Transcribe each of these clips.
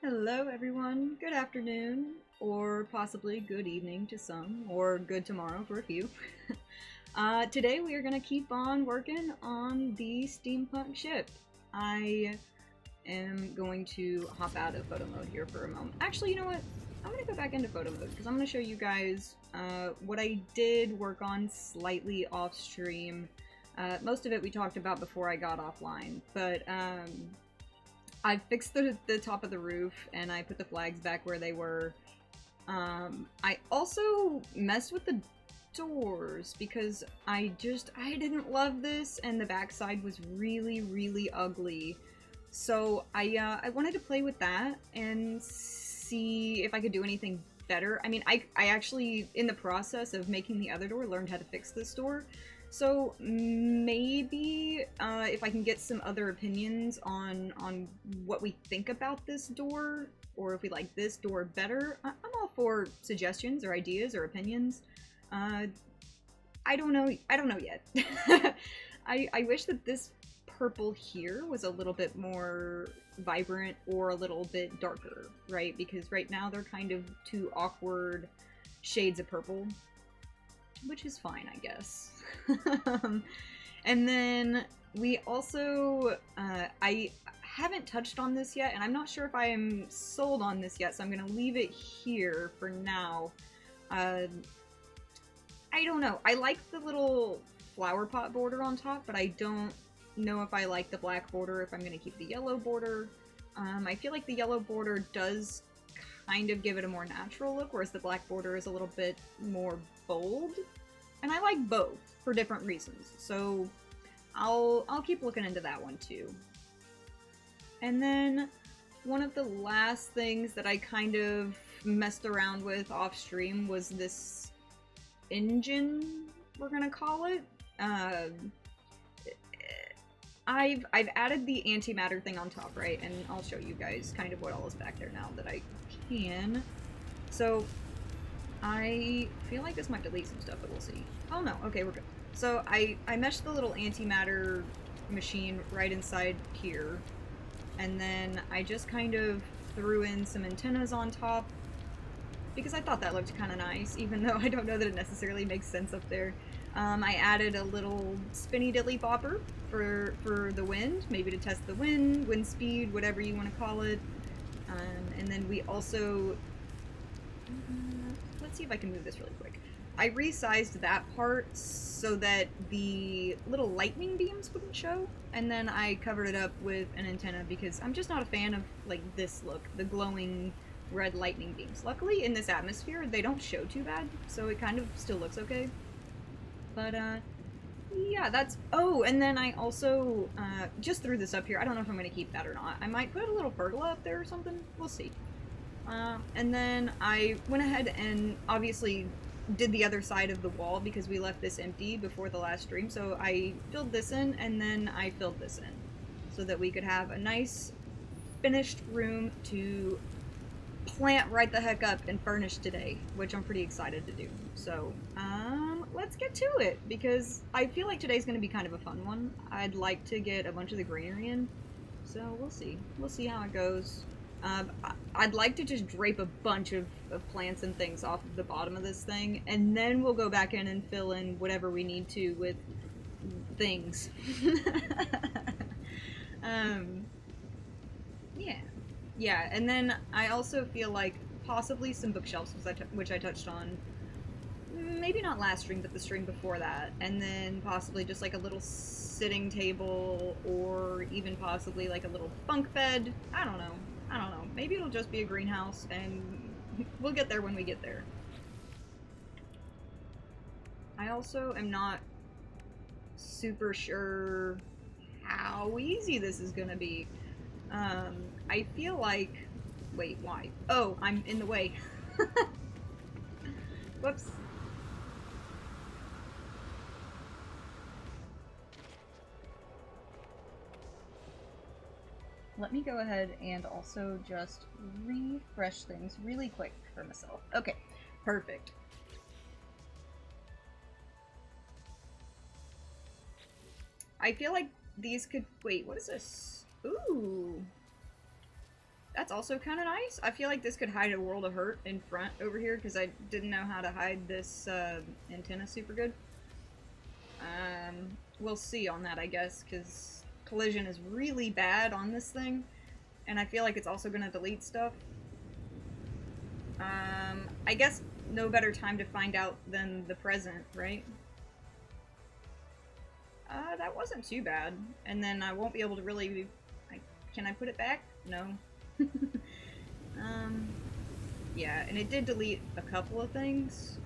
Hello everyone, good afternoon, or possibly good evening to some, or good tomorrow for a few. Today we are going to keep on working on the steampunk ship. I am going to hop out of photo mode here for a moment. Actually, you know what? I'm going to go back into photo mode because I'm going to show you guys what I did work on slightly off stream. Most of it we talked about before I got offline, but I fixed the top of the roof and I put the flags back where they were. I also messed with the doors because I didn't love this and the backside was really ugly. So I wanted to play with that and see if I could do anything better. I mean, I actually, in the process of making the other door, learned how to fix this door. So maybe if I can get some other opinions on what we think about this door, or if we like this door better, I'm all for suggestions or ideas or opinions. I don't know yet. I wish that this purple here was a little bit more vibrant or a little bit darker, right? Because right now they're kind of two awkward shades of purple, which is fine, I guess. And then we also, I haven't touched on this yet, and I'm not sure if I am sold on this yet, so I'm going to leave it here for now. I don't know. I like the little flower pot border on top, but I don't know if I like the black border, if I'm going to keep the yellow border. I feel like the yellow border does kind of give it a more natural look, whereas the black border is a little bit more bold. And I like both for different reasons, so I'll keep looking into that one too. And then one of the last things that I kind of messed around with off stream was this engine, we're gonna call it. I've added the antimatter thing on top, right? And I'll show you guys kind of what all is back there now that I can. So I feel like this might delete some stuff, but we'll see. Oh no, okay, we're good. So I meshed the little antimatter machine right inside here, and then I just kind of threw in some antennas on top because I thought that looked kind of nice, even though I don't know that it necessarily makes sense up there. I added a little spinny dilly bopper for the wind, maybe to test the wind speed, whatever you want to call it. And then we also... let's see if I can move this really quick. I resized that part so that the little lightning beams wouldn't show, and then I covered it up with an antenna because I'm just not a fan of, like, this look, the glowing red lightning beams. Luckily, in this atmosphere, they don't show too bad, so it kind of still looks okay. But, yeah, that's... oh, and then I also just threw this up here. I don't know if I'm going to keep that or not. I might put a little pergola up there or something. We'll see. And then I went ahead and obviously did the other side of the wall because we left this empty before the last stream. So I filled this in and then I filled this in so that we could have a nice finished room to plant right the heck up and furnish today, which I'm pretty excited to do. So, let's get to it because I feel like today's going to be kind of a fun one. I'd like to get a bunch of the greenery in, so we'll see. We'll see how it goes. I'd like to just drape a bunch of plants and things off of the bottom of this thing, and then we'll go back in and fill in whatever we need to with things. Yeah, and then I also feel like possibly some bookshelves, which I touched on, maybe not last stream, but the stream before that, and then possibly just like a little sitting table, or even possibly like a little bunk bed. I don't know. Maybe it'll just be a greenhouse, and we'll get there when we get there. I also am not super sure how easy this is gonna be. I feel like... wait, why? Oh, I'm in the way. Whoops. Let me go ahead and also just refresh things really quick for myself. Okay, perfect. I feel like these could... wait, what is this? Ooh. That's also kind of nice. I feel like this could hide a world of hurt in front over here because I didn't know how to hide this antenna super good. We'll see on that, I guess, because collision is really bad on this thing, and I feel like it's also going to delete stuff. I guess no better time to find out than the present, right? That wasn't too bad. And then I won't be able to really... Can I put it back? No. Yeah, and it did delete a couple of things.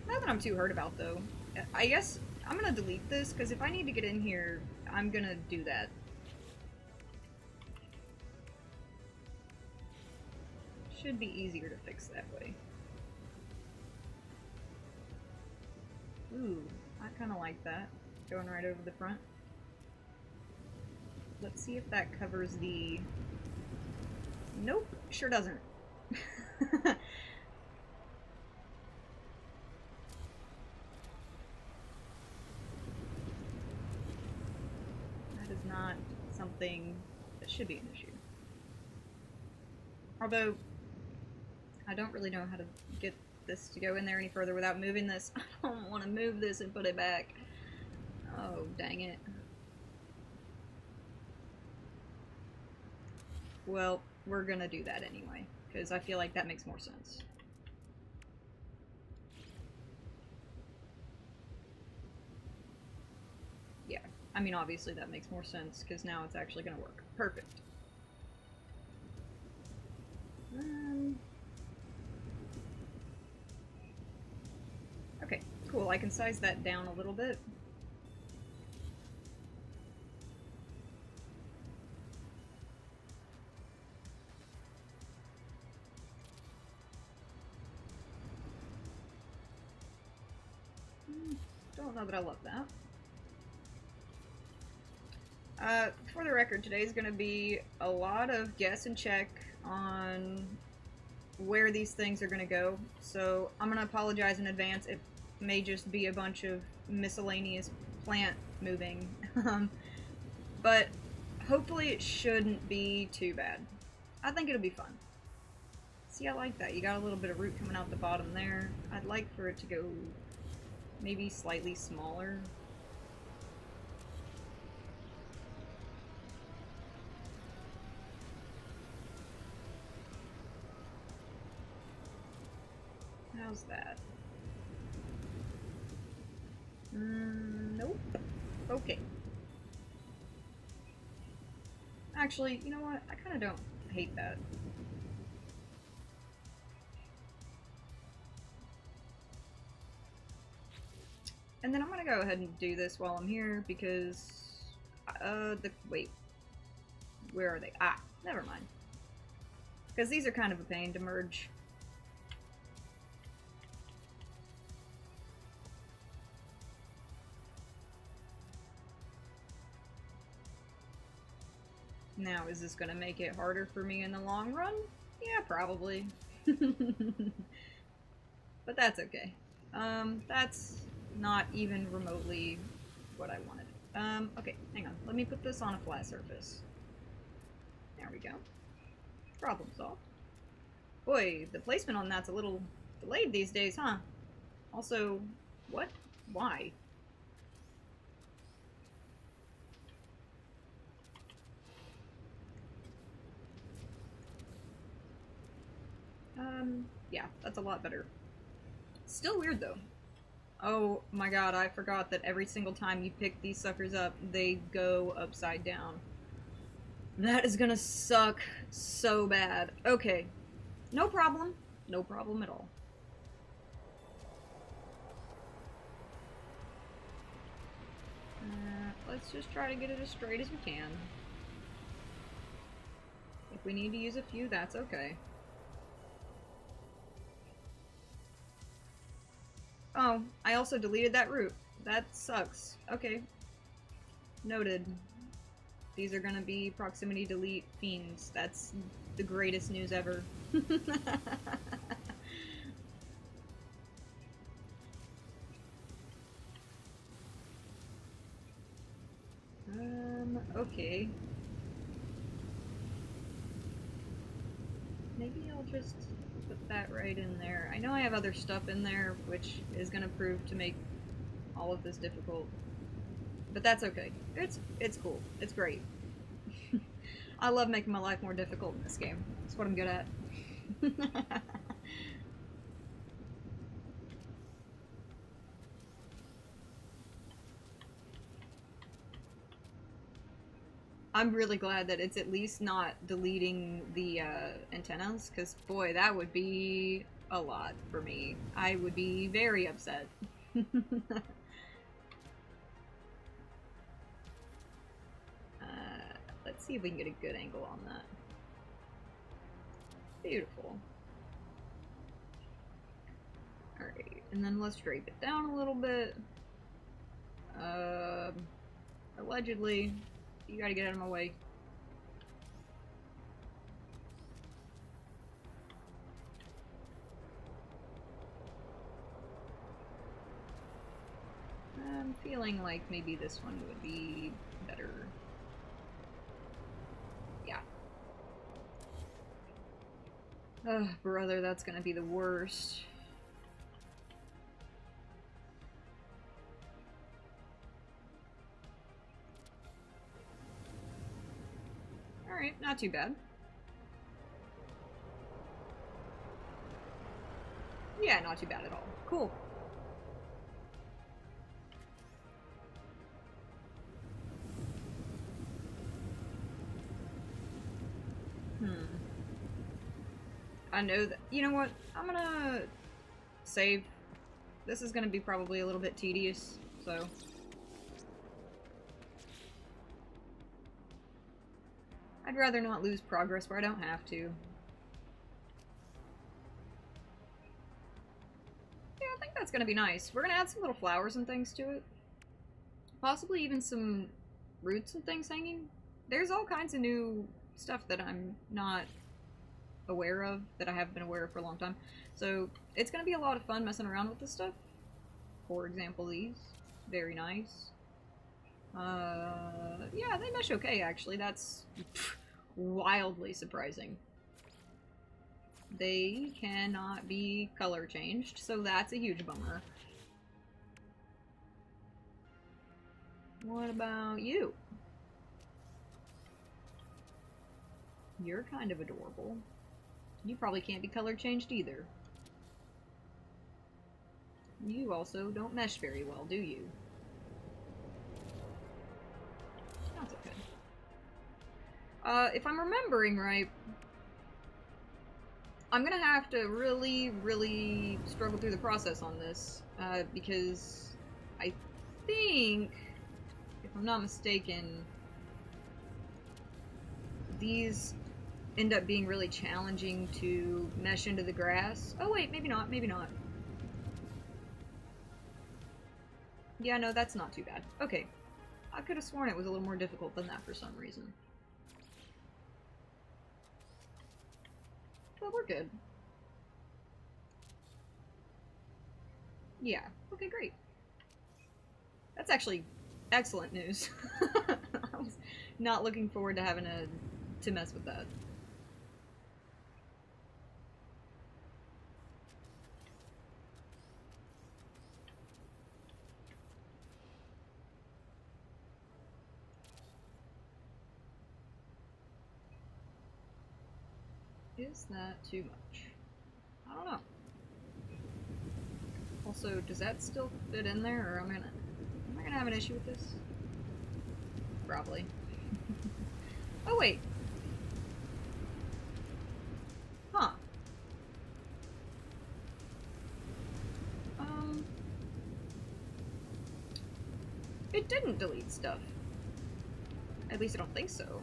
Not that I'm too hurt about, though. I guess I'm gonna delete this, because if I need to get in here, I'm gonna do that. Should be easier to fix that way. Ooh, I kind of like that. Going right over the front. Let's see if that covers the... Nope, sure doesn't. That is not something that should be an issue. Although, I don't really know how to get this to go in there any further without moving this. I don't want to move this and put it back. Oh, dang it. Well, we're gonna do that anyway, because I feel like that makes more sense. Yeah, I mean, obviously that makes more sense, because now it's actually gonna work. Perfect. Okay, cool. I can size that down a little bit. Don't know that I love that. For the record, today is going to be a lot of guess and check on where these things are going to go. So I'm going to apologize in advance. It may just be a bunch of miscellaneous plant moving. But hopefully it shouldn't be too bad. I think it'll be fun. See, I like that. You got a little bit of root coming out the bottom there. I'd like for it to go maybe slightly smaller. How's that? Nope. Okay. Actually, you know what? I kind of don't hate that. And then I'm gonna go ahead and do this while I'm here because, wait. Where are they? Ah, never mind. Because these are kind of a pain to merge. Now, is this gonna make it harder for me in the long run? Yeah, probably. But that's okay. That's not even remotely what I wanted. Okay, hang on. Let me put this on a flat surface. There we go. Problem solved. Boy, the placement on that's a little delayed these days, huh? Also, what? Why? Yeah, that's a lot better. Still weird, though. Oh my god, I forgot that every single time you pick these suckers up, they go upside down. That is gonna suck so bad. Okay. No problem. No problem at all. Let's just try to get it as straight as we can. If we need to use a few, that's okay. Oh, I also deleted that root. That sucks. Okay. Noted. These are gonna be proximity delete fiends. That's the greatest news ever. Okay. Maybe I'll just put that right in there. I know I have other stuff in there, which is going to prove to make all of this difficult. But that's okay. It's cool. It's great. I love making my life more difficult in this game. That's what I'm good at. I'm really glad that it's at least not deleting the antennas, because boy, that would be a lot for me. I would be very upset. Let's see if we can get a good angle on that. Beautiful. Alright, and then let's drape it down a little bit. Allegedly, you gotta get out of my way. I'm feeling like maybe this one would be better. Yeah. Ugh, brother, that's gonna be the worst. Alright, not too bad. Yeah, not too bad at all. Cool. I know that. You know what? I'm gonna save. This is gonna be probably a little bit tedious, so. I'd rather not lose progress where I don't have to. Yeah, I think that's gonna be nice. We're gonna add some little flowers and things to it. Possibly even some roots and things hanging. There's all kinds of new stuff that I'm not aware of, that I haven't been aware of for a long time. So it's going to be a lot of fun messing around with this stuff. For example, these. Very nice. Yeah, they mesh okay, actually. That's wildly surprising. They cannot be color changed, so that's a huge bummer. What about you? You're kind of adorable. You probably can't be color changed either. You also don't mesh very well, do you? That's okay. If I'm remembering right, I'm gonna have to really, really struggle through the process on this, because I think, if I'm not mistaken, these end up being really challenging to mesh into the grass. Oh wait, maybe not, maybe not. Yeah, no, that's not too bad. Okay. I could have sworn it was a little more difficult than that for some reason. Well, we're good. Yeah. Okay, great. That's actually excellent news. I was not looking forward to having to mess with that. Is that too much? I don't know. Also, does that still fit in there, or am I gonna have an issue with this? Probably. Oh wait. Huh. It didn't delete stuff. At least I don't think so.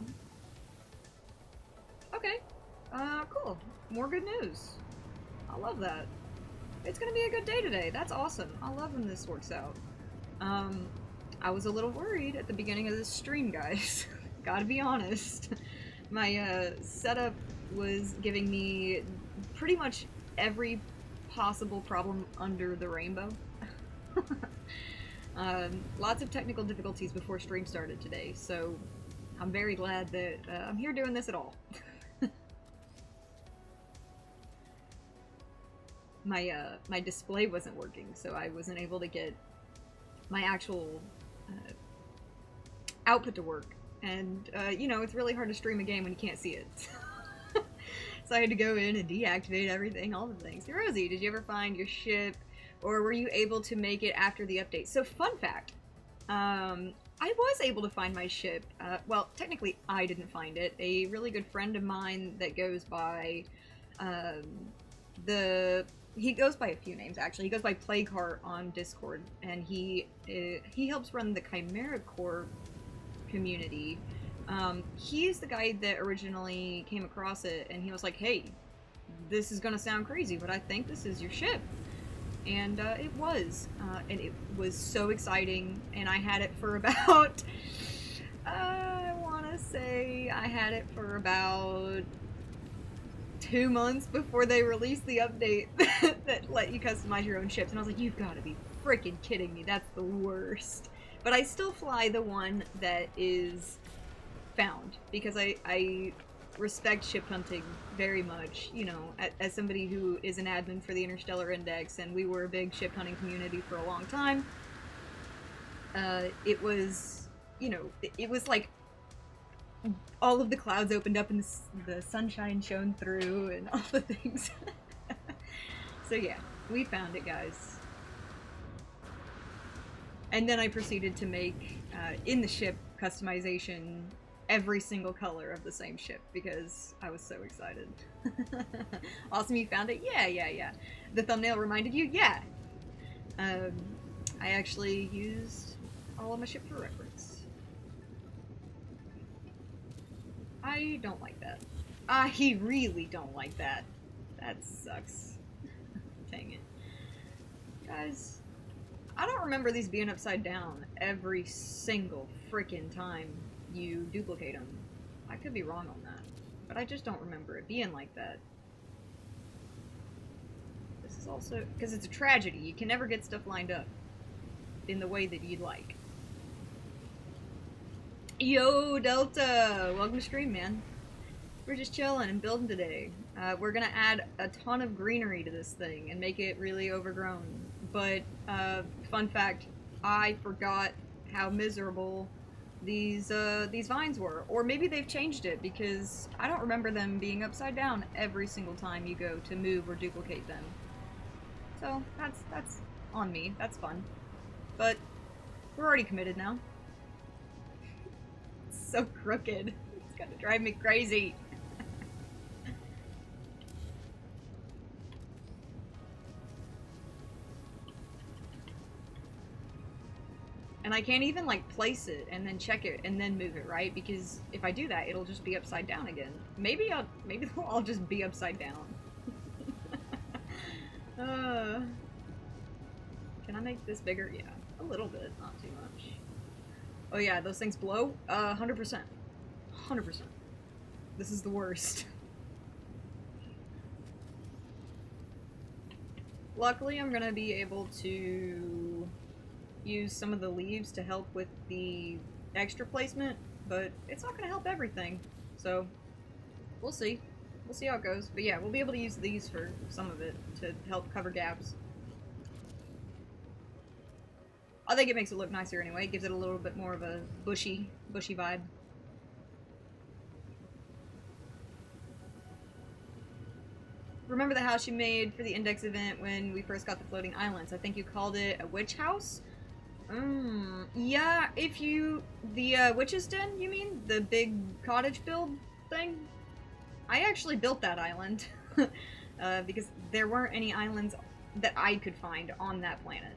Okay. Cool. More good news. I love that. It's gonna be a good day today. That's awesome. I love when this works out. I was a little worried at the beginning of this stream, guys. Gotta be honest. My, setup was giving me pretty much every possible problem under the rainbow. Lots of technical difficulties before stream started today, so I'm very glad that I'm here doing this at all. my display wasn't working, so I wasn't able to get my actual output to work. And you know, it's really hard to stream a game when you can't see it. So I had to go in and deactivate everything, all the things. Rosie, did you ever find your ship, or were you able to make it after the update? So fun fact, I was able to find my ship. Well, technically I didn't find it. A really good friend of mine that goes by he goes by a few names actually. He goes by Plagueheart on Discord, and he helps run the Chimera Corps community. He's the guy that originally came across it, and he was like, hey, this is gonna sound crazy, but I think this is your ship. And it was. And it was so exciting, and I had it for about, I want to say I had it for about 2 months before they released the update that let you customize your own ships, and I was like, you've got to be freaking kidding me, that's the worst. But I still fly the one that is found, because I respect ship hunting very much, you know, as somebody who is an admin for the Interstellar Index, and we were a big ship hunting community for a long time. It was, you know, it was like all of the clouds opened up and the sunshine shone through and all the things. So yeah, we found it, guys. And then I proceeded to make, in the ship customization, every single color of the same ship, because I was so excited. Awesome, you found it? Yeah. The thumbnail reminded you? Yeah. I actually used all of my ship for reference. I don't like that. I really don't like that. That sucks. Dang it. Guys, I don't remember these being upside down every single freaking time you duplicate them. I could be wrong on that, but I just don't remember it being like that. This is also, because it's a tragedy, you can never get stuff lined up in the way that you'd like. Yo, Delta! Welcome to stream, man. We're just chilling and building today. We're gonna add a ton of greenery to this thing and make it really overgrown. But, fun fact, I forgot how miserable these vines were. Or maybe they've changed it, because I don't remember them being upside down every single time you go to move or duplicate them. So, that's on me. That's fun. But, we're already committed now. It's so crooked. It's gonna drive me crazy. And I can't even, like, place it and then check it and then move it, right? Because if I do that, it'll just be upside down again. Maybe they'll all just be upside down. Can I make this bigger? Yeah, a little bit, not too much. Oh yeah, those things blow? 100%. 100%. This is the worst. Luckily, I'm gonna be able to use some of the leaves to help with the extra placement, but it's not gonna help everything. So, we'll see. We'll see how it goes. But yeah, we'll be able to use these for some of it to help cover gaps. I think it makes it look nicer anyway. It gives it a little bit more of a bushy vibe. Remember the house you made for the Index event when we first got the floating islands? I think you called it a witch house? Yeah, if you... The, witch's den, you mean? The big cottage build thing? I actually built that island. Because there weren't any islands that I could find on that planet.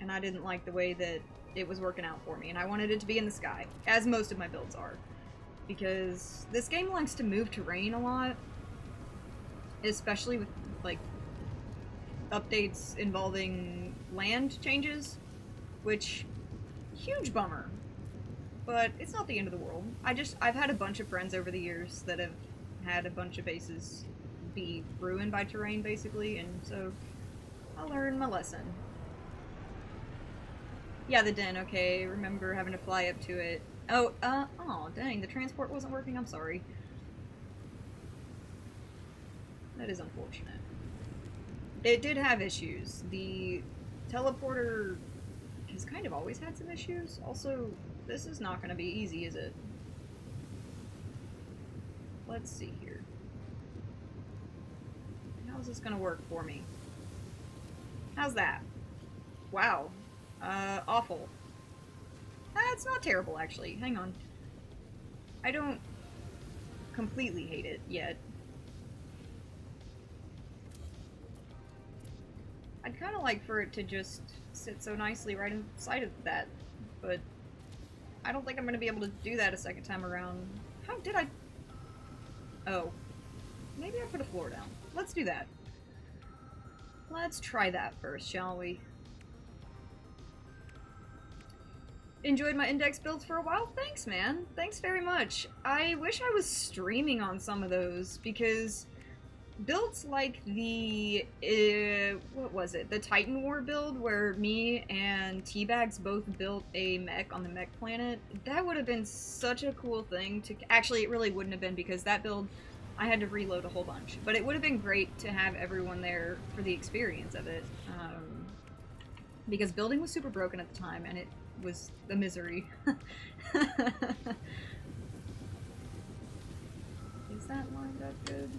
And I didn't like the way that it was working out for me, and I wanted it to be in the sky, as most of my builds are. Because this game likes to move terrain a lot, especially with, like, updates involving land changes, which, huge bummer. But it's not the end of the world. I've had a bunch of friends over the years that have had a bunch of bases be ruined by terrain, basically, and so I learned my lesson. Yeah, the den, okay. Remember having to fly up to it. Oh, oh, dang, the transport wasn't working, I'm sorry. That is unfortunate. It did have issues. The teleporter has kind of always had some issues. Also, this is not going to be easy, is it? Let's see here. How's this going to work for me? How's that? Wow. Awful. It's not terrible, actually. Hang on. I don't completely hate it yet. I'd kind of like for it to just sit so nicely right inside of that, but I don't think I'm going to be able to do that a second time around. How did I... Oh. Maybe I put a floor down. Let's do that. Let's try that first, shall we? Enjoyed my index builds for a while? Thanks, man. Thanks very much. I wish I was streaming on some of those, because builds like the, what was it? The Titan War build, where me and Teabags both built a mech on the mech planet. That would have been such a cool thing to... Actually, it really wouldn't have been, because that build, I had to reload a whole bunch. But it would have been great to have everyone there for the experience of it. Because building was super broken at the time, and it was a misery. Is that lined up good?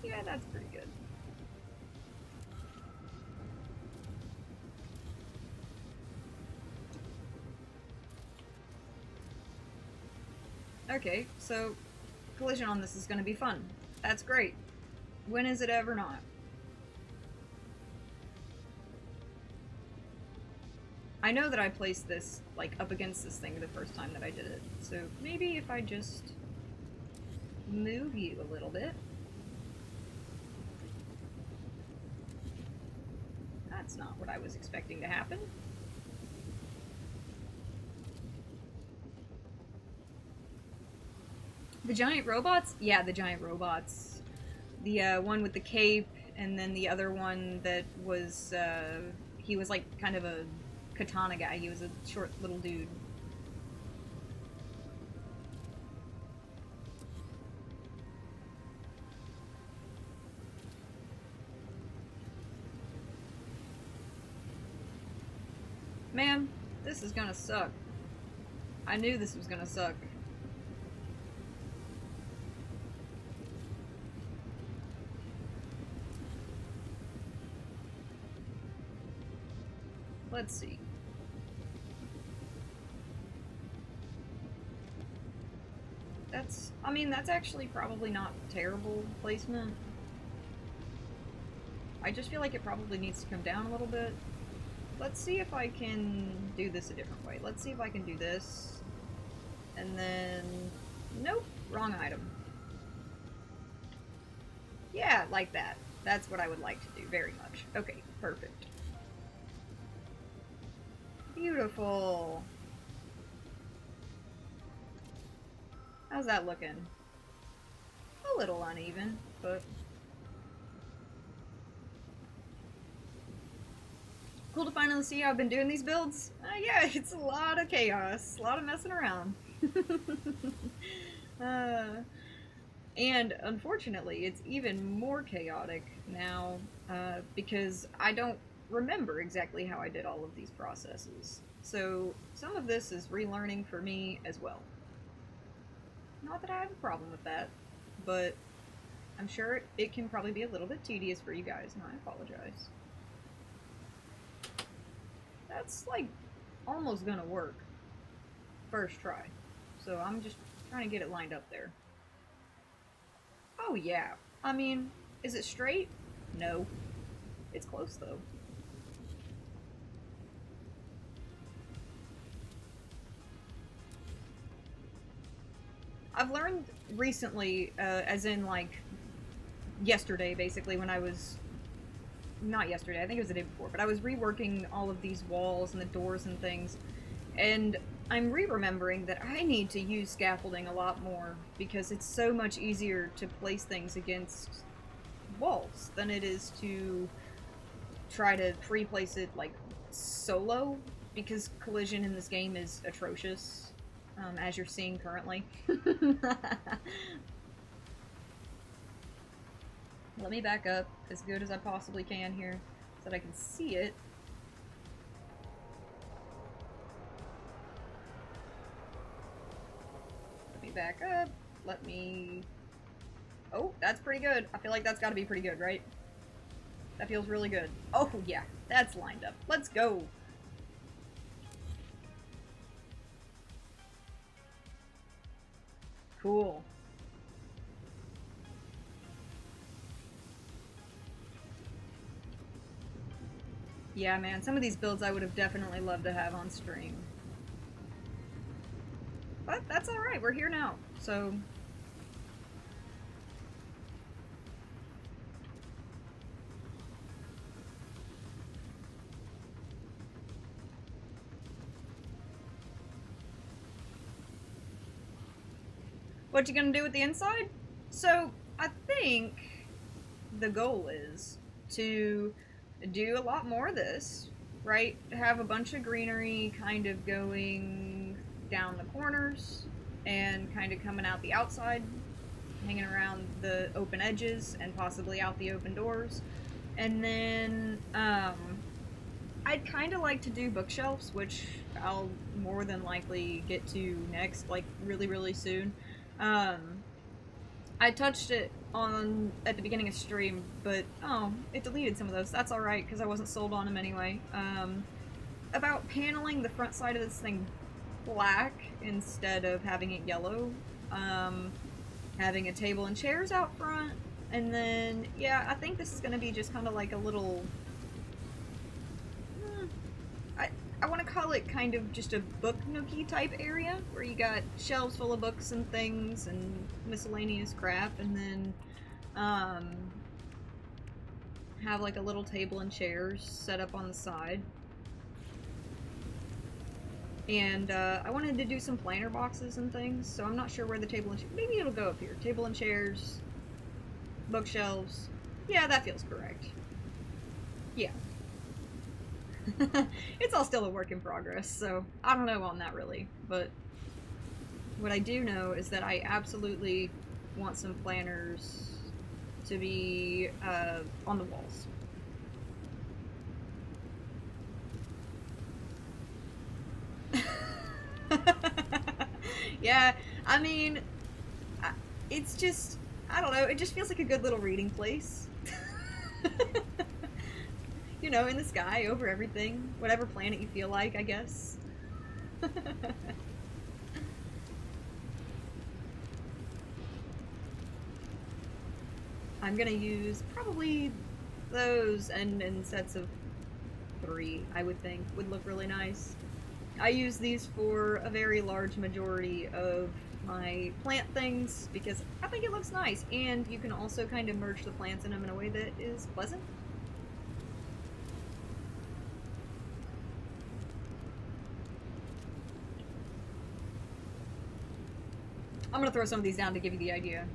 Yeah, that's pretty good. Okay, so collision on this is going to be fun. That's great. When is it ever not? I know that I placed this, like, up against this thing the first time that I did it, so maybe if I just move you a little bit. That's not what I was expecting to happen. The giant robots? Yeah, the giant robots. The one with the cape, and then the other one that was, he was like kind of a katana guy. He was a short little dude. Man, this is gonna suck. I knew this was gonna suck. Let's see. That's, I mean, that's actually probably not terrible placement. I just feel like it probably needs to come down a little bit. Let's see if I can do this a different way. Let's see if I can do this. And then... Nope, wrong item. Yeah, like that. That's what I would like to do, very much. Okay, perfect. Beautiful. How's that looking? A little uneven, but... Cool to finally see how I've been doing these builds. Yeah, it's a lot of chaos, a lot of messing around. And unfortunately, it's even more chaotic now because I don't remember exactly how I did all of these processes. So some of this is relearning for me as well. Not that I have a problem with that, but I'm sure it can probably be a little bit tedious for you guys, and I apologize. That's, like, almost gonna work. First try. So I'm just trying to get it lined up there. Oh, yeah. I mean, is it straight? No. It's close, though. I've learned recently, as in, like, yesterday, basically, when I was... Not yesterday, I think it was the day before, but I was reworking all of these walls and the doors and things, and I'm re-remembering that I need to use scaffolding a lot more, because it's so much easier to place things against walls than it is to try to pre-place it, like, solo, because collision in this game is atrocious, as you're seeing currently. Let me back up as good as I possibly can here so that I can see it. Let me back up. Let me... Oh, that's pretty good. I feel like that's gotta be pretty good, right? That feels really good. Oh, yeah. That's lined up. Let's go! Cool. Yeah, man, some of these builds I would have definitely loved to have on stream. But that's alright, we're here now, so... What you gonna do with the inside? So, I think the goal is to do a lot more of this, right? Have a bunch of greenery kind of going down the corners and kind of coming out the outside, hanging around the open edges and possibly out the open doors. And then I'd kind of like to do bookshelves, which I'll more than likely get to next, like really soon. I touched it on at the beginning of stream, but oh, it deleted some of those. That's alright, because I wasn't sold on them anyway. About paneling the front side of this thing black instead of having it yellow. Having a table and chairs out front, and then, yeah, I think this is going to be just kind of like a little... I want to call it kind of just a book nookie type area, where you got shelves full of books and things and miscellaneous crap, and then have like a little table and chairs set up on the side. And I wanted to do some planter boxes and things, so I'm not sure where the table and maybe it'll go up here. Table and chairs, bookshelves. Yeah, that feels correct. Yeah. It's all still a work in progress, so I don't know on that really, but what I do know is that I absolutely want some planters to be on the walls. Yeah, I mean, it's just, I don't know, it just feels like a good little reading place. You know, in the sky, over everything. Whatever planet you feel like, I guess. I'm gonna use probably those and in sets of 3, I would think, would look really nice. I use these for a very large majority of my plant things because I think it looks nice, and you can also kind of merge the plants in them in a way that is pleasant. I'm gonna throw some of these down to give you the idea.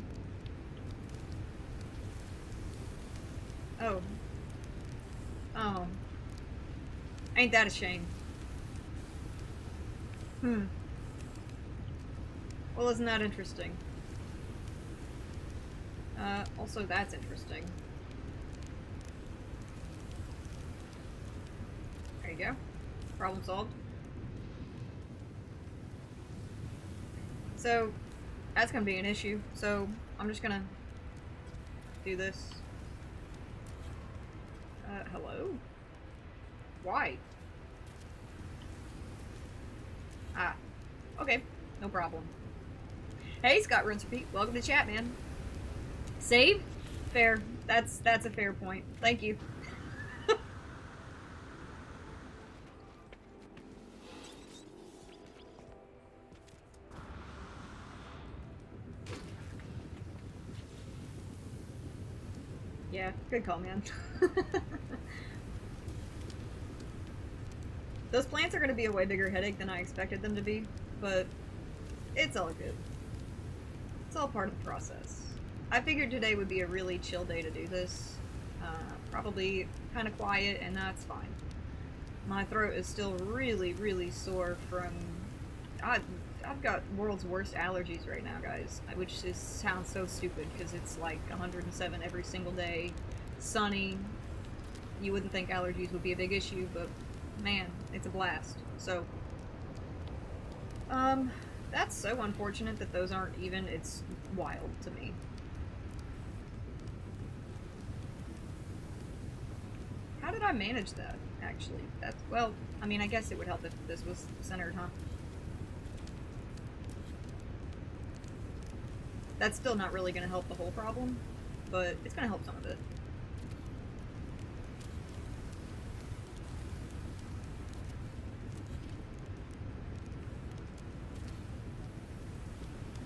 Oh. Oh. Ain't that a shame? Well, isn't that interesting? Also that's interesting. There you go. Problem solved. So, that's gonna be an issue, so I'm just gonna do this. Hello? Why? Ah, okay, no problem. Hey, Scott Rinse Repeat, welcome to chat, man. Save? Fair. That's a fair point. Thank you. Yeah, good call, man. Those plants are going to be a way bigger headache than I expected them to be, but it's all good. It's all part of the process. I figured today would be a really chill day to do this. Probably kind of quiet, and that's fine. My throat is still really sore from... I I've got world's worst allergies right now, guys, which sounds so stupid because it's like 107 every single day, sunny. You wouldn't think allergies would be a big issue, but man, it's a blast. So, that's so unfortunate that those aren't even. It's wild to me. How did I manage that, actually? That's, well, I mean, I guess it would help if this was centered, huh? That's still not really going to help the whole problem, but it's going to help some of it.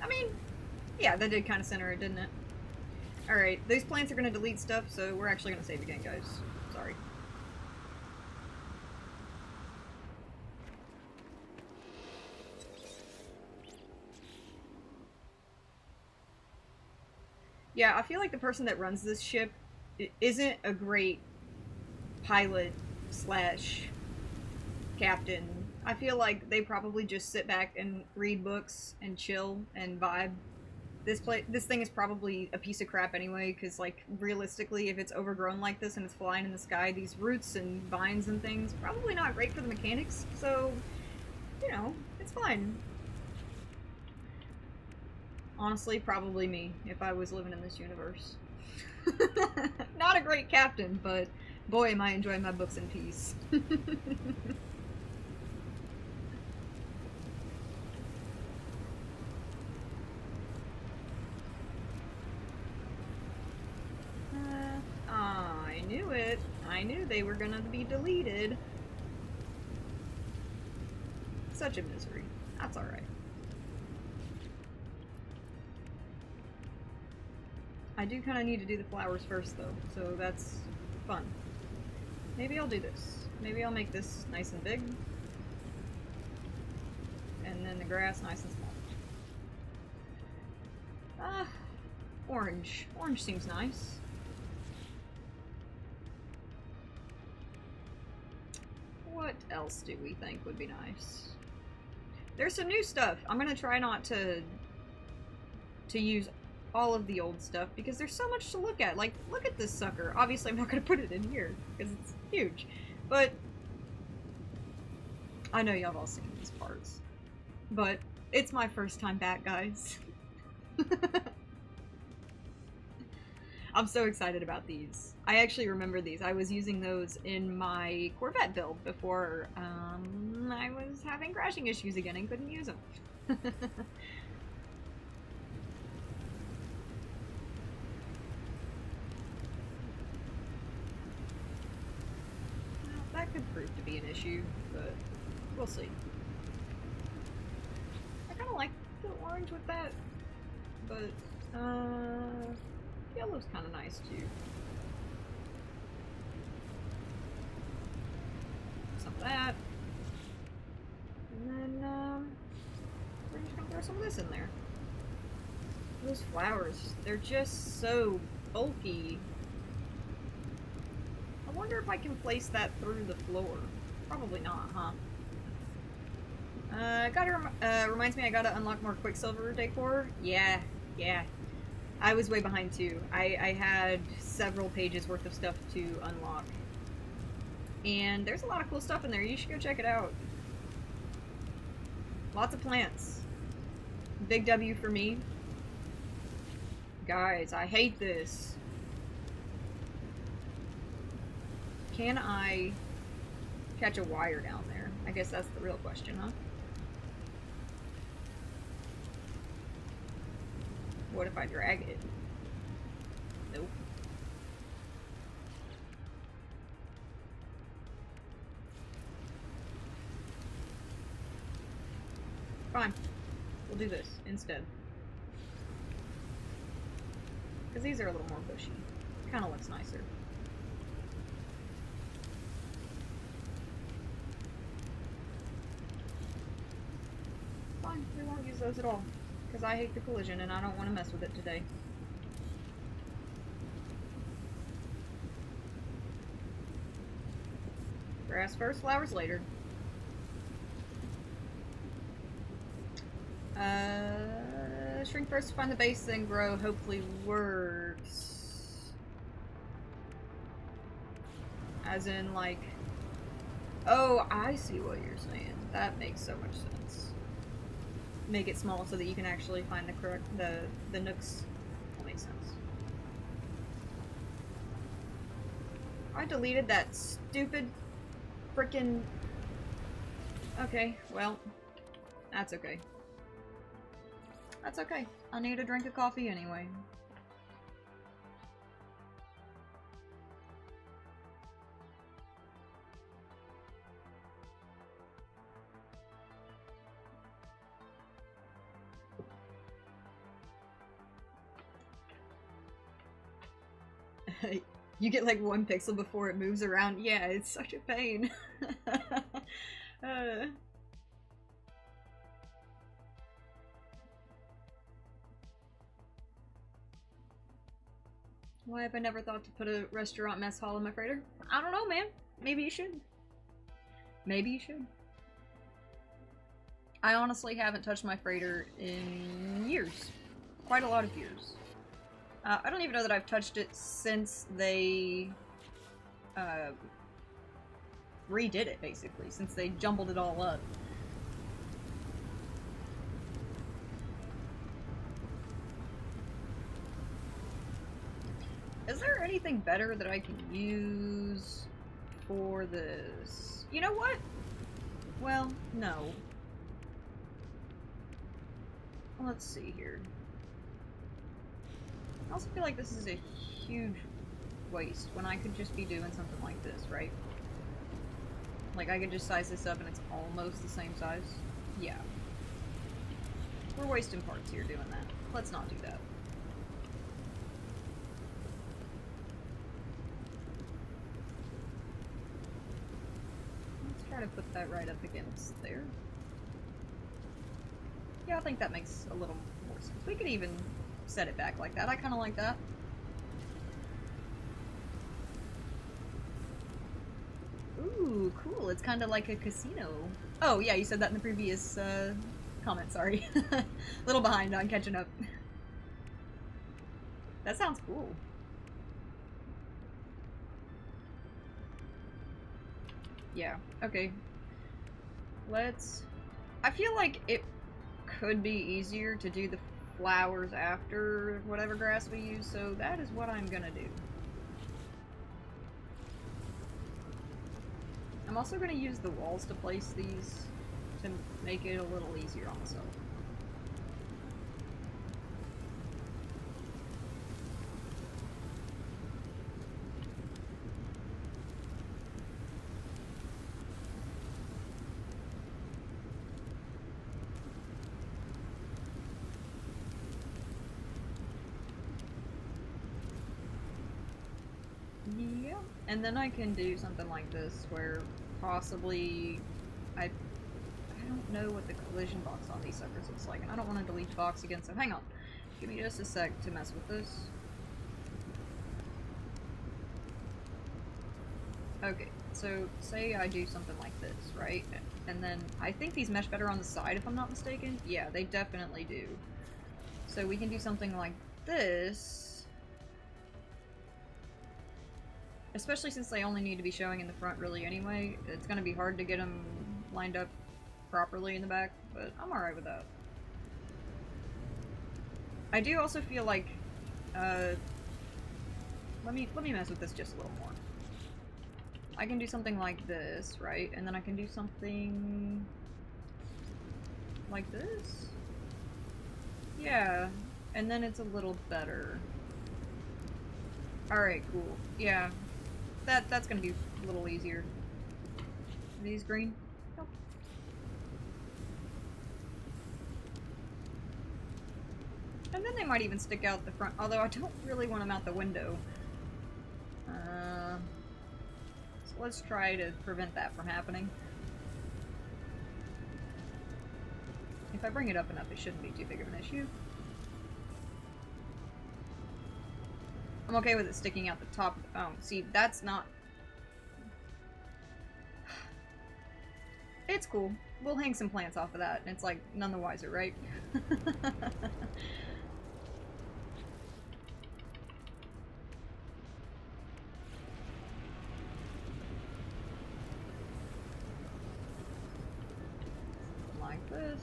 I mean, yeah, that did kind of center it, didn't it? Alright, these plants are going to delete stuff, so we're actually going to save again, guys. Sorry. Yeah, I feel like the person that runs this ship isn't a great pilot slash captain. I feel like they probably just sit back and read books and chill and vibe. This thing is probably a piece of crap anyway, because, like, realistically, if it's overgrown like this and it's flying in the sky, these roots and vines and things, probably not great for the mechanics, so, you know, it's fine. Honestly, probably me, if I was living in this universe. Not a great captain, but boy, am I enjoying my books in peace. I knew it. I knew they were gonna be deleted. Such a misery. That's alright. I do kind of need to do the flowers first, though, so that's fun. Maybe I'll do this. Maybe I'll make this nice and big. And then the grass nice and small. Orange. Orange seems nice. What else do we think would be nice? There's some new stuff. I'm gonna try not to use all of the old stuff because there's so much to look at. Like, look at this sucker. Obviously, I'm not gonna put it in here because it's huge, but I know y'all have all seen these parts. But it's my first time back, guys. I'm so excited about these. I actually remember these. I was using those in my Corvette build before I was having crashing issues again and couldn't use them. Well, that could prove to be an issue, but we'll see. I kind of like the orange with that, but yellow's kind of nice too. Some of that. And then we're just gonna throw some of this in there. Those flowers, they're just so bulky. I wonder if I can place that through the floor. Probably not, huh? Reminds me I gotta unlock more Quicksilver decor. Yeah. I was way behind too. I had several pages worth of stuff to unlock. And there's a lot of cool stuff in there. You should go check it out. Lots of plants. Big W for me. Guys, I hate this. Can I catch a wire down there? I guess that's the real question, huh? What if I drag it? Nope. Fine. We'll do this instead. Because these are a little more bushy. Kind of looks nicer. Fine, we won't use those at all. Because I hate the collision and I don't want to mess with it today. Grass first, flowers later. shrink first to find the base, then grow hopefully works. As in, like... Oh, I see what you're saying. That makes so much sense. Make it small so that you can actually find the correct... the nooks. That makes sense. I deleted that stupid frickin'... Okay, well... That's okay. That's okay. I need a drink of coffee anyway. You get like 1 pixel before it moves around. Yeah, it's such a pain. Why have I never thought to put a restaurant mess hall in my freighter? I don't know, man. Maybe you should. Maybe you should. I honestly haven't touched my freighter in years. Quite a lot of years. I don't even know that I've touched it since they redid it, basically. Since they jumbled it all up. Is there anything better that I can use for this? You know what? Well, no. Let's see here. I also feel like this is a huge waste when I could just be doing something like this, right? Like I could just size this up and it's almost the same size. Yeah. We're wasting parts here doing that. Let's not do that. Let's try to put that right up against there. Yeah, I think that makes a little more sense. We could even set it back like that. I kind of like that. Ooh, cool. It's kind of like a casino. Oh, yeah, you said that in the previous comment, sorry. A little behind on catching up. That sounds cool. Yeah, okay. Let's... I feel like it could be easier to do the flowers after whatever grass we use, so that is what I'm gonna do. I'm also gonna use the walls to place these to make it a little easier on myself. Yeah, and then I can do something like this where possibly I don't know what the collision box on these suckers looks like, and I don't want to delete the box again, so hang on. Give me just a sec to mess with this. Okay, so say I do something like this, right? And then I think these mesh better on the side if I'm not mistaken. Yeah, they definitely do. So we can do something like this. Especially since they only need to be showing in the front really anyway. It's going to be hard to get them lined up properly in the back, but I'm alright with that. I do also feel like, let me mess with this just a little more. I can do something like this, right? And then I can do something like this? Yeah, and then it's a little better. Alright, cool. Yeah. That's gonna be a little easier. Are these green? Nope. And then they might even stick out the front, although I don't really want them out the window. So let's try to prevent that from happening. If I bring it up enough, it shouldn't be too big of an issue. I'm okay with it sticking out the top. Oh, see, that's not... It's cool. we'll hang some plants off of that, and it's like none the wiser, right? Like this.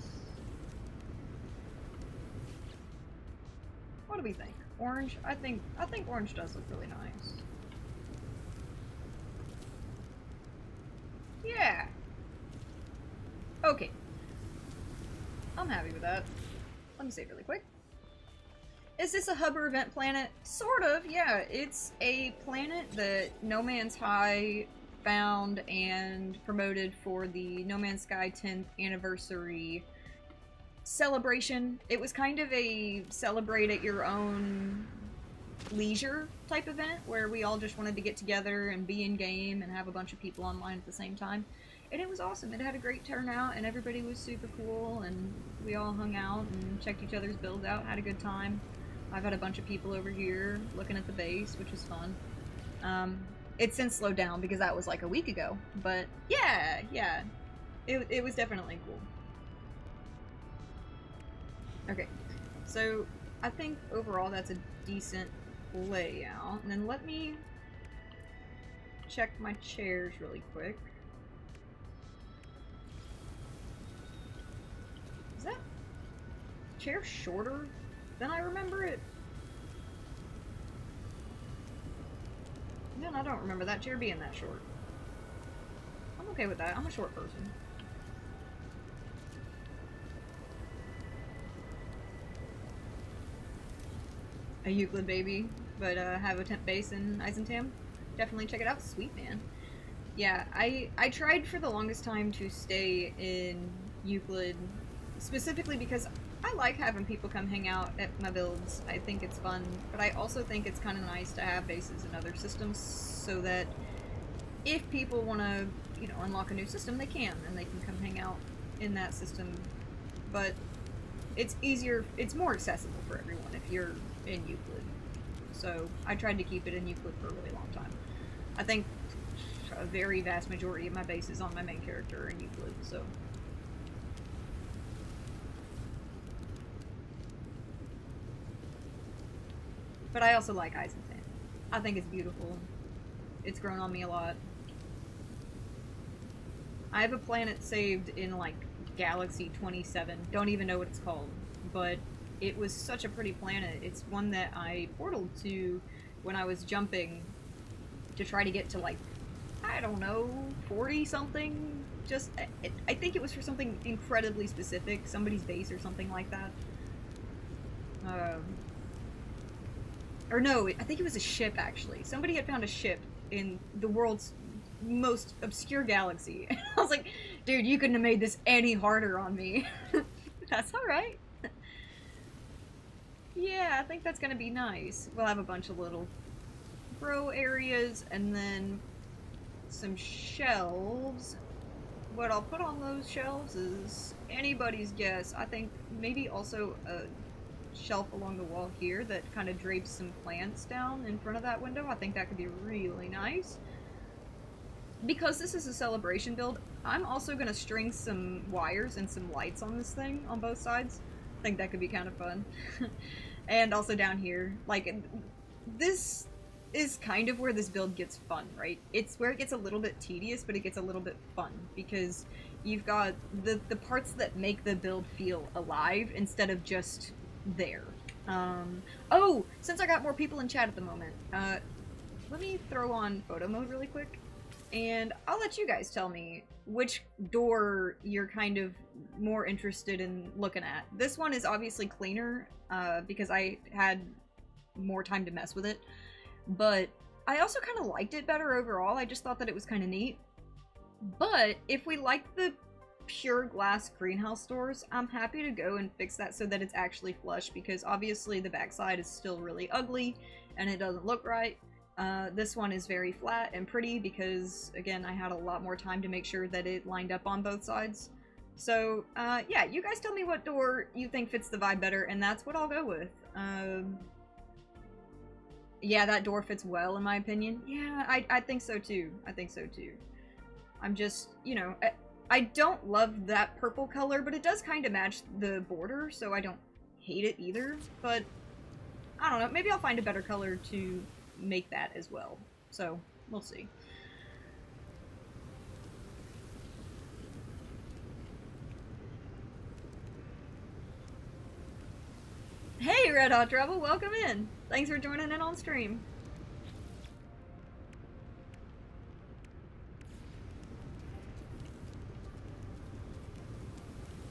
What do we think? Orange? I think orange does look really nice. Yeah. Okay. I'm happy with that. Let me save really quick. Is this a hub or event planet? Sort of, yeah. It's a planet that No Man's Sky found and promoted for the No Man's Sky 10th anniversary celebration. It was kind of a celebrate at your own leisure type event where we all just wanted to get together and be in game and have a bunch of people online at the same time. And it was awesome. It had a great turnout and everybody was super cool and we all hung out and checked each other's builds out, had a good time. I've had a bunch of people over here looking at the base, which was fun. It's since slowed down because that was like a week ago, but yeah, it was definitely cool. Okay, so I think overall that's a decent layout. And then let me check my chairs really quick. Is that chair shorter than I remember it? Man, I don't remember that chair being that short. I'm okay with that. I'm a short person. A Euclid baby, but have a temp base in Eisentam. Definitely check it out. Sweet, man. Yeah, I tried for the longest time to stay in Euclid, specifically because I like having people come hang out at my builds. I think it's fun, but I also think it's kind of nice to have bases in other systems so that if people want to, you know, unlock a new system, they can, and they can come hang out in that system. But it's easier, it's more accessible for everyone if you're in Euclid. So I tried to keep it in Euclid for a really long time. I think a very vast majority of my bases on my main character are in Euclid, so. But I also like Eisentam. I think it's beautiful. It's grown on me a lot. I have a planet saved in like Galaxy 27. Don't even know what it's called, but it was such a pretty planet. It's one that I portaled to when I was jumping to try to get to like, I don't know, 40 something. Just, I think it was for something incredibly specific, somebody's base or something like that. Or no, I think it was a ship actually. Somebody had found a ship in the world's most obscure galaxy. I was like, dude, you couldn't have made this any harder on me. That's alright. Yeah, I think that's gonna be nice. We'll have a bunch of little grow areas and then some shelves. What I'll put on those shelves is anybody's guess. I think maybe also a shelf along the wall here that kind of drapes some plants down in front of that window. I think that could be really nice. Because this is a celebration build, I'm also going to string some wires and some lights on this thing on both sides. I think that could be kind of fun. And also down here, like, this is kind of where this build gets fun, right? It's where it gets a little bit tedious, but it gets a little bit fun, because you've got the parts that make the build feel alive instead of just there. Oh, since I got more people in chat at the moment, let me throw on photo mode really quick, and I'll let you guys tell me which door you're kind of more interested in looking at. This one is obviously cleaner, because I had more time to mess with it, but I also kind of liked it better overall. I just thought that it was kind of neat. But if we like the pure glass greenhouse doors, I'm happy to go and fix that so that it's actually flush, because obviously the backside is still really ugly and it doesn't look right. This one is very flat and pretty because, again, I had a lot more time to make sure that it lined up on both sides. So, yeah, you guys tell me what door you think fits the vibe better, and that's what I'll go with. Yeah, that door fits well, in my opinion. Yeah, I think so too. I think so too. I'm just, you know, I don't love that purple color, but it does kind of match the border, so I don't hate it either. But I don't know, maybe I'll find a better color to make that as well. So, we'll see. Hey, Red Hot Trouble, welcome in! Thanks for joining in on stream.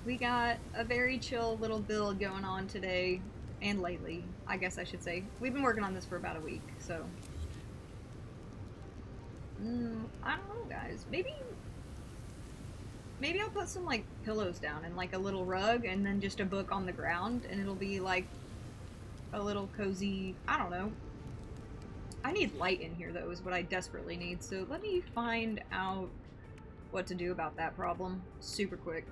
We got a very chill little build going on today, and lately, I guess I should say. We've been working on this for about a week, so... I don't know, guys. Maybe I'll put some, like, pillows down and, like, a little rug, and then just a book on the ground, and it'll be, like, a little cozy... I don't know. I need light in here, though, is what I desperately need, so let me find out what to do about that problem super quick.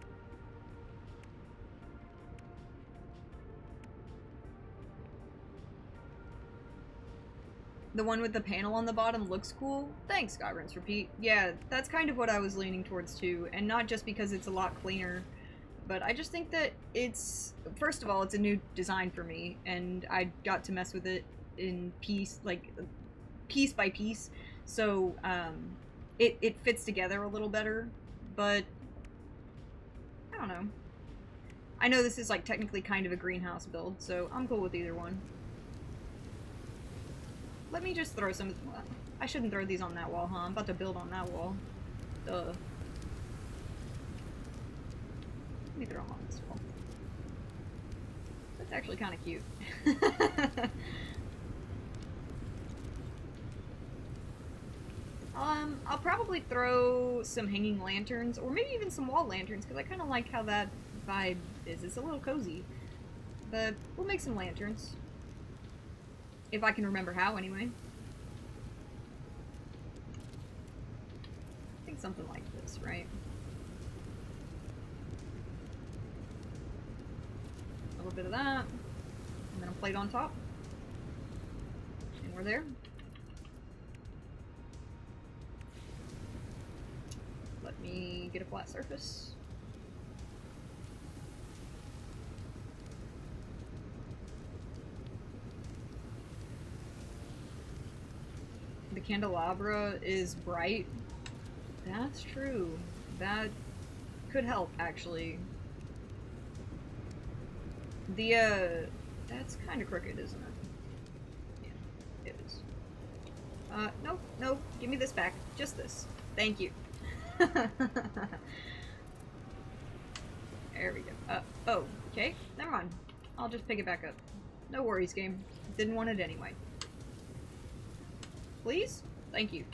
The one with the panel on the bottom looks cool. Thanks, Scott Rinse Repeat. Yeah, that's kind of what I was leaning towards too, and not just because it's a lot cleaner, but I just think that it's, first of all, it's a new design for me, and I got to mess with it in piece by piece, so it fits together a little better, but I don't know. I know this is like technically kind of a greenhouse build, so I'm cool with either one. Let me just throw some... I shouldn't throw these on that wall, huh? I'm about to build on that wall. Duh. Let me throw them on this wall. That's actually kind of cute. I'll probably throw some hanging lanterns, or maybe even some wall lanterns, because I kind of like how that vibe is. It's a little cozy. But we'll make some lanterns. If I can remember how, anyway. I think something like this, right? A little bit of that. And then a plate on top. And we're there. Let me get a flat surface. The candelabra is bright. That's true. That could help, actually. That's kind of crooked, isn't it? Yeah, it is. Nope, nope. Give me this back. Just this. Thank you. There we go. Oh, okay. Never mind. I'll just pick it back up. No worries, game. Didn't want it anyway. Please? Thank you.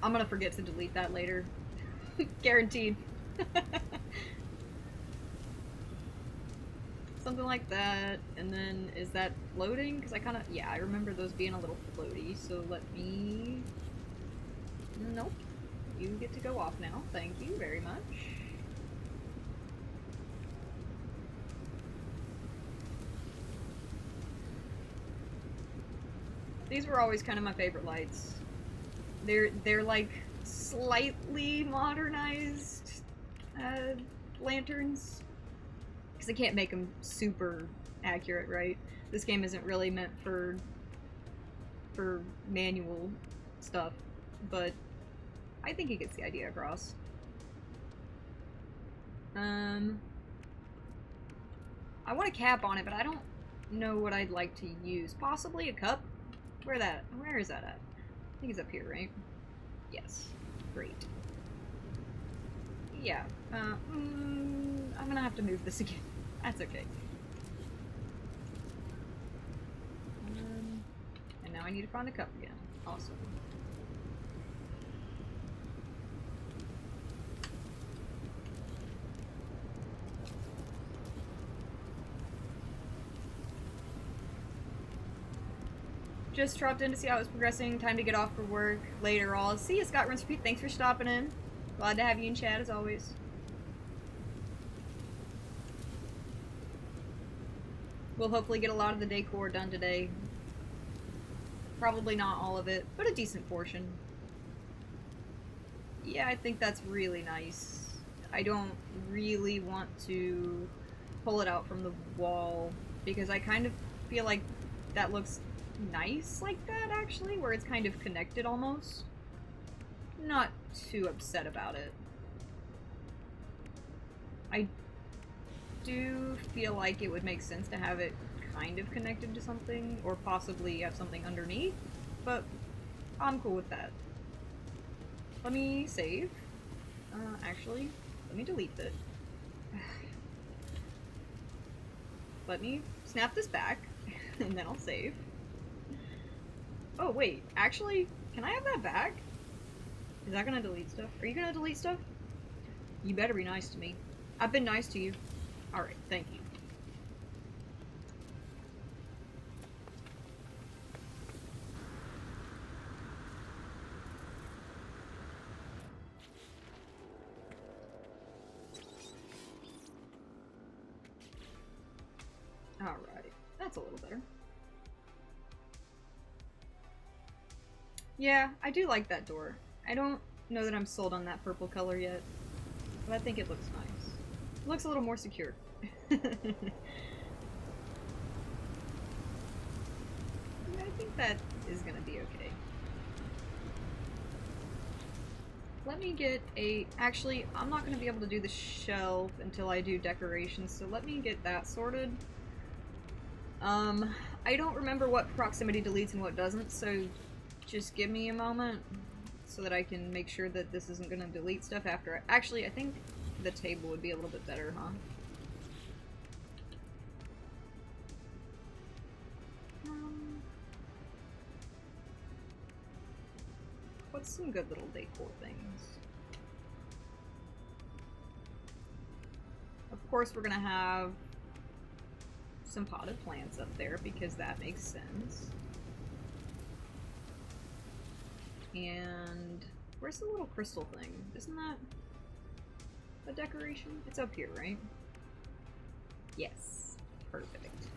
I'm gonna forget to delete that later. Guaranteed. Something like that. And then, is that floating? Because I kind of... Yeah, I remember those being a little floaty. So let me... Nope. You get to go off now. Thank you very much. These were always kind of my favorite lights. They're like slightly modernized lanterns, because I can't make them super accurate, right? This game isn't really meant for manual stuff, but I think it gets the idea across. I want a cap on it, but I don't know what I'd like to use. Possibly a cup? Where is that at? I think it's up here, right? Yes. Great. Yeah. I'm gonna have to move this again. That's okay. And now I need to find the cup again. Awesome. Just dropped in to see how it was progressing. Time to get off for work later. All. See you, Scott Rinse Repeat. Thanks for stopping in. Glad to have you in chat as always. We'll hopefully get a lot of the decor done today. Probably not all of it, but a decent portion. Yeah, I think that's really nice. I don't really want to pull it out from the wall because I kind of feel like that looks nice like that, actually, where it's kind of connected almost. Not too upset about it. I do feel like it would make sense to have it kind of connected to something, or possibly have something underneath, but I'm cool with that. Let me save. Actually, let me delete it. Let me snap this back, and then I'll save. Oh, wait, actually, can I have that back? Is that gonna delete stuff? Are you gonna delete stuff? You better be nice to me. I've been nice to you. Alright, thank you. Alright, that's a little better. Yeah, I do like that door. I don't know that I'm sold on that purple color yet, but I think it looks nice. It looks a little more secure. I think that is gonna be okay. Let me get a... Actually, I'm not gonna be able to do the shelf until I do decorations, so let me get that sorted. I don't remember what proximity deletes and what doesn't, so just give me a moment so that I can make sure that this isn't gonna delete stuff after Actually, I think the table would be a little bit better, huh? What's some good little decor things? Of course, we're gonna have some potted plants up there because that makes sense. And where's the little crystal thing? Isn't that a decoration? It's up here, right? Yes. Perfect.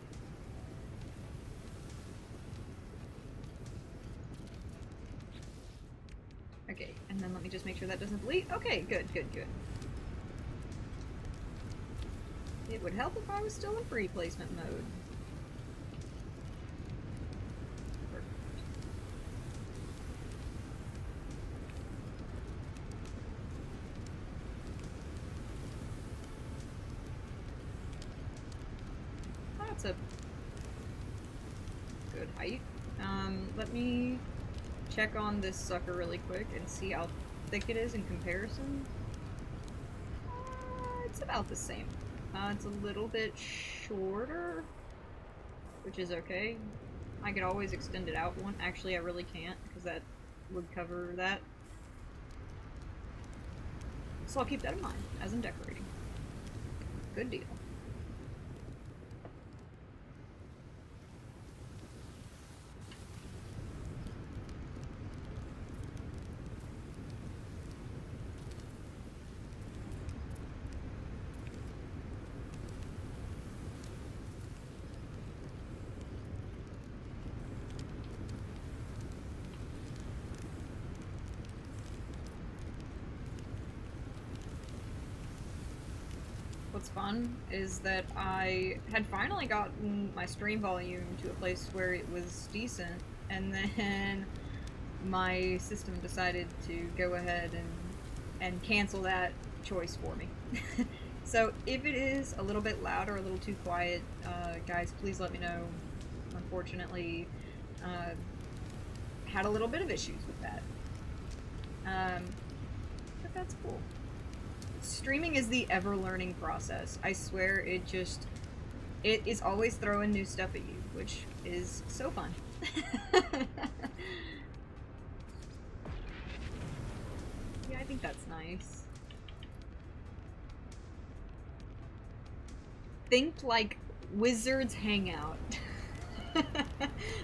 Okay, and then let me just make sure that doesn't delete. Okay, good, good, good. It would help if I was still in free placement mode. Perfect. That's a good height. Let me check on this sucker really quick and see how thick it is in comparison. It's about the same. It's a little bit shorter, which is okay. I could always extend it out one. Actually, I really can't, because that would cover that. So I'll keep that in mind as I'm decorating. Good deal. What's fun is that I had finally gotten my stream volume to a place where it was decent, and then my system decided to go ahead and cancel that choice for me. So if it is a little bit loud or a little too quiet, guys, please let me know. Unfortunately, had a little bit of issues with that. But that's cool. Streaming is the ever-learning process. I swear, it is always throwing new stuff at you, which is so fun. Yeah, I think that's nice. Think like wizards hangout.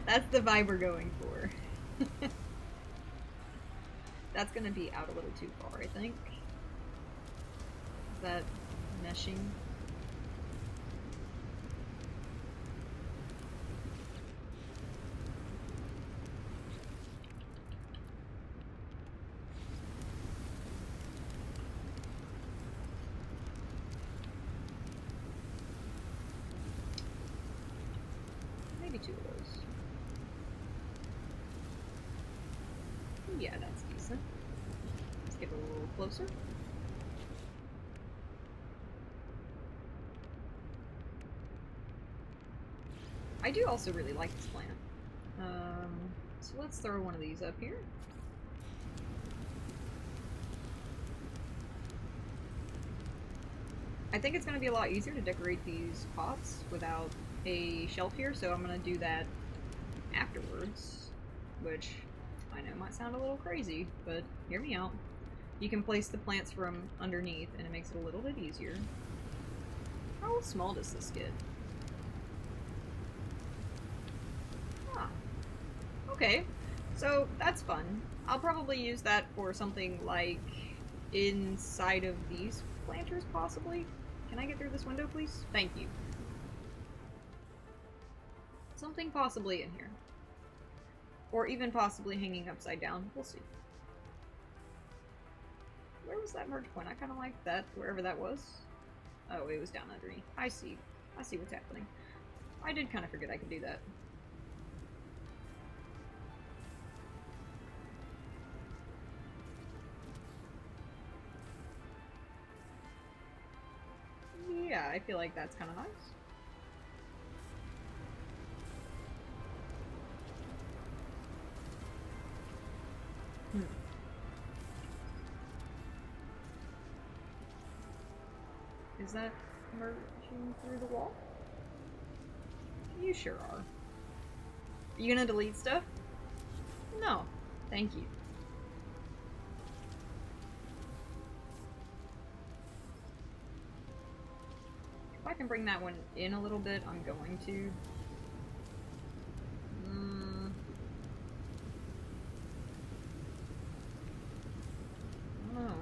That's the vibe we're going for. That's gonna be out a little too far, I think. That meshing. Maybe 2 of those. Yeah, that's decent. Let's get a little closer. I do also really like this plant. So let's throw one of these up here. I think it's going to be a lot easier to decorate these pots without a shelf here, so I'm going to do that afterwards, which I know might sound a little crazy, but hear me out. You can place the plants from underneath, and it makes it a little bit easier. How small does this get? Ah. Okay, so that's fun. I'll probably use that for something like inside of these planters, possibly. Can I get through this window, please? Thank you. Something possibly in here. Or even possibly hanging upside down. We'll see. Where was that merge point? I kind of like that, wherever that was. Oh, it was down underneath. I see. I see what's happening. I did kind of forget I could do that. Yeah, I feel like that's kind of nice. Is that merging through the wall? You sure are. Are you gonna delete stuff? No. Thank you. If I can bring that one in a little bit, I'm going to. I don't know.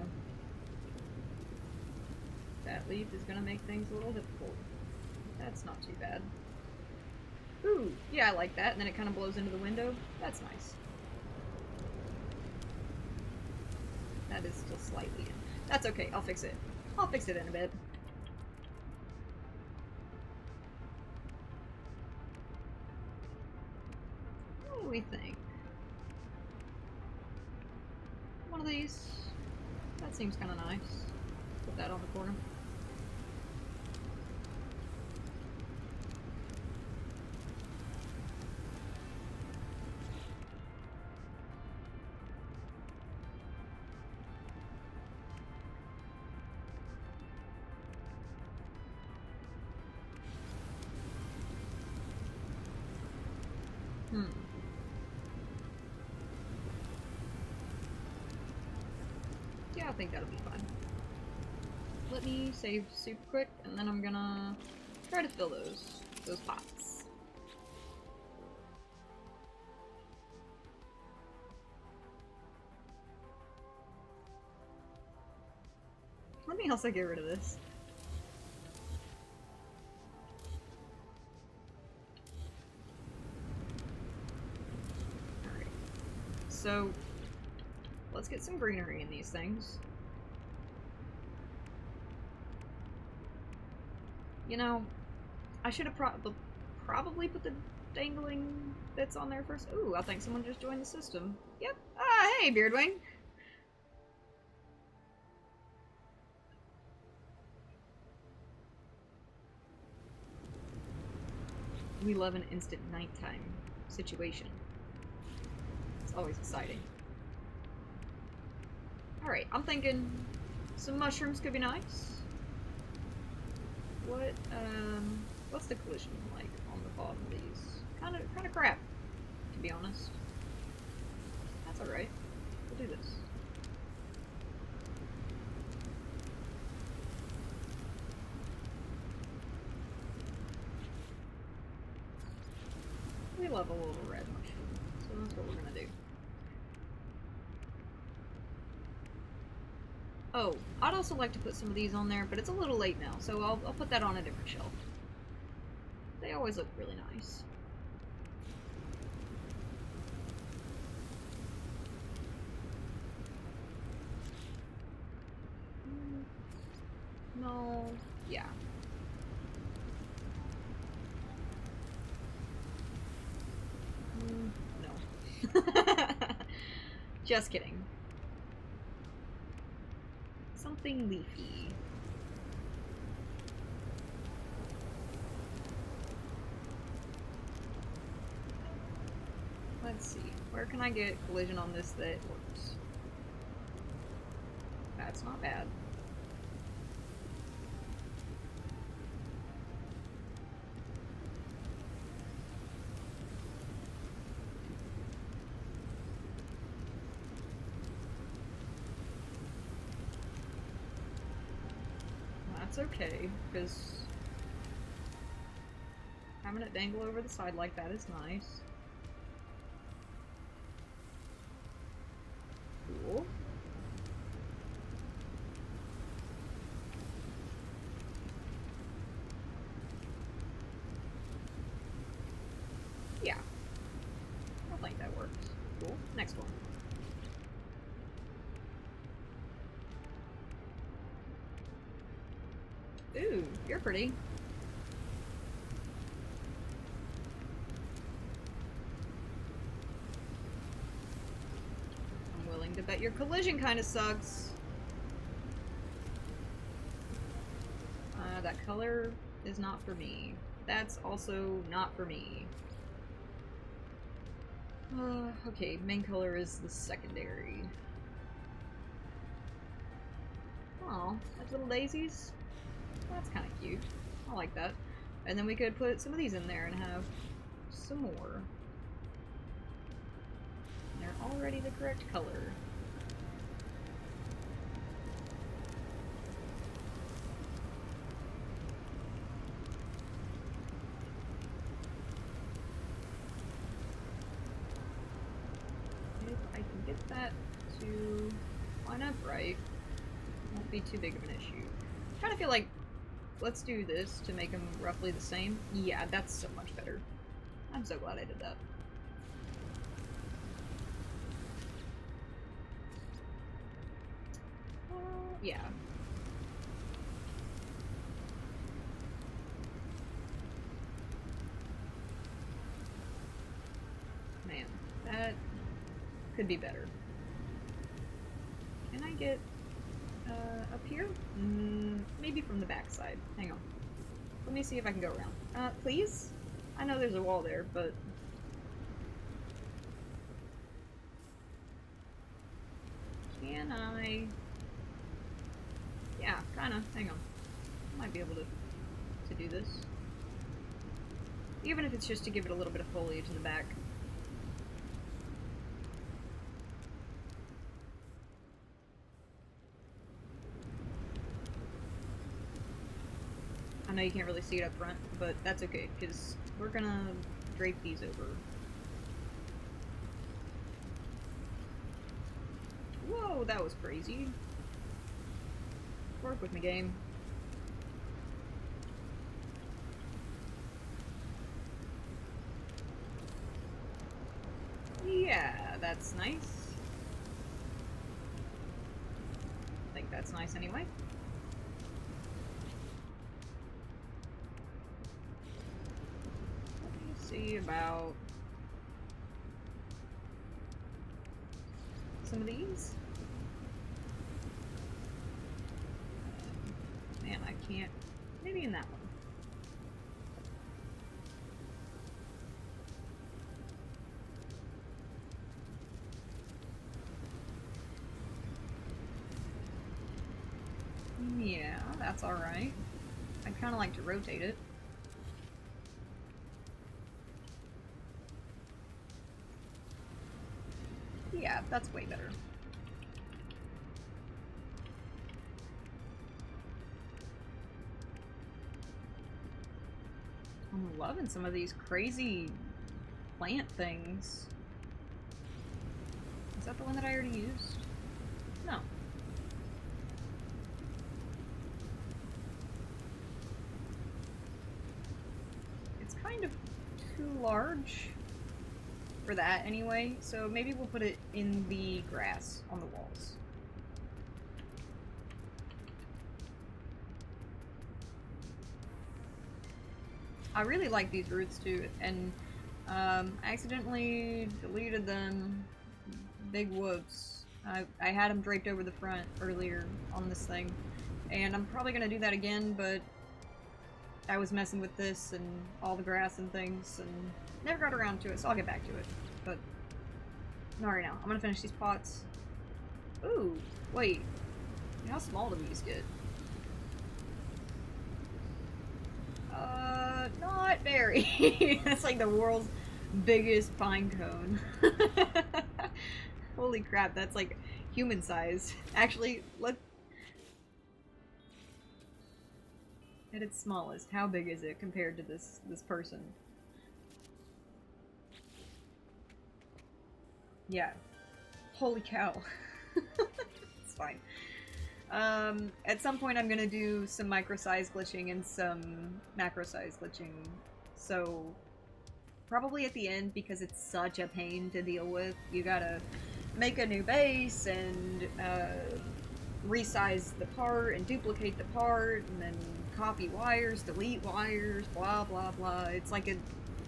That leaf is gonna make things a little difficult. That's not too bad. Ooh, yeah, I like that. And then it kind of blows into the window. That's nice. That is still slightly in. That's okay, I'll fix it. I'll fix it in a bit. What do we think? One of these. That seems kind of nice. Put that on the corner. Yeah, I think that'll be fine. Let me save super quick, and then I'm gonna try to fill those pots. Let me also get rid of this. Alright. So, let's get some greenery in these things. You know, I should have probably put the dangling bits on there first. Ooh, I think someone just joined the system. Yep. Ah, hey, Beardwing! We love an instant nighttime situation. It's always exciting. Alright, I'm thinking some mushrooms could be nice. What's the collision like on the bottom of these? Kinda crap, to be honest. That's alright. We'll do this. We love a little red mushroom, so that's what we're gonna do. Oh, I'd also like to put some of these on there, but it's a little late now, so I'll put that on a different shelf. They always look really nice. No, yeah. No. Just kidding. Something leafy. Let's see. Where can I get collision on this that works? That's not bad. That's okay, because having it dangle over the side like that is nice. Cool. Yeah. I think that works. Cool. Next one. Ooh, you're pretty. I'm willing to bet your collision kind of sucks. That color is not for me. That's also not for me. Okay, main color is the secondary. Oh, like little daisies? That's kind of cute. I like that. And then we could put some of these in there and have some more. They're already the correct color. If I can get that to line up right, won't be too big of an issue. I kind of feel like, let's do this to make them roughly the same. Yeah, that's so much better. I'm so glad I did that. Yeah. Man, that could be better. Can I get up here? Maybe from the back side. Hang on. Let me see if I can go around. Please? I know there's a wall there, but... Can I... Yeah, kinda. Hang on. I might be able to do this. Even if it's just to give it a little bit of foliage in the back. I know you can't really see it up front, but that's okay, because we're gonna drape these over. Whoa, that was crazy. Work with me, game. Yeah, that's nice. I think that's nice anyway. Let me see about some of these. Man, I can't. Maybe in that one. Yeah, that's alright. I'd kind of like to rotate it. Yeah, that's way better. I'm loving some of these crazy plant things. Is that the one that I already used? No. It's kind of too large for that anyway, so maybe we'll put it in the grass on the walls. I really like these roots too, and Accidentally deleted them. Big whoops. I had them draped over the front earlier on this thing, and I'm probably gonna do that again, but I was messing with this and all the grass and things, and never got around to it, so I'll get back to it. But not right now. I'm gonna finish these pots. Ooh, wait. How small do these get? Not very. That's like the world's biggest pine cone. Holy crap, that's like human size. Actually, look. At its smallest, how big is it compared to this person? Yeah. Holy cow. It's fine. At some point I'm gonna do some micro size glitching and some macro size glitching. So probably at the end, because it's such a pain to deal with, you gotta make a new base and resize the part and duplicate the part and then copy wires, delete wires, blah blah blah. It's like a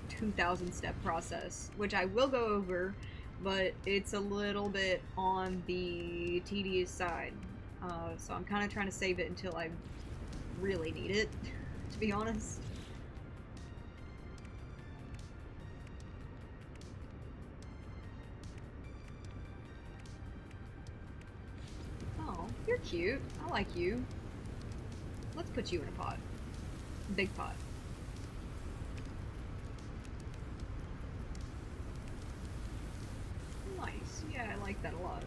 2,000 step process, which I will go over, but it's a little bit on the tedious side. So I'm kind of trying to save it until I really need it, to be honest. Oh, you're cute. I like you. Let's put you in a pot. Big pot. Nice. Yeah, I like that a lot.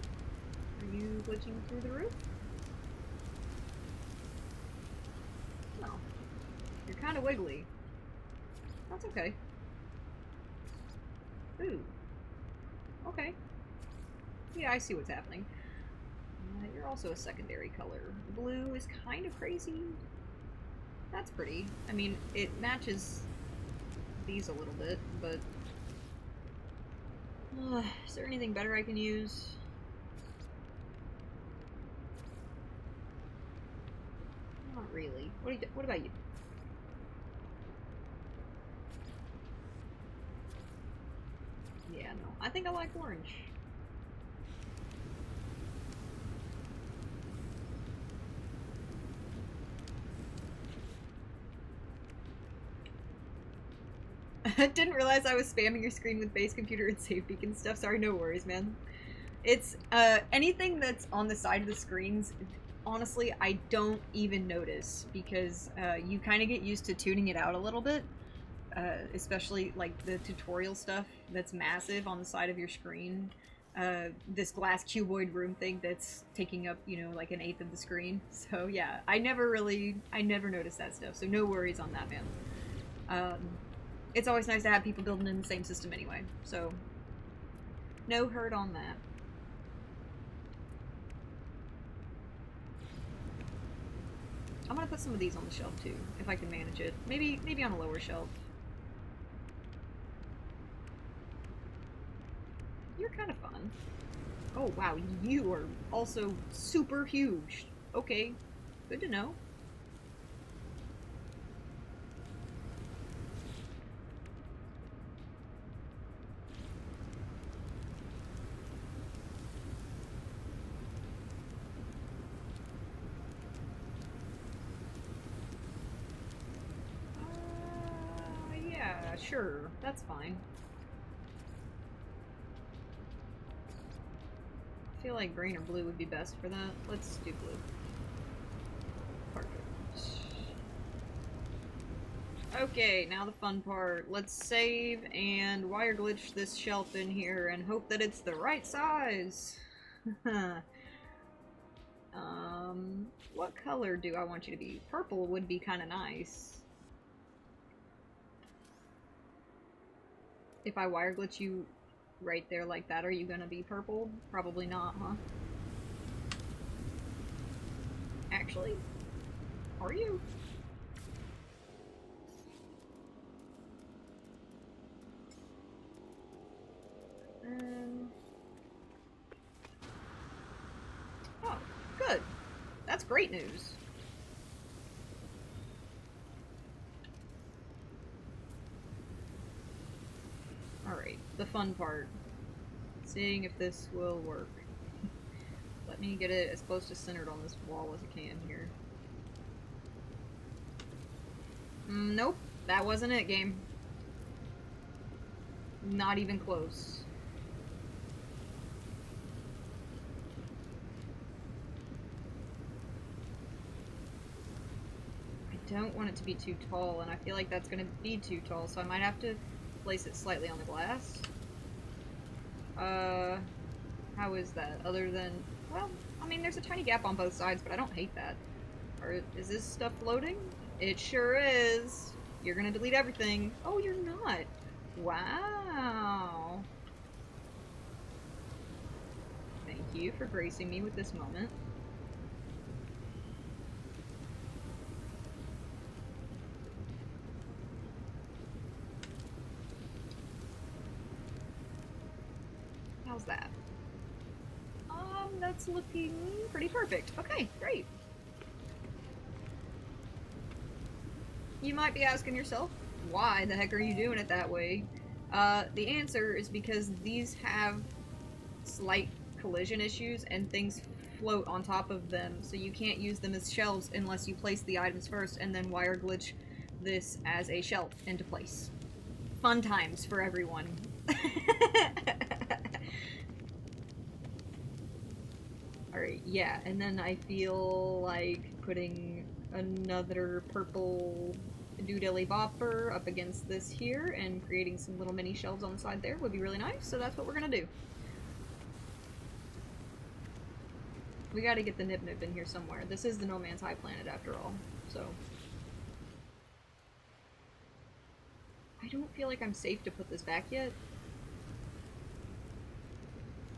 Are you glitching through the roof? No. You're kind of wiggly. That's okay. Ooh. Okay. Yeah, I see what's happening. You're also a secondary color. Blue is kind of crazy. That's pretty. I mean, it matches these a little bit, but... is there anything better I can use? Not really. What about you? Yeah, no. I think I like orange. Didn't realize I was spamming your screen with base computer and save beacon stuff. Sorry, no worries, man. It's, anything that's on the side of the screens, honestly, I don't even notice, because, you kind of get used to tuning it out a little bit. Especially, like, the tutorial stuff that's massive on the side of your screen. This glass cuboid room thing that's taking up, you know, like an eighth of the screen. So, yeah, I never noticed that stuff, so no worries on that, man. It's always nice to have people building in the same system anyway, so no hurt on that. I'm gonna put some of these on the shelf too, if I can manage it. Maybe on a lower shelf. You're kind of fun. Oh wow, you are also super huge. Okay, good to know. Yeah, sure, that's fine. I feel like green or blue would be best for that. Let's do blue. Perfect. Okay, now the fun part. Let's save and wire glitch this shelf in here and hope that it's the right size. What color do I want you to be? Purple would be kind of nice. If I wire glitch you right there like that, are you gonna be purple? Probably not, huh? Actually, are you? Oh, good. That's great news. Alright, the fun part. Seeing if this will work. Let me get it as close to centered on this wall as I can here. Nope, that wasn't it, game. Not even close. I don't want it to be too tall, and I feel like that's going to be too tall, so I might have to place it slightly on the glass. How is that? Other than, well, I mean, there's a tiny gap on both sides, but I don't hate that. Or is this stuff floating? It sure is. You're gonna delete everything. Oh, you're not. Wow. Thank you for gracing me with this moment. How's that? That's looking pretty perfect. Okay, great. You might be asking yourself, why the heck are you doing it that way? The answer is because these have slight collision issues and things float on top of them, so you can't use them as shelves unless you place the items first and then wire glitch this as a shelf into place. Fun times for everyone. Alright, yeah, and then I feel like putting another purple doodly bopper up against this here and creating some little mini shelves on the side there would be really nice, so that's what we're gonna do. We gotta get the Nip Nip in here somewhere. This is the No Man's High planet after all, so. I don't feel like I'm safe to put this back yet.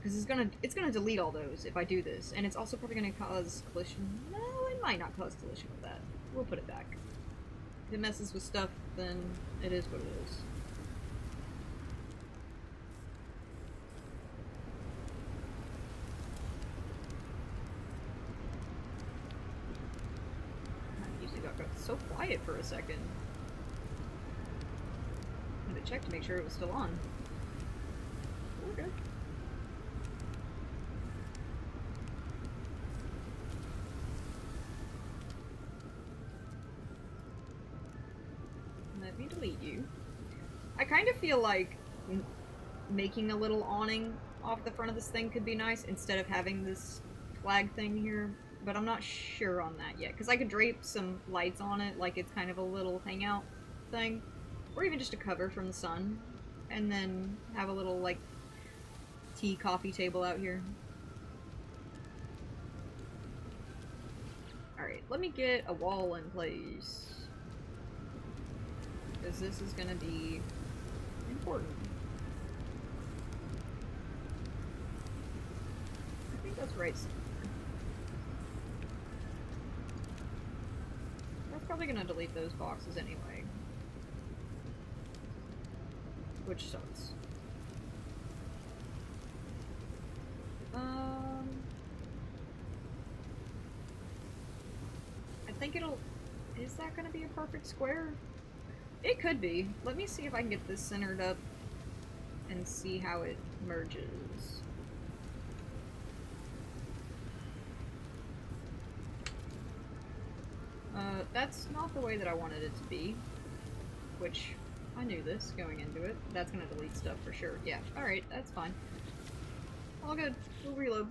Because it's gonna delete all those if I do this, and it's also probably gonna cause collision. No, it might not cause collision with that. We'll put it back. If it messes with stuff, then it is what it is. The music got so quiet for a second. I had to check to make sure it was still on. We're good. Let me delete you. I kind of feel like making a little awning off the front of this thing could be nice instead of having this flag thing here, but I'm not sure on that yet, because I could drape some lights on it like it's kind of a little hangout thing, or even just a cover from the sun, and then have a little, like, tea coffee table out here. Alright, let me get a wall in place. Because this is going to be important. I think that's right. That's probably going to delete those boxes anyway. Which sucks. I think it'll... Is that going to be a perfect square? It could be. Let me see if I can get this centered up and see how it merges. That's not the way that I wanted it to be, which I knew this going into it. That's gonna delete stuff for sure. Yeah, alright, that's fine. All good. We'll reload.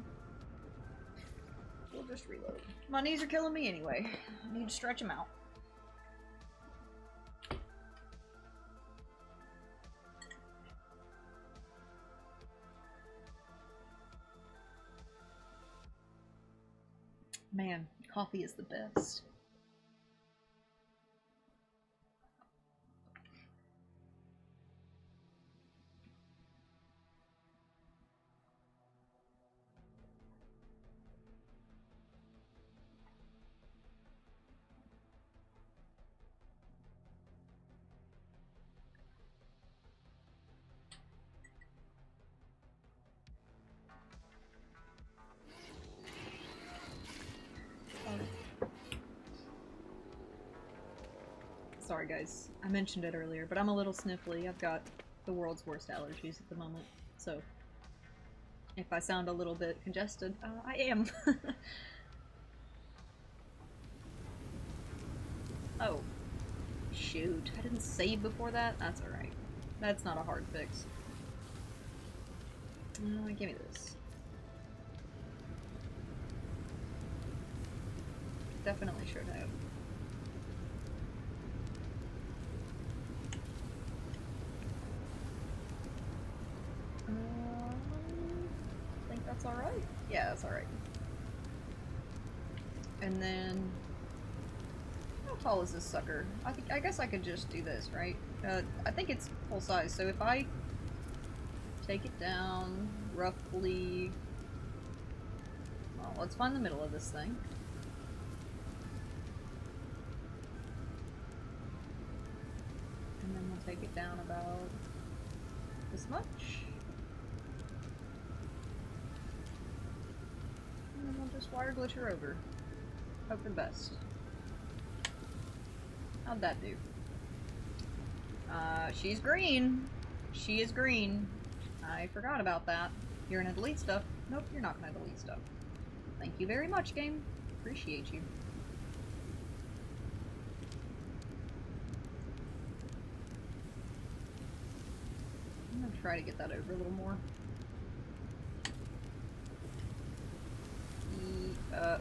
We'll just reload. My knees are killing me anyway. I need to stretch them out. Man, coffee is the best. Sorry guys, I mentioned it earlier, but I'm a little sniffly. I've got the world's worst allergies at the moment, so if I sound a little bit congested, I am. Oh, shoot. I didn't save before that? That's alright. That's not a hard fix. Give me this. Definitely should have. I think that's alright. Yeah, that's alright. And then... how tall is this sucker? I guess I could just do this, right? I think it's full size, so if I take it down roughly... well, let's find the middle of this thing. And then we'll take it down about this much. And then we'll just wire glitch her over. Hope for the best. How'd that do? She's green. She is green. I forgot about that. You're gonna delete stuff. Nope, you're not gonna delete stuff. Thank you very much, game. Appreciate you. I'm gonna try to get that over a little more.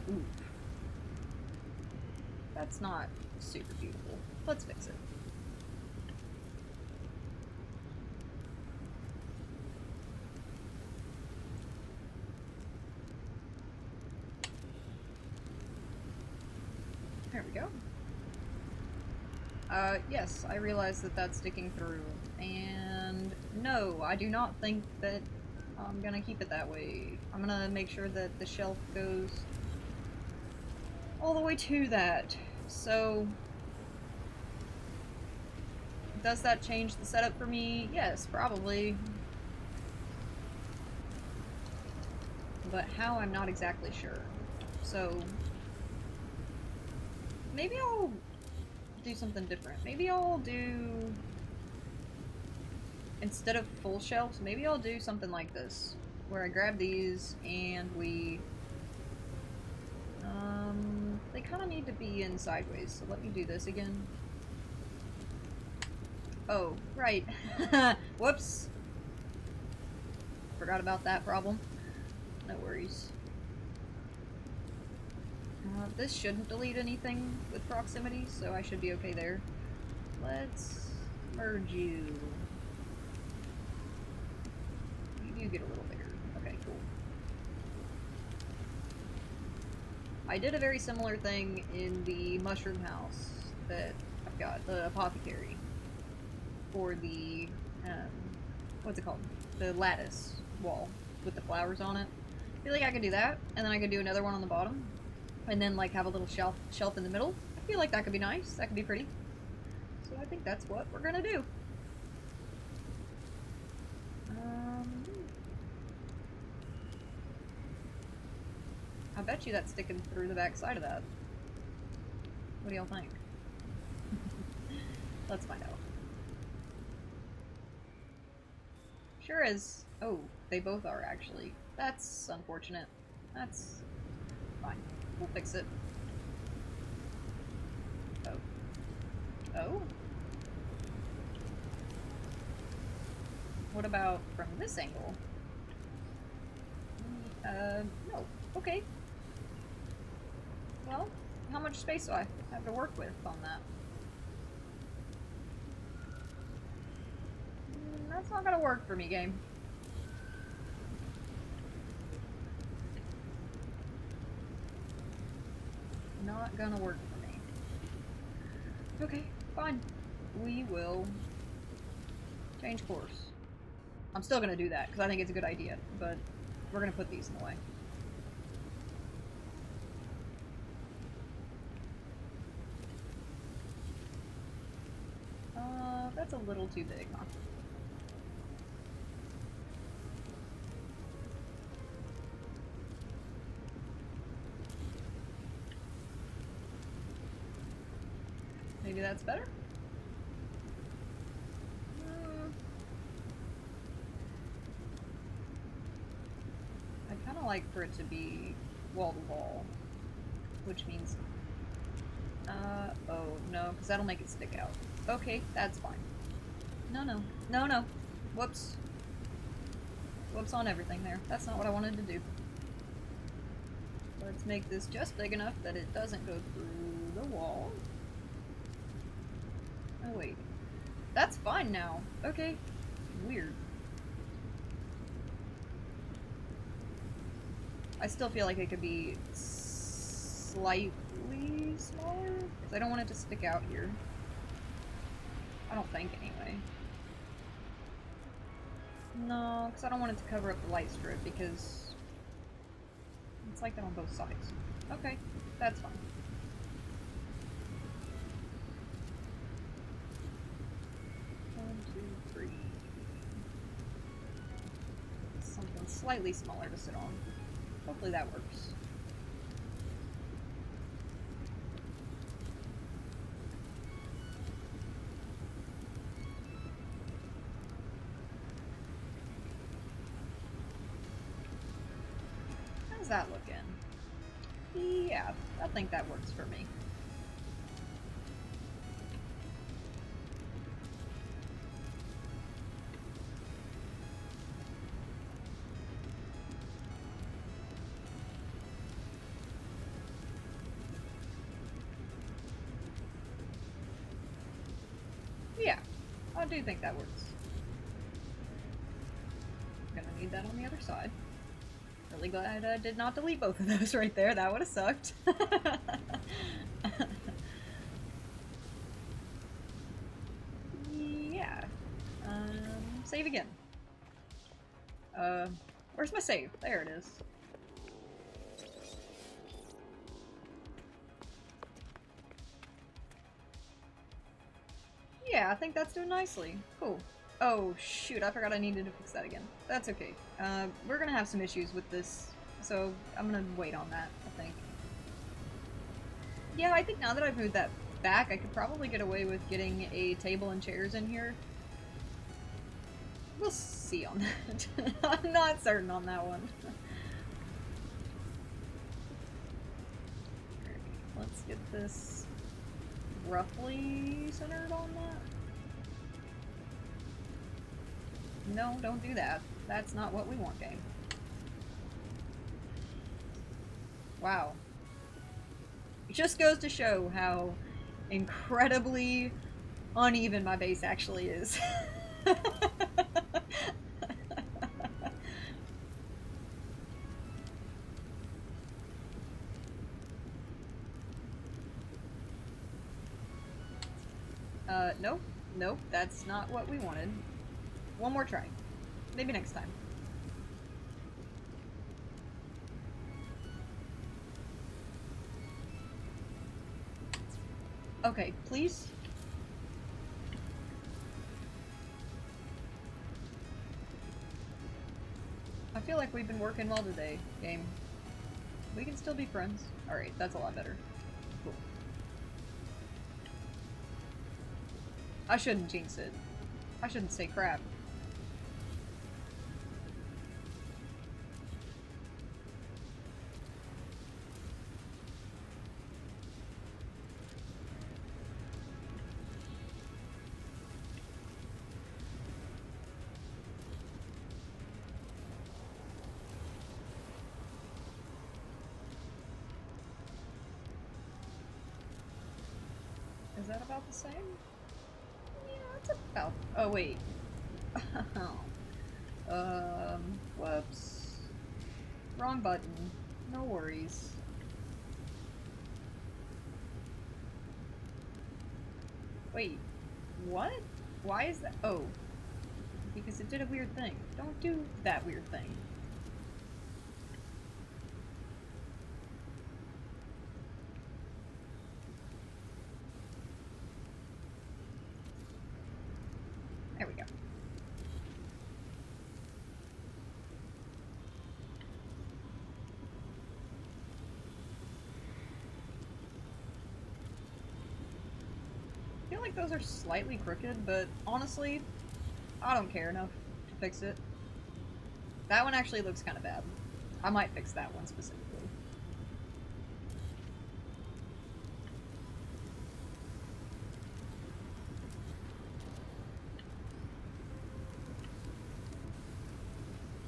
Ooh. That's not super beautiful. Let's fix it. There we go. Yes, I realize that that's sticking through. And no, I do not think that I'm gonna keep it that way. I'm gonna make sure that the shelf goes all the way to that. So, does that change the setup for me? Yes, probably. But how, I'm not exactly sure. So, maybe I'll do something different. Maybe I'll do... instead of full shelves, maybe I'll do something like this. Where I grab these and we... they kind of need to be in sideways, so let me do this again. Oh, right. Whoops. Forgot about that problem. No worries. This shouldn't delete anything with proximity, so I should be okay there. Let's merge you. You do get a little bigger. Okay, cool. I did a very similar thing in the mushroom house that I've got, the apothecary, for the, what's it called? The lattice wall with the flowers on it. I feel like I could do that, and then I could do another one on the bottom, and then like have a little shelf in the middle. I feel like that could be nice. That could be pretty. So I think that's what we're gonna do. I bet you that's sticking through the back side of that. What do y'all think? Let's find out. Sure is. Oh, they both are actually. That's unfortunate. That's fine. We'll fix it. Oh. Oh? What about from this angle? No. Okay. Well, how much space do I have to work with on that? That's not gonna work for me, game. Not gonna work for me. Okay, fine. We will change course. I'm still gonna do that, because I think it's a good idea, but we're gonna put these in the way. That's a little too big, huh? Maybe that's better? like for it to be wall to wall, which means, oh no, because that'll make it stick out. Okay, that's fine. No, no, no, no. Whoops. Whoops on everything there. That's not what I wanted to do. Let's make this just big enough that it doesn't go through the wall. Oh wait. That's fine now. Okay. Weird. I still feel like it could be slightly smaller, because I don't want it to stick out here. I don't think, anyway. No, because I don't want it to cover up the light strip, because it's like that on both sides. Okay, that's fine. One, two, three. Something slightly smaller to sit on. Hopefully that works. How's that looking? Yeah, I think that works for me. Yeah, I do think that works. Gonna need that on the other side. Really glad I did not delete both of those right there. That would have sucked. Yeah. Save again. Where's my save? There it is. Yeah, I think that's doing nicely. Cool. Oh, shoot, I forgot I needed to fix that again. That's okay. We're gonna have some issues with this, so I'm gonna wait on that, I think. Yeah, I think now that I've moved that back, I could probably get away with getting a table and chairs in here. We'll see on that. I'm not certain on that one. Alright, let's get this roughly centered on that. No, don't do that. That's not what we want, game. Wow. It just goes to show how incredibly uneven my base actually is. Nope. Nope, that's not what we wanted. One more try. Maybe next time. Okay, please. I feel like we've been working well today, game. We can still be friends. Alright, that's a lot better. Cool. I shouldn't jinx it. I shouldn't say crap. Is that about the same? Yeah, it's about... Oh, wait. Whoops. Wrong button. No worries. Wait. What? Why is that? Oh. Because it did a weird thing. Don't do that weird thing. There we go. I feel like those are slightly crooked, but honestly, I don't care enough to fix it. That one actually looks kind of bad. I might fix that one specifically.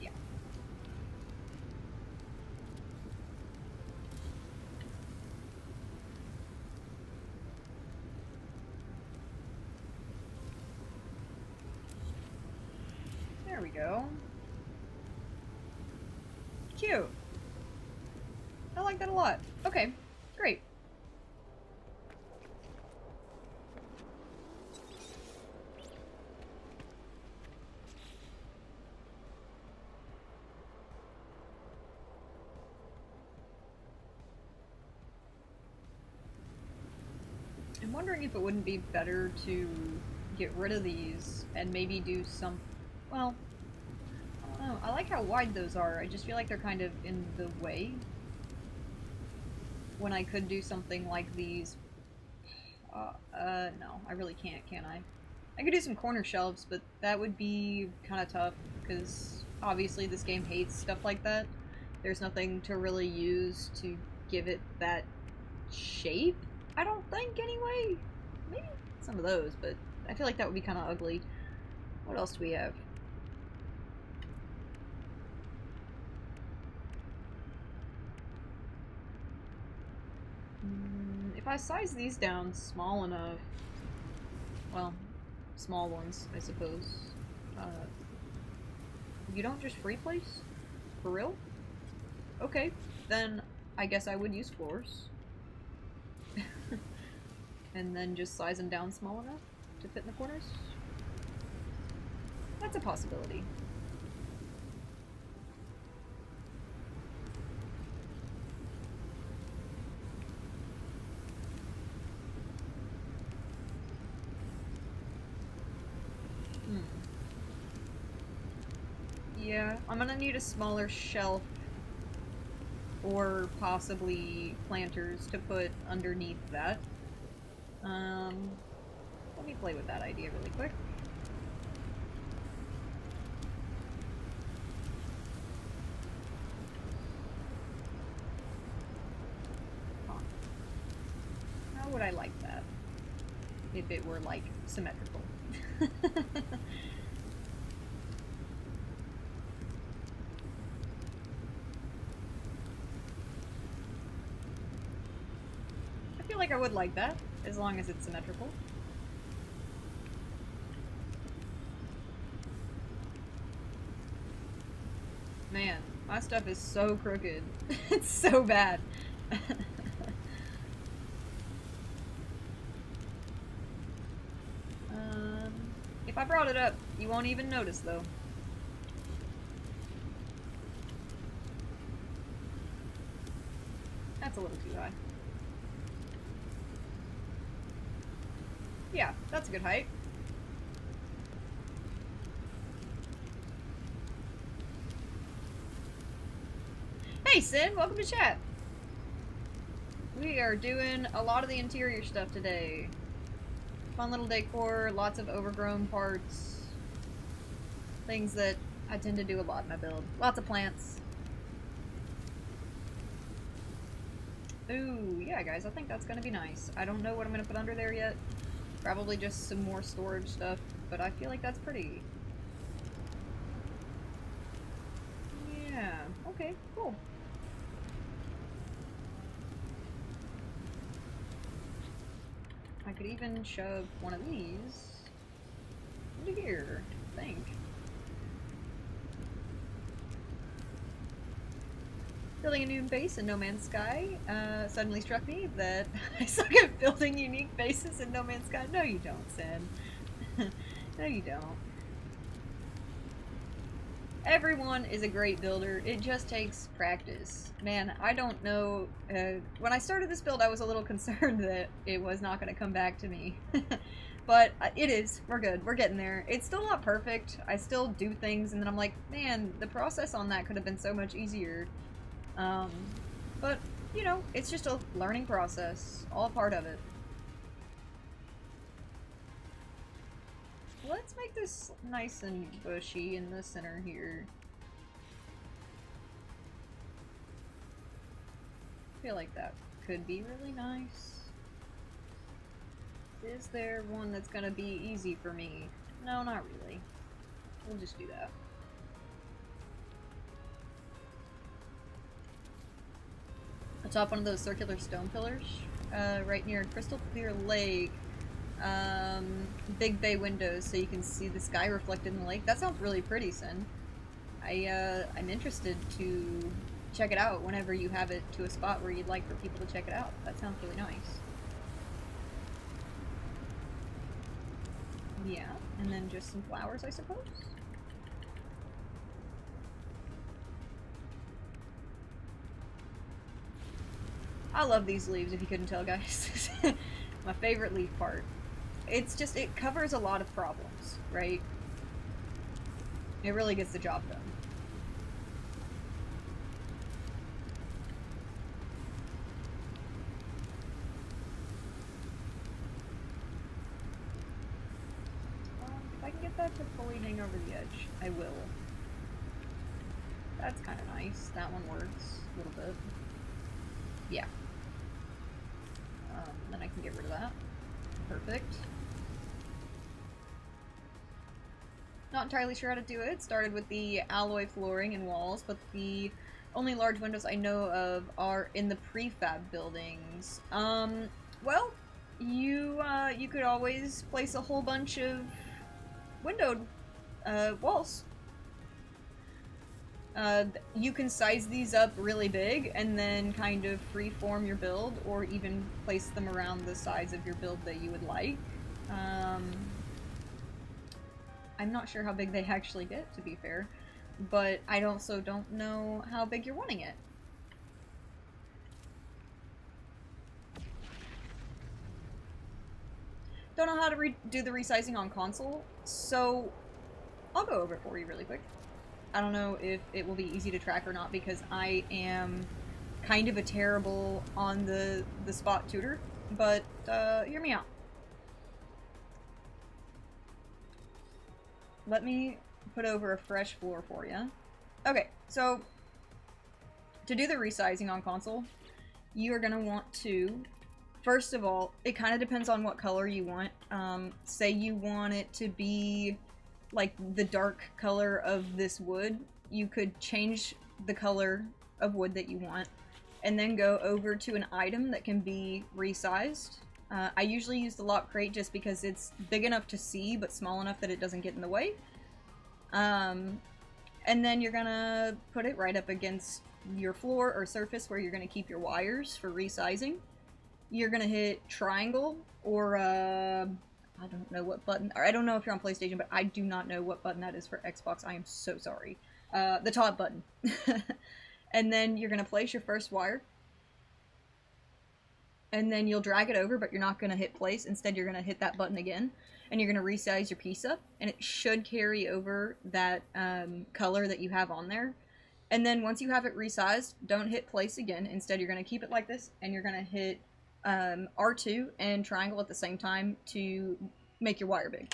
Yeah. There we go. Cute. I like that a lot. Okay, great. I'm wondering if it wouldn't be better to get rid of these and maybe do some... Well, I don't know. I like how wide those are. I just feel like they're kind of in the way. When I could do something like these. No, I really can't, can I? I could do some corner shelves, but that would be kind of tough, because obviously this game hates stuff like that. There's nothing to really use to give it that shape, I don't think, anyway. Maybe some of those, but I feel like that would be kind of ugly. What else do we have? If I size these down small enough, well, small ones, I suppose. You don't just free place? For real? Okay, then I guess I would use floors. And then just size them down small enough to fit in the corners? That's a possibility. Yeah, I'm gonna need a smaller shelf or possibly planters to put underneath that. Let me play with that idea really quick. Huh. How would I like that? If it were, like, symmetrical. I feel like I would like that, as long as it's symmetrical. Man, my stuff is so crooked. It's so bad. If I brought it up, you won't even notice, though. That's a little too high. Yeah, that's a good height. Hey, Sin! Welcome to chat! We are doing a lot of the interior stuff today. Fun little decor, lots of overgrown parts. Things that I tend to do a lot in my build. Lots of plants. Ooh, yeah guys, I think that's gonna be nice. I don't know what I'm gonna put under there yet. Probably just some more storage stuff, but I feel like that's pretty. Yeah, okay, cool. I could even shove one of these into here, I think. Building a new base in No Man's Sky suddenly struck me that I suck at building unique bases in No Man's Sky. No you don't, Sin. No you don't. Everyone is a great builder. It just takes practice. Man, I don't know. When I started this build, I was a little concerned that it was not going to come back to me. But it is. We're good. We're getting there. It's still not perfect. I still do things, and then I'm like, man, the process on that could have been so much easier. But, you know, it's just a learning process. All part of it. Let's make this nice and bushy in the center here. I feel like that could be really nice. Is there one that's gonna be easy for me? No, not really. We'll just do that. Atop one of those circular stone pillars, right near Crystal Clear Lake. Big bay windows so you can see the sky reflected in the lake. That sounds really pretty, Sin. I'm interested to check it out whenever you have it to a spot where you'd like for people to check it out. That sounds really nice. Yeah, and then just some flowers, I suppose. I love these leaves, if you couldn't tell, guys. My favorite leaf part. It's just, it covers a lot of problems, right? It really gets the job done. If I can get that to fully hang over the edge, I will. That's kind of nice. That one works a little bit. Yeah. Then I can get rid of that. Perfect. Not entirely sure how to do it. Started with the alloy flooring and walls, but the only large windows I know of are in the prefab buildings. Well, you could always place a whole bunch of windowed walls. You can size these up really big and then kind of freeform your build, or even place them around the size of your build that you would like. I'm not sure how big they actually get, to be fair, but I also don't know how big you're wanting it. Don't know how to do the resizing on console, so I'll go over it for you really quick. I don't know if it will be easy to track or not, because I am kind of a terrible on the spot tutor, but hear me out. Let me put over a fresh floor for you. Okay, so to do the resizing on console, you are going to want to, first of all, it kind of depends on what color you want. Say you want it to be like the dark color of this wood, you could change the color of wood that you want, and then go over to an item that can be resized. I usually use the lock crate just because it's big enough to see, but small enough that it doesn't get in the way. And then you're gonna put it right up against your floor or surface where you're gonna keep your wires for resizing. You're gonna hit triangle, or I don't know what button, or I don't know if you're on PlayStation, but I do not know what button that is for Xbox. I am so sorry. The top button. And then you're gonna place your first wire. And then you'll drag it over, but you're not going to hit place. Instead, you're going to hit that button again, and you're going to resize your piece up, and it should carry over that color that you have on there. And then once you have it resized, don't hit place again. Instead, you're going to keep it like this, and you're going to hit R2 and triangle at the same time to make your wire big.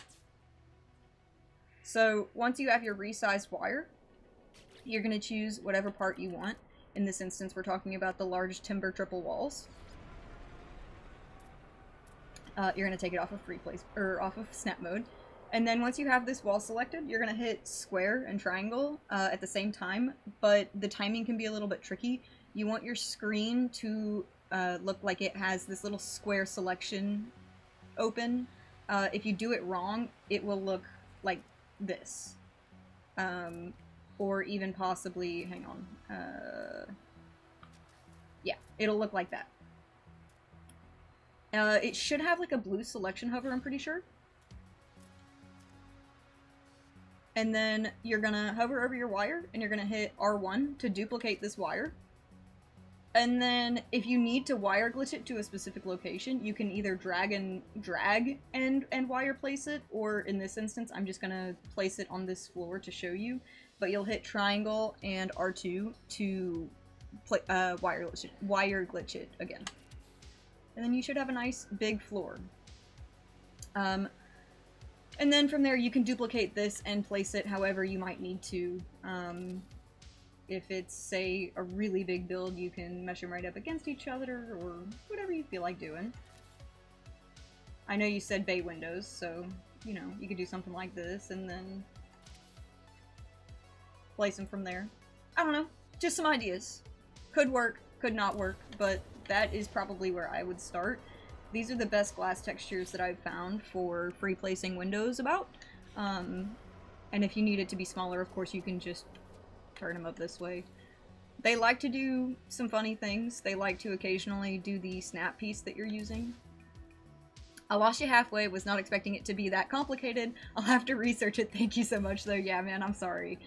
So once you have your resized wire, you're going to choose whatever part you want. In this instance, we're talking about the large timber triple walls. You're going to take it off of free place, or off of snap mode. And then once you have this wall selected, you're going to hit square and triangle at the same time, but the timing can be a little bit tricky. You want your screen to look like it has this little square selection open. If you do it wrong, it will look like this. Or even possibly, hang on, yeah, it'll look like that. It should have like a blue selection hover, I'm pretty sure. And then you're gonna hover over your wire, and you're gonna hit R1 to duplicate this wire. And then if you need to wire glitch it to a specific location, you can either drag and wire place it, or in this instance, I'm just gonna place it on this floor to show you. But you'll hit triangle and R2 to wire glitch it again. And then you should have a nice big floor. And then from there you can duplicate this and place it however you might need to If it's, say, a really big build, you can mesh them right up against each other, or whatever you feel like doing. I know you said bay windows, so, you know, you could do something like this, and then place them from there. I don't know, just some ideas. Could work, could not work, but that is probably where I would start. These are the best glass textures that I've found for free placing windows about. And if you need it to be smaller, of course, you can just turn them up this way. They like to do some funny things. They like to occasionally do the snap piece that you're using. I lost you halfway, was not expecting it to be that complicated. I'll have to research it. Thank you so much, though. Yeah, man, I'm sorry.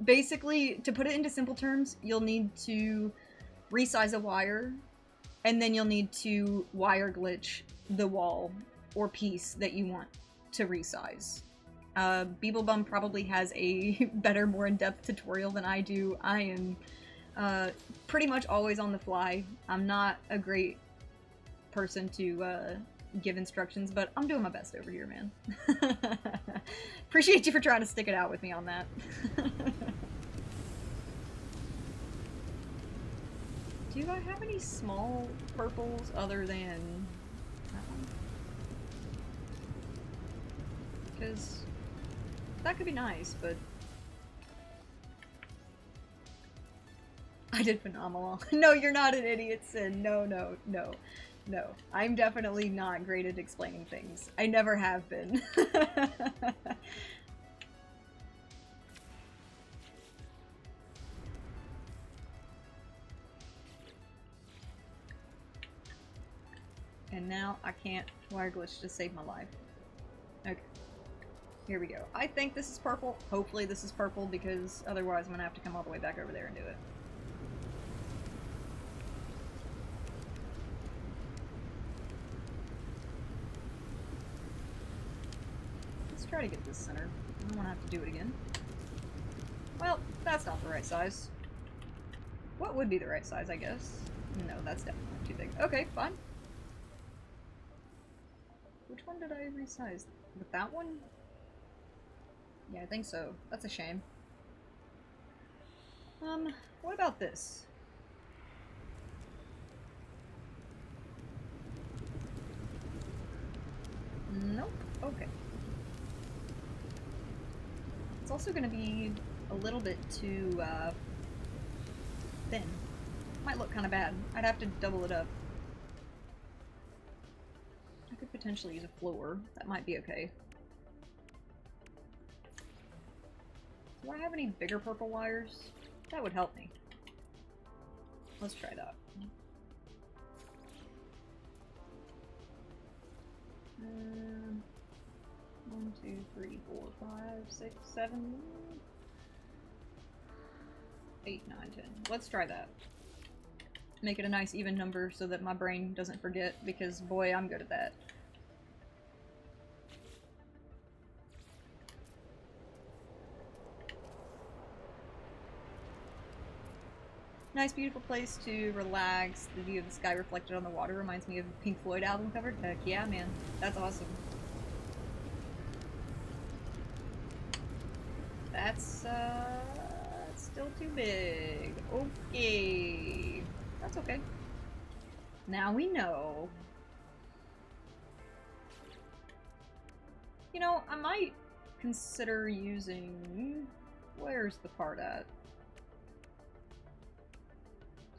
Basically, to put it into simple terms, you'll need to resize a wire, and then you'll need to wire glitch the wall or piece that you want to resize. Beeblebum probably has a better, more in-depth tutorial than I do. I am pretty much always on the fly. I'm not a great person to give instructions, but I'm doing my best over here, man. Appreciate you for trying to stick it out with me on that. Do I have any small purples other than that one? Because that could be nice, but I did phenomenal. No, you're not an idiot, Sin. No, no, no, no. I'm definitely not great at explaining things. I never have been. And now I can't wire glitch to save my life. Okay. Here we go. I think this is purple. Hopefully this is purple, because otherwise I'm gonna have to come all the way back over there and do it. Let's try to get this center. I don't want to have to do it again. Well, that's not the right size. What would be the right size, I guess? No, that's definitely too big. Okay, fine. Which one did I resize? With that one? Yeah, I think so. That's a shame. What about this? Nope. Okay. It's also gonna be a little bit too, thin. Might look kind of bad. I'd have to double it up. I could potentially use a floor. That might be okay. Do I have any bigger purple wires? That would help me. Let's try that. 1, 2, 3, 4, 5, 6, 7, 8, 9, 10. Let's try that. Make it a nice even number so that my brain doesn't forget, because boy, I'm good at that. Nice, beautiful place to relax. The view of the sky reflected on the water reminds me of a Pink Floyd album cover. Heck yeah, man. That's awesome. That's still too big. Okay. That's okay. Now we know. You know, I might consider using... Where's the part at?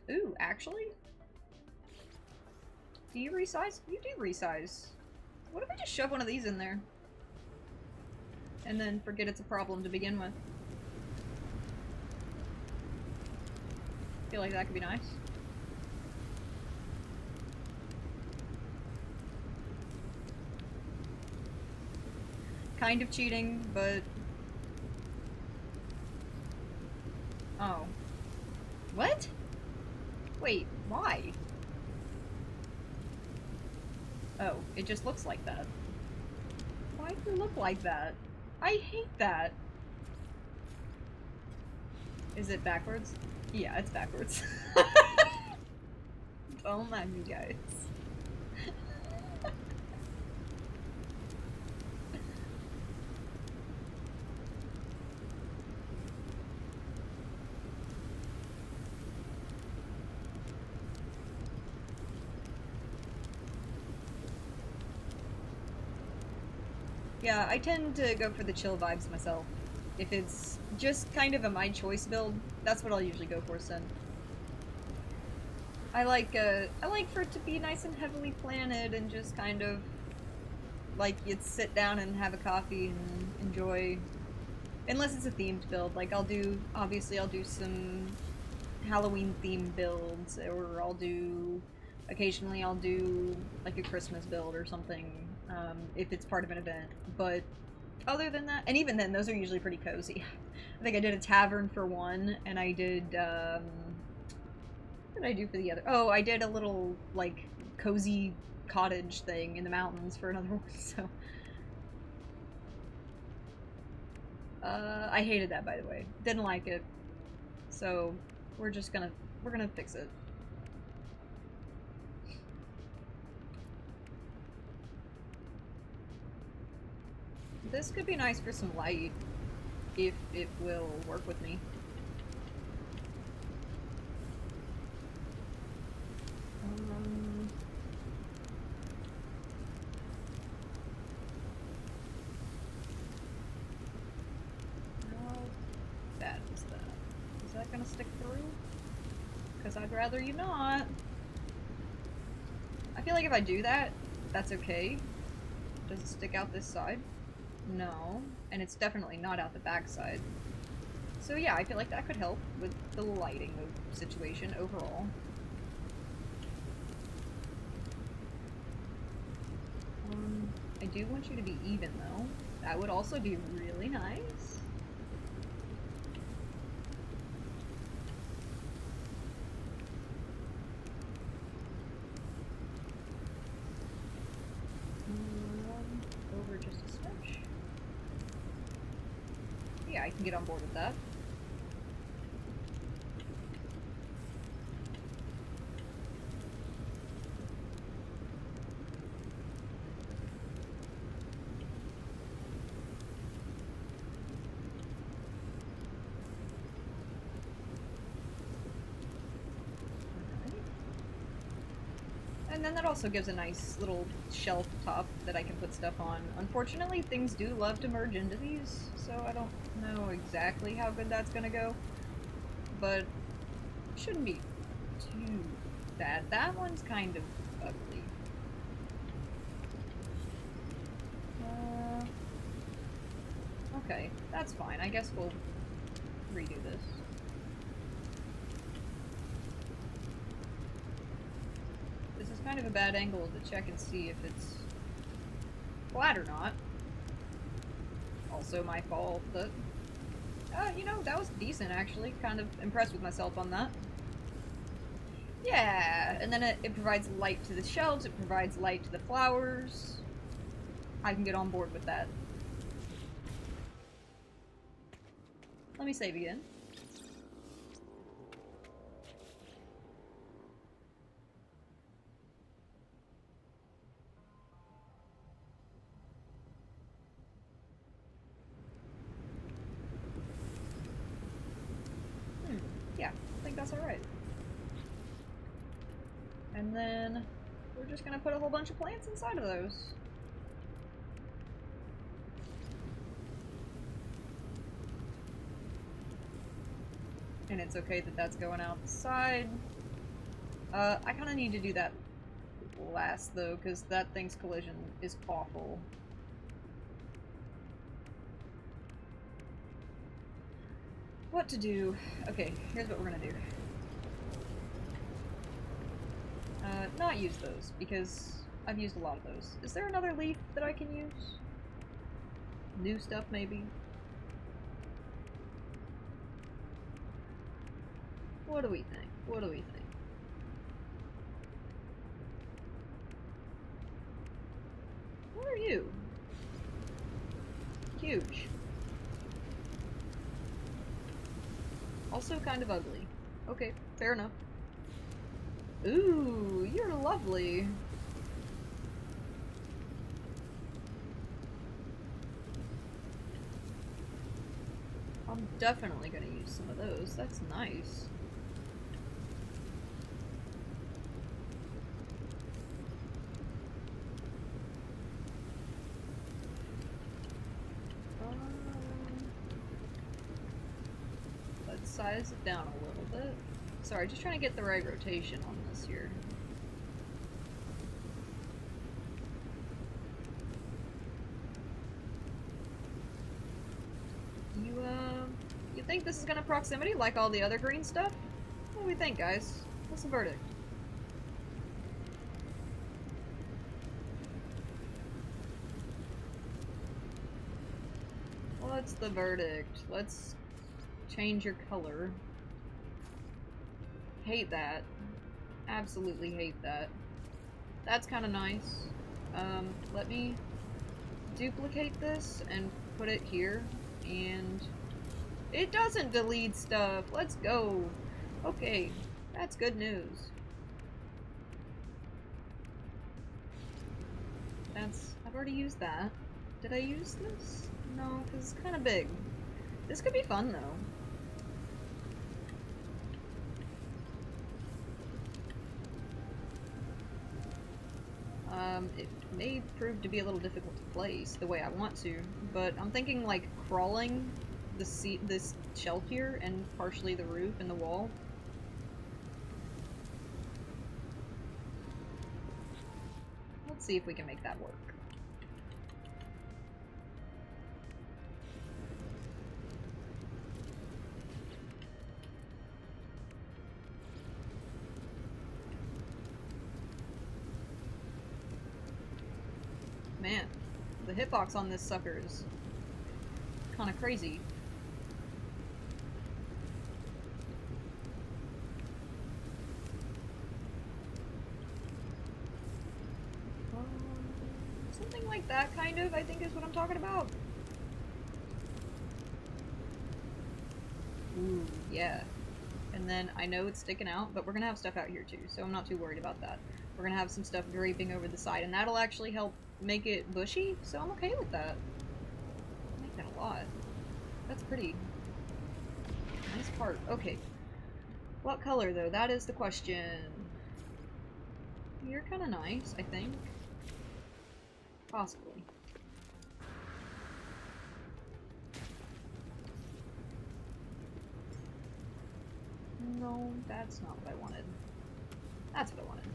Ooh, actually? Do you resize? You do resize. What if I just shove one of these in there? And then forget it's a problem to begin with. Feel like that could be nice. Kind of cheating, but... Oh. What? Wait, why? Oh, it just looks like that. Why does it look like that? I hate that. Is it backwards? Yeah, it's backwards. Don't mind me, guys. Yeah, I tend to go for the chill vibes myself. If it's just kind of a my choice build, that's what I'll usually go for, Sin. I like for it to be nice and heavily planted and just kind of like you'd sit down and have a coffee and enjoy. Unless it's a themed build, like obviously I'll do some Halloween themed builds, or occasionally I'll do like a Christmas build or something, if it's part of an event. But other than that, and even then, those are usually pretty cozy. I think I did a tavern for one, and I did, what did I do for the other? Oh, I did a little, like, cozy cottage thing in the mountains for another one, so. I hated that, by the way. Didn't like it. So, we're gonna fix it. This could be nice for some light, if it will work with me. How bad is that? Is that gonna stick through? Because I'd rather you not. I feel like if I do that, that's okay. Does it stick out this side? No. And it's definitely not out the back side. So yeah, I feel like that could help with the lighting situation overall. I do want you to be even though. That would also be really nice. Over just a smidge. Yeah, I can get on board with that. And then that also gives a nice little shelf top that I can put stuff on. Unfortunately, things do love to merge into these, so I don't know exactly how good that's gonna go. But it shouldn't be too bad. That one's kind of ugly. Okay, that's fine. I guess we'll redo this. This is kind of a bad angle to check and see if it's flat or not. Also my fault, but you know, that was decent actually. Kind of impressed with myself on that. Yeah, and then it provides light to the shelves, it provides light to the flowers. I can get on board with that. Let me save again. Yeah, I think that's alright. And then we're just gonna put a whole bunch of plants inside of those. And it's okay that that's going out the side. I kind of need to do that last, though, because that thing's collision is awful. What to do? Okay, here's what we're gonna do. Not use those, because I've used a lot of those. Is there another leaf that I can use? New stuff, maybe? What do we think? What do we think? What are you? Huge. Also kind of ugly. Okay, fair enough. Ooh, you're lovely. I'm definitely gonna use some of those. That's nice. size it down a little bit. Sorry, just trying to get the right rotation on this here. You think this is gonna proximity like all the other green stuff? What do we think, guys? What's the verdict? What's the verdict? Let's change your color. Hate that. Absolutely hate that. That's kind of nice. Let me duplicate this and put it here, and it doesn't delete stuff. Let's go. Okay, that's good news. I've already used that. Did I use this? No, because it's kind of big. This could be fun, though. It may prove to be a little difficult to place the way I want to, but I'm thinking like crawling this shelf here and partially the roof and the wall. Let's see if we can make that work. Man, the hitbox on this sucker is kind of crazy. Something like that, kind of, I think is what I'm talking about. Ooh, yeah. And then I know it's sticking out, but we're gonna have stuff out here too, so I'm not too worried about that. We're gonna have some stuff draping over the side, and that'll actually help make it bushy, so I'm okay with that. I like that a lot. That's pretty. Nice part. Okay. What color, though? That is the question. You're kind of nice, I think. Possibly. No, that's not what I wanted. That's what I wanted.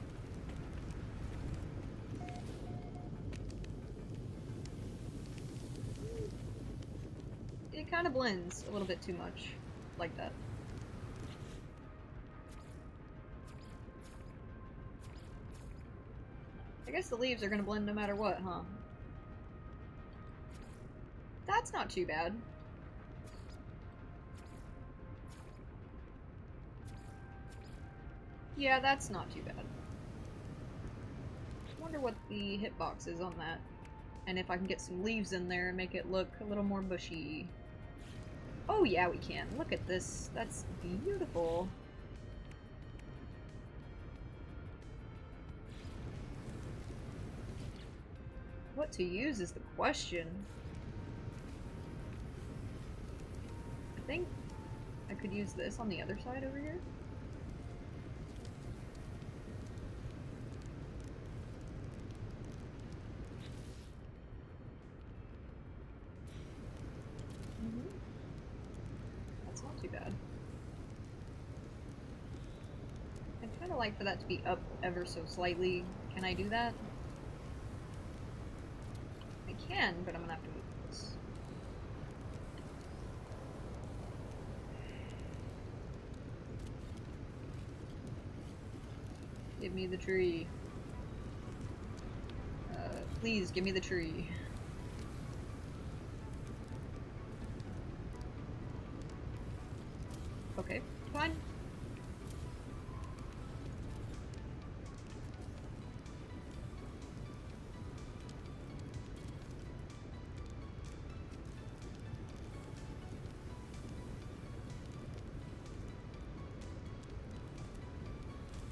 It kind of blends a little bit too much, like that. I guess the leaves are gonna blend no matter what, huh? That's not too bad. Yeah, that's not too bad. I wonder what the hitbox is on that. And if I can get some leaves in there and make it look a little more bushy. Oh yeah, we can. Look at this. That's beautiful. What to use is the question. I think I could use this on the other side over here. That's not too bad. I'd kind of like for that to be up ever so slightly. Can I do that? I can, but I'm gonna have to move this. Give me the tree. Please, give me the tree. Okay, fine.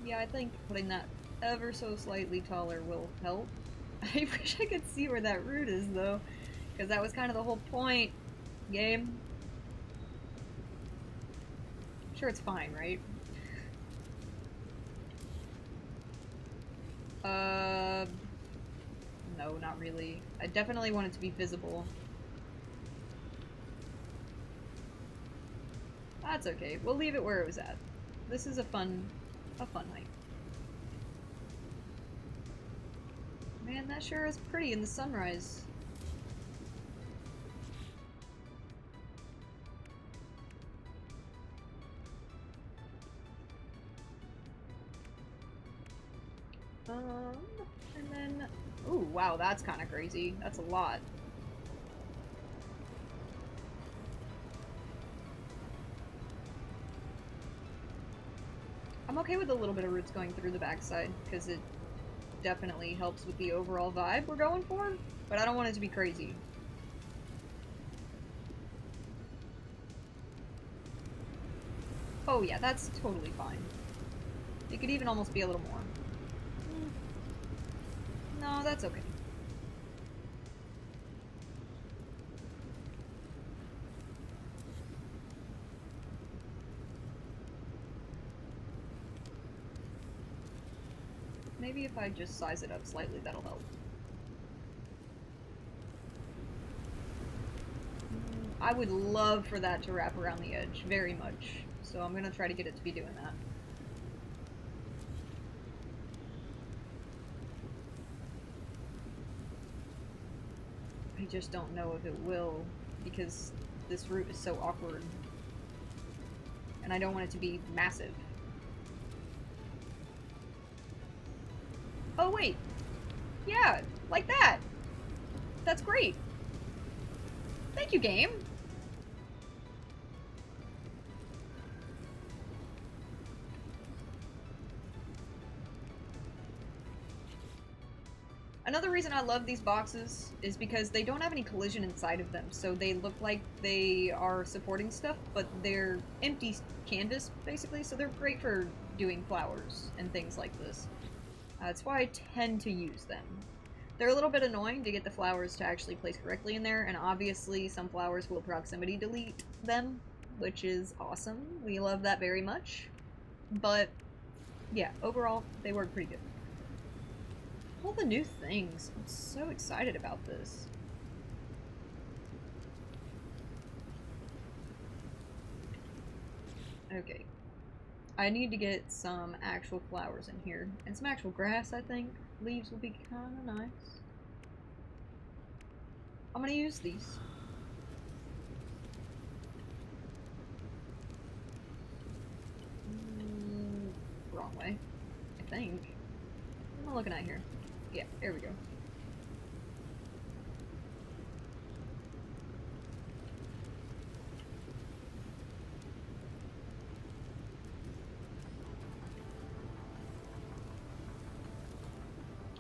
Yeah, I think putting that ever so slightly taller will help. I wish I could see where that root is, though, because that was kind of the whole point, game. Sure, it's fine, right? No, not really. I definitely want it to be visible. That's okay. We'll leave it where it was at. This is a fun hike. Man, that sure is pretty in the sunrise. And then... Ooh, wow, that's kind of crazy. That's a lot. I'm okay with a little bit of roots going through the backside, because it definitely helps with the overall vibe we're going for, but I don't want it to be crazy. Oh yeah, that's totally fine. It could even almost be a little more. No, that's okay. Maybe if I just size it up slightly, that'll help. I would love for that to wrap around the edge, very much. So I'm gonna try to get it to be doing that. I just don't know if it will, because this route is so awkward. And I don't want it to be massive. Oh wait! Yeah, like that! That's great! Thank you, game! Another reason I love these boxes is because they don't have any collision inside of them, so they look like they are supporting stuff, but they're empty canvas, basically, so they're great for doing flowers and things like this. That's why I tend to use them. They're a little bit annoying to get the flowers to actually place correctly in there, and obviously some flowers will proximity delete them, which is awesome. We love that very much. But, yeah, overall, they work pretty good. All the new things. I'm so excited about this. Okay. I need to get some actual flowers in here. And some actual grass, I think. Leaves will be kind of nice. I'm gonna use these. Wrong way. I think. What am I looking at here? Yeah, there we go.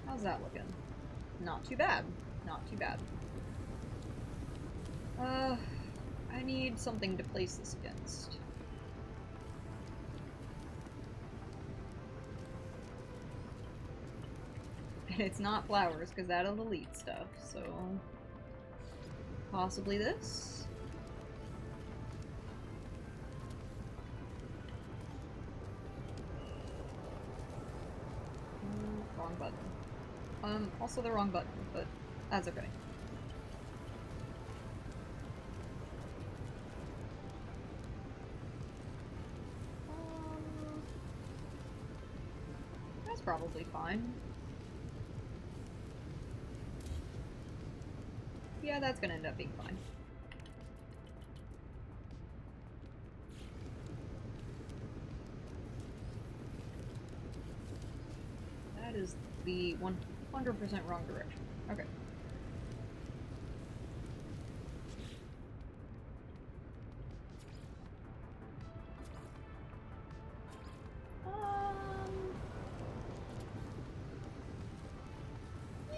How's that looking? Not too bad. Not too bad. I need something to place this against. And it's not flowers, because that'll delete stuff, so... Possibly this? Wrong button. Also the wrong button, but that's okay. That's probably fine. Yeah, that's gonna end up being fine. That is the 100% wrong direction. Okay.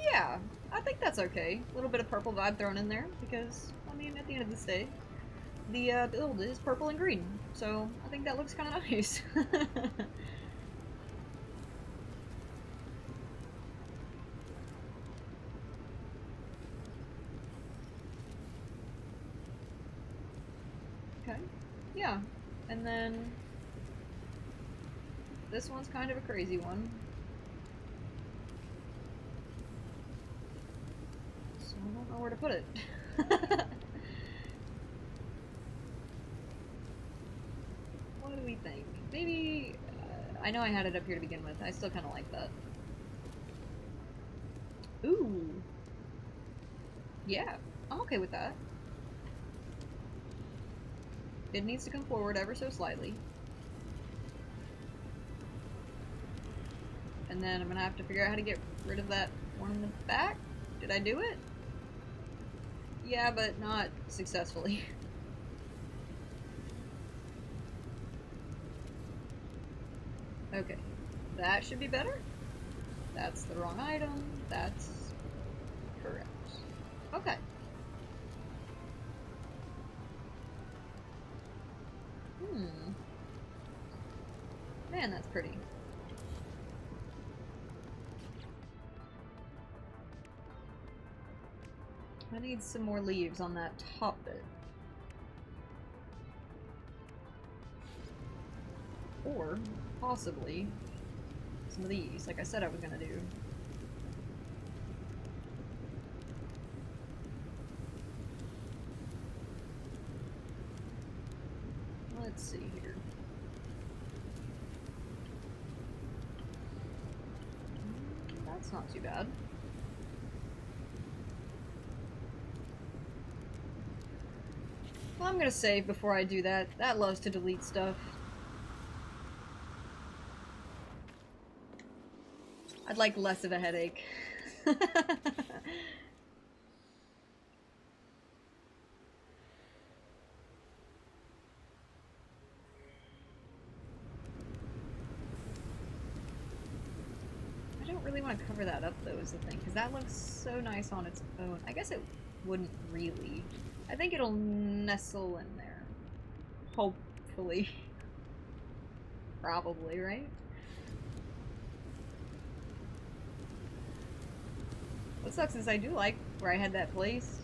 Yeah, I think that's okay. A little bit of purple vibe thrown in there, because, I mean, at the end of this day, the build is purple and green, so I think that looks kind of nice. Okay, yeah, and then this one's kind of a crazy one. So I don't know where to put it. What do we think? Maybe... I know I had it up here to begin with. I still kind of like that. Ooh. Yeah, I'm okay with that. It needs to come forward ever so slightly. And then I'm gonna have to figure out how to get rid of that one in the back. Did I do it? Yeah, but not successfully. Okay, that should be better. That's the wrong item. That's correct. Okay. Man, that's pretty. I need some more leaves on that top bit. Or, possibly, some of these, like I said I was gonna do. Let's see here. That's not too bad. Well, I'm gonna save before I do that. That loves to delete stuff. I'd like less of a headache. I don't really want to cover that up, though, is the thing, because that looks so nice on its own. I guess it wouldn't really. I think it'll nestle in there. Hopefully. Probably, right? What sucks is I do like where I had that placed.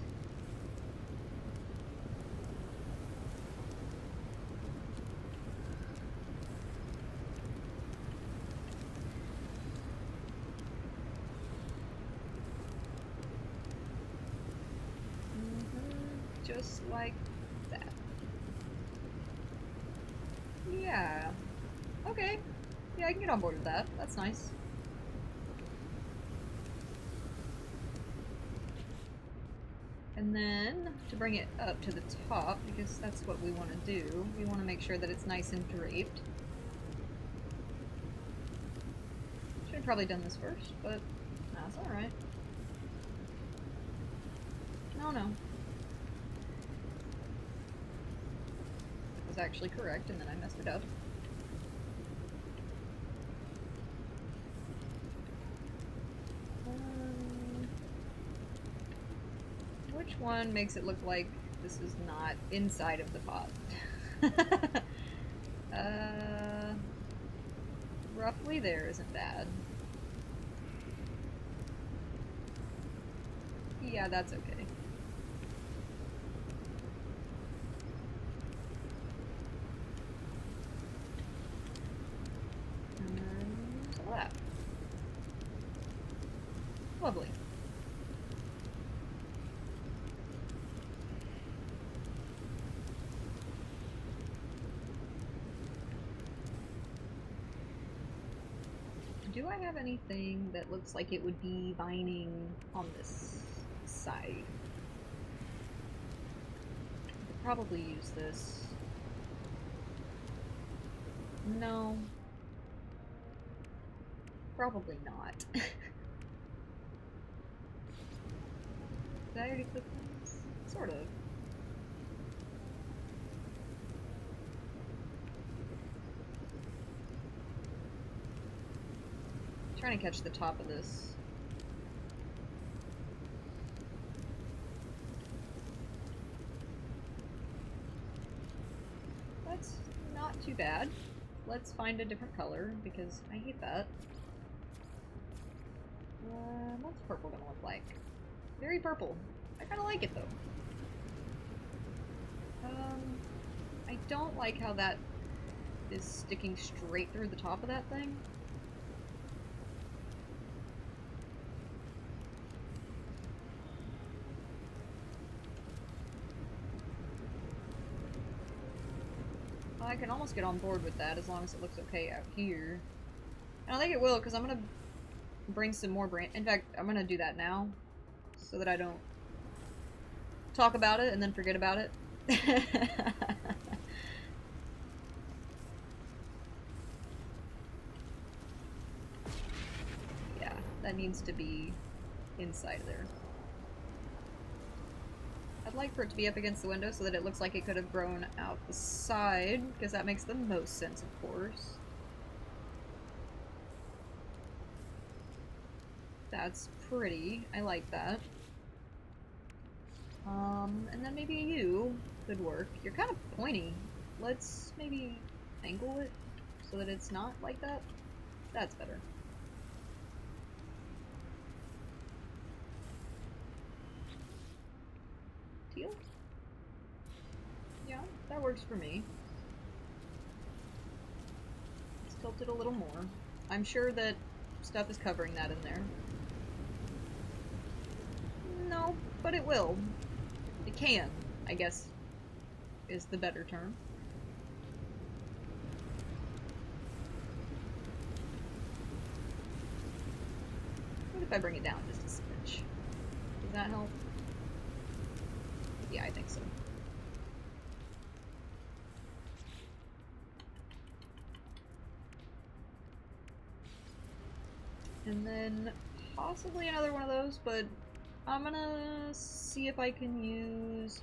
Just like that. Yeah. Okay. Yeah, I can get on board with that. That's nice. And then, to bring it up to the top, because that's what we want to do, we want to make sure that it's nice and draped. Should have probably done this first, but that's alright. No, no. It was actually correct, and then I messed it up. Which one makes it look like this is not inside of the pot? Roughly there isn't bad. Yeah, that's okay. And then some of that. Lovely. Do I have anything that looks like it would be vining on this side? I could probably use this. No. Probably not. Did I already click this? Sort of. Trying to catch the top of this. That's not too bad. Let's find a different color, because I hate that. What's purple gonna look like? Very purple. I kinda like it, though. I don't like how that is sticking straight through the top of that thing. can almost get on board with that as long as it looks okay out here. And I think it will, because I'm gonna bring some more in fact, I'm gonna do that now, so that I don't talk about it and then forget about it. Yeah, that needs to be inside there. I'd like for it to be up against the window so that it looks like it could have grown out the side, because that makes the most sense, of course. That's pretty. I like that. And then maybe you could work. You're kind of pointy. Let's maybe angle it so that it's not like that. That's better. Teal? Yeah, that works for me. Let's tilt it a little more. I'm sure that stuff is covering that in there. No, but it will. It can, I guess, is the better term. What if I bring it down just a smidge? Does that help? Yeah, I think so. And then possibly another one of those, but I'm gonna see if I can use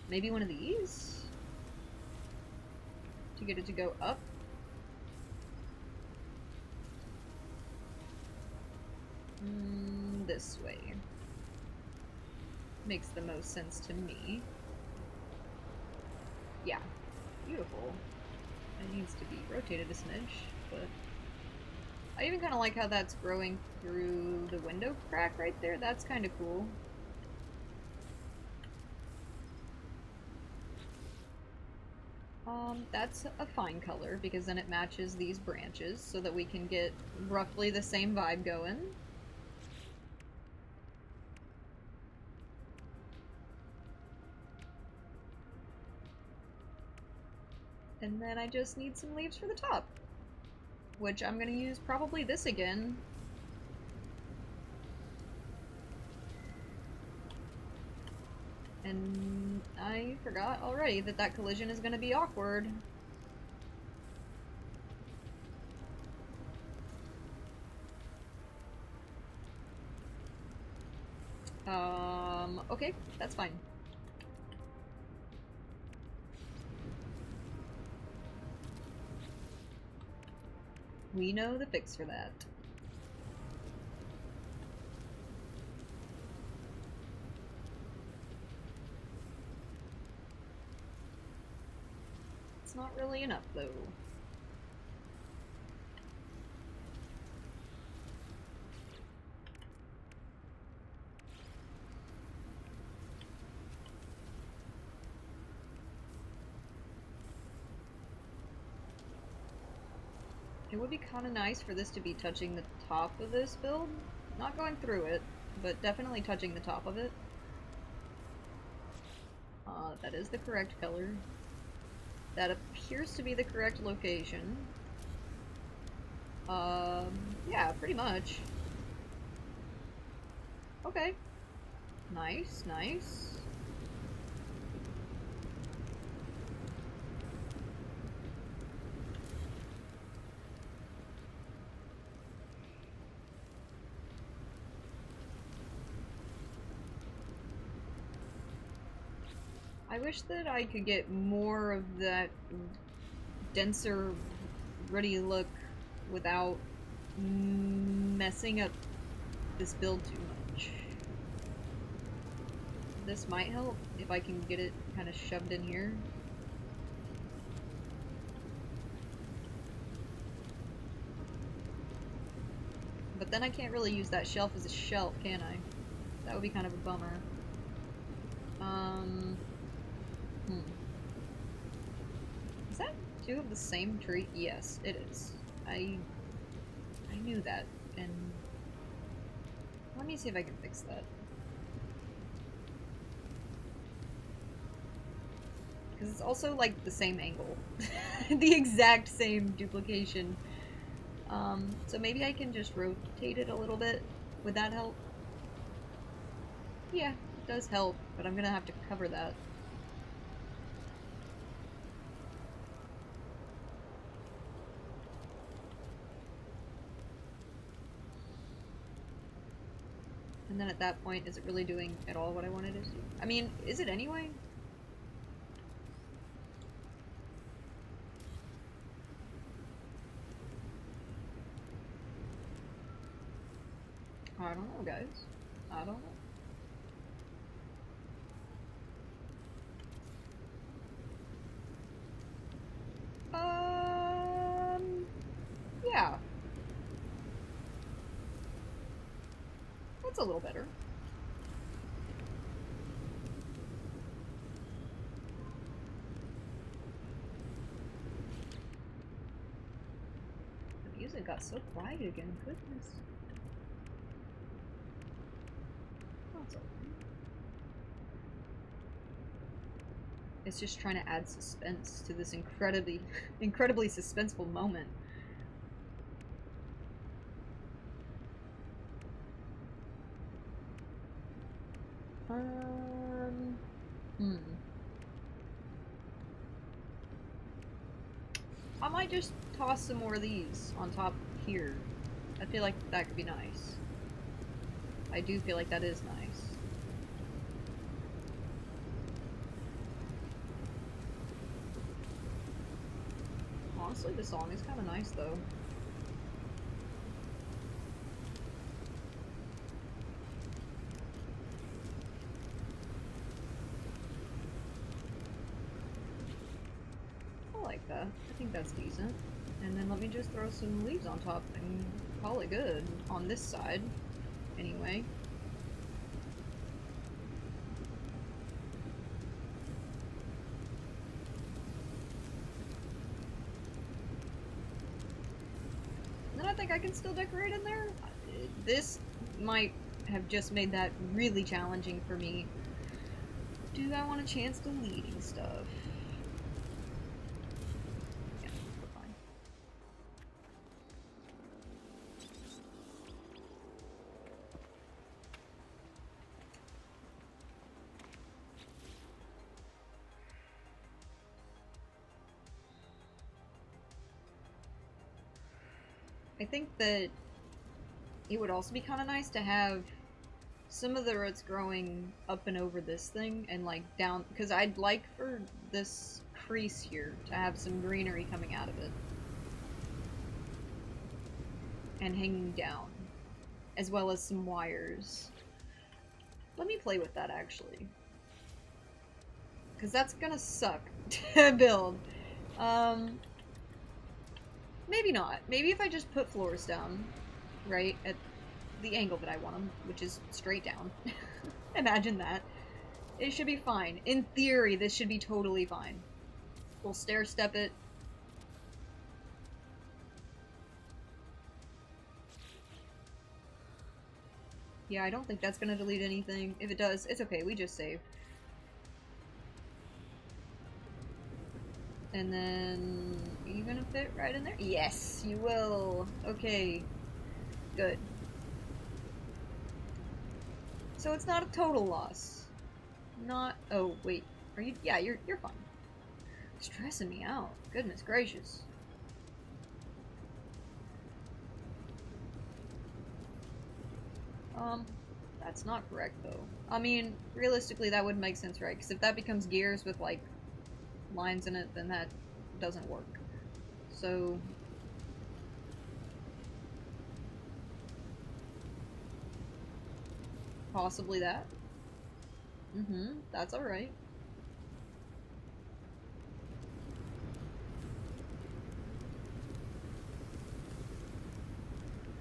maybe one of these to get it to go up. This way. Makes the most sense to me. Yeah, beautiful. It needs to be rotated a smidge, but I even kind of like how that's growing through the window crack right there. That's kind of cool. That's a fine color because then it matches these branches so that we can get roughly the same vibe going. And then I just need some leaves for the top, which I'm gonna use probably this again. And I forgot already that that collision is gonna be awkward. Okay, that's fine. We know the fix for that. It's not really enough, though. It would be kind of nice for this to be touching the top of this build. Not going through it, but definitely touching the top of it. That is the correct color. That appears to be the correct location. Yeah, pretty much. Okay. Nice, nice. I wish that I could get more of that denser, ruddy look without messing up this build too much. This might help if I can get it kind of shoved in here. But then I can't really use that shelf as a shelf, can I? That would be kind of a bummer. Is that two of the same tree? Yes, it is. I knew that, and let me see if I can fix that. Because it's also like the same angle. The exact same duplication. So maybe I can just rotate it a little bit. Would that help? Yeah, it does help, but I'm gonna have to cover that. And then at that point, is it really doing at all what I wanted it to do? I mean, is it anyway? I don't know, guys. I don't know. Yeah. That's a little better. The music got so quiet again, goodness. That's okay. It's just trying to add suspense to this incredibly suspenseful moment. I might just toss some more of these on top here. I feel like that could be nice. I do feel like that is nice. Honestly, the song is kind of nice, though. I like that. I think that's decent. And then let me just throw some leaves on top and call it good on this side, anyway. Then I think I can still decorate in there. This might have just made that really challenging for me. Do I want a chance deleting stuff? Yeah, we're fine. I think that it would also be kind of nice to have some of the roots growing up and over this thing and like down, because I'd like for this crease here to have some greenery coming out of it and hanging down, as well as some wires. Let me play with that actually, because that's gonna suck to build. Maybe not. Maybe if I just put floors down, right, at the angle that I want them, which is straight down. Imagine that. It should be fine. In theory, this should be totally fine. We'll stair step it. Yeah, I don't think that's gonna delete anything. If it does, it's okay. We just saved. And then, are you gonna fit right in there? Yes, you will. Okay, good. So it's not a total loss. Not. Oh wait, are you? Yeah, you're fine. Stressing me out. Goodness gracious. That's not correct though. I mean, realistically, that wouldn't make sense, right? Because if that becomes gears with like lines in it, then that doesn't work. So possibly that. That's alright.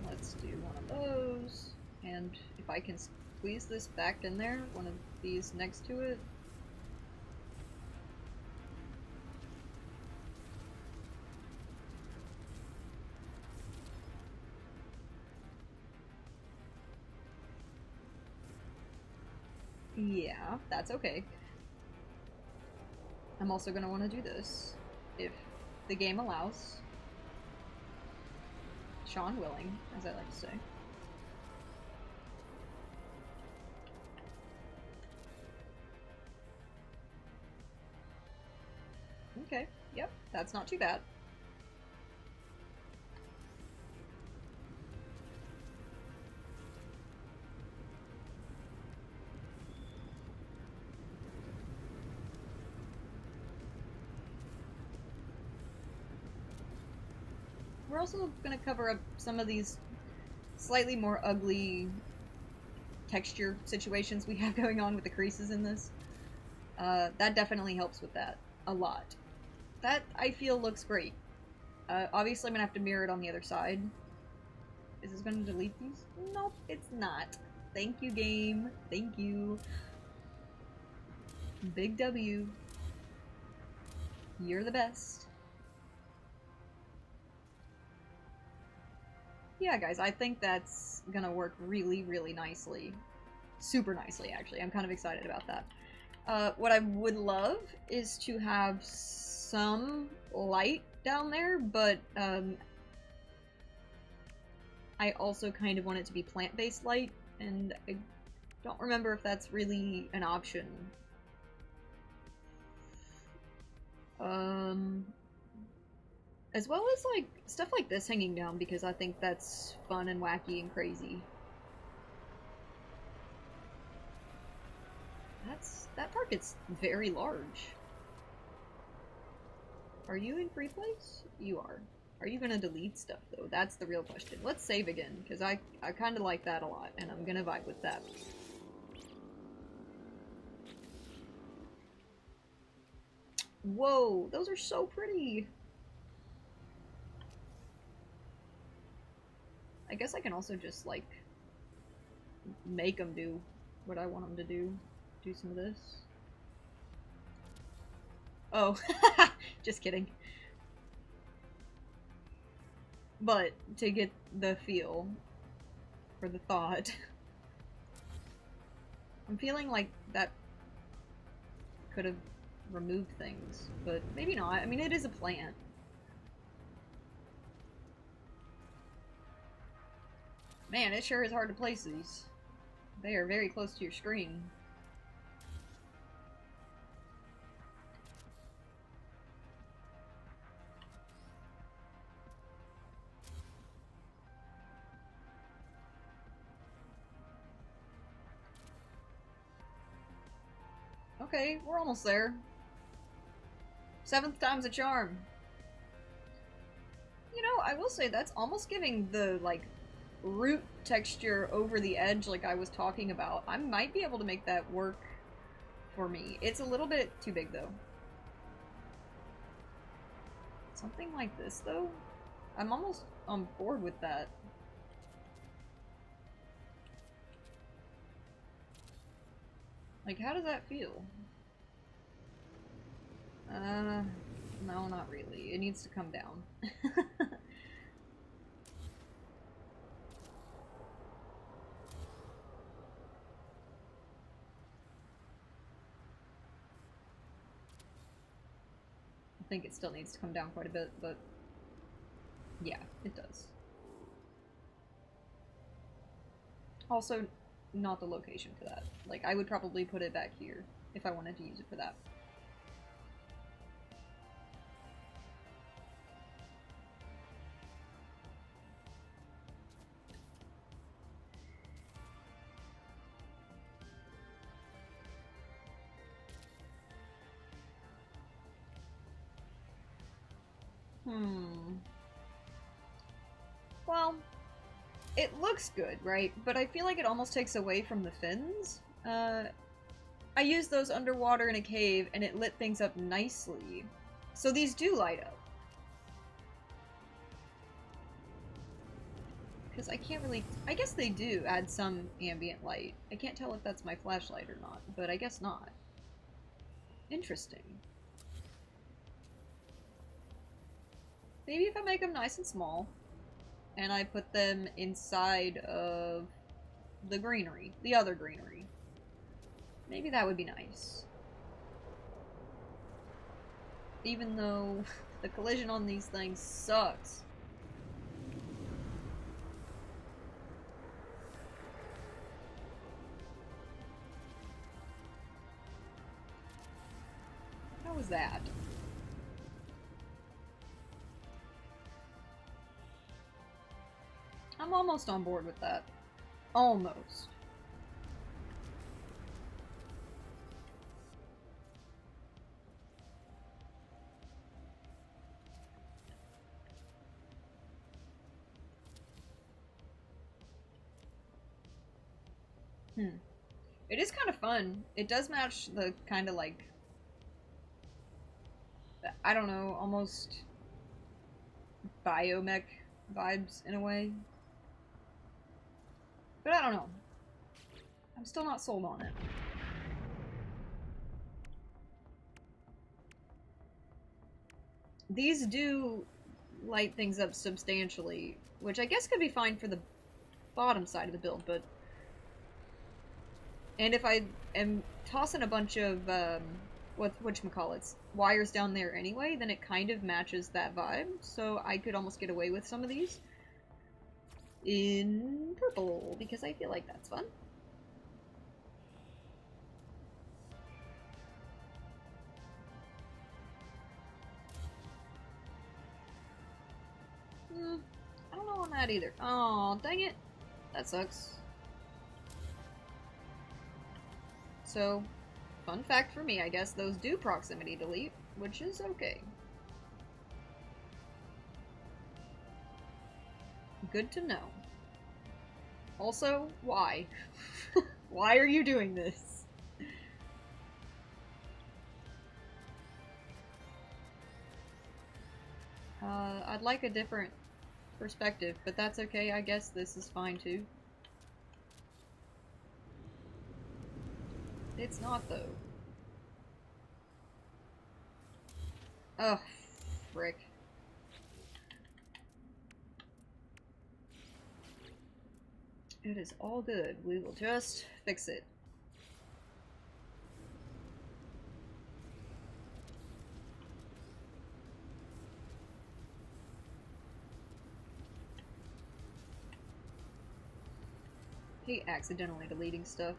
Let's do one of those. And if I can squeeze this back in there, one of these next to it. Yeah, that's okay. I'm also going to want to do this if the game allows. Sean willing, as I like to say. Okay, yep, that's not too bad. We're also going to cover up some of these slightly more ugly texture situations we have going on with the creases in this. That definitely helps with that a lot. That, I feel, looks great. Obviously, I'm going to have to mirror it on the other side. Is this going to delete these? Nope, it's not. Thank you, game. Thank you. Big W. You're the best. Yeah, guys, I think that's gonna work really, really nicely. Super nicely, actually. I'm kind of excited about that. What I would love is to have some light down there, but I also kind of want it to be plant-based light, and I don't remember if that's really an option. As well as, like, stuff like this hanging down, because I think that's fun and wacky and crazy. That part gets very large. Are you in free place? You are. Are you gonna delete stuff, though? That's the real question. Let's save again, because I kind of like that a lot, and I'm gonna vibe with that. Whoa, those are so pretty! I guess I can also just, like, make them do what I want them to do. Do some of this. Oh, just kidding. But to get the feel for the thought, I'm feeling like that could have removed things, but maybe not. I mean, it is a plant. Man, it sure is hard to place these. They are very close to your screen. Okay, we're almost there. 7th time's a charm. You know, I will say that's almost giving the, like, root texture over the edge like I was talking about. I might be able to make that work for me. It's a little bit too big, though. Something like this, though? I'm almost on board with that. Like, how does that feel? No, not really. It needs to come down. I think it still needs to come down quite a bit, but yeah, it does. Also, not the location for that. Like, I would probably put it back here if I wanted to use it for that. Well, it looks good, right? But I feel like it almost takes away from the fins. I used those underwater in a cave, and it lit things up nicely. So these do light up. Because I can't really... I guess they do add some ambient light. I can't tell if that's my flashlight or not, but I guess not. Interesting. Maybe if I make them nice and small, and I put them inside of the greenery, the other greenery. Maybe that would be nice. even though the collision on these things sucks. How was that? I'm almost on board with that. Almost. It is kind of fun. It does match the kind of like, I don't know, almost biomech vibes in a way. But I don't know. I'm still not sold on it. These do light things up substantially, which I guess could be fine for the bottom side of the build, but... And if I am tossing a bunch of, whatchamacallits, wires down there anyway, then it kind of matches that vibe, so I could almost get away with some of these in purple, because I feel like that's fun. I don't know on that either. Oh, dang it. That sucks. So, fun fact for me, I guess, those do proximity delete, which is okay. Good to know. Also, why? Why are you doing this? I'd like a different perspective, but that's okay. I guess this is fine too. It's not, though. Oh, frick. It is all good. We will just fix it. Hate accidentally deleting stuff.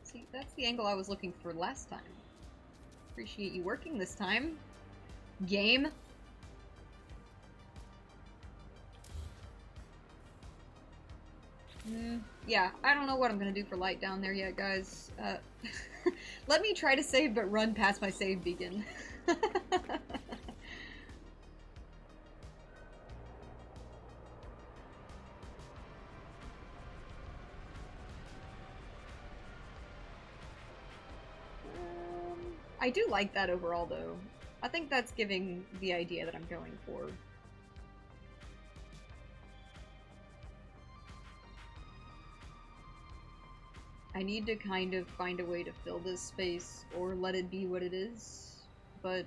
See, that's the angle I was looking for last time. Appreciate you working this time. Game. Yeah, I don't know what I'm gonna do for light down there yet, guys. Let me try to save, but run past my save beacon. I do like that overall, though. I think that's giving the idea that I'm going for. I need to kind of find a way to fill this space, or let it be what it is, but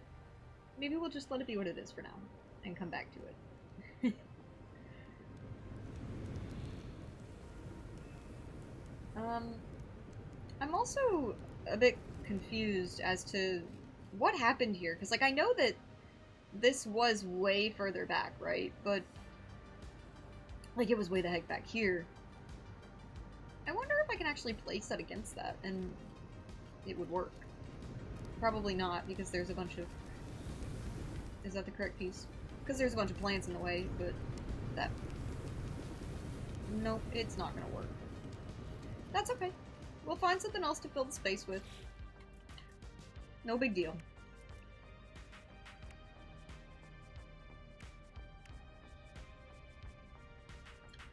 maybe we'll just let it be what it is for now, and come back to it. I'm also a bit confused as to what happened here, because, like, I know that this was way further back, right? But, like, it was way the heck back here. I wonder if I can actually place that against that, and it would work. Probably not, because there's a bunch of... Is that the correct piece? Because there's a bunch of plants in the way, but that... Nope, it's not gonna work. That's okay. We'll find something else to fill the space with. No big deal.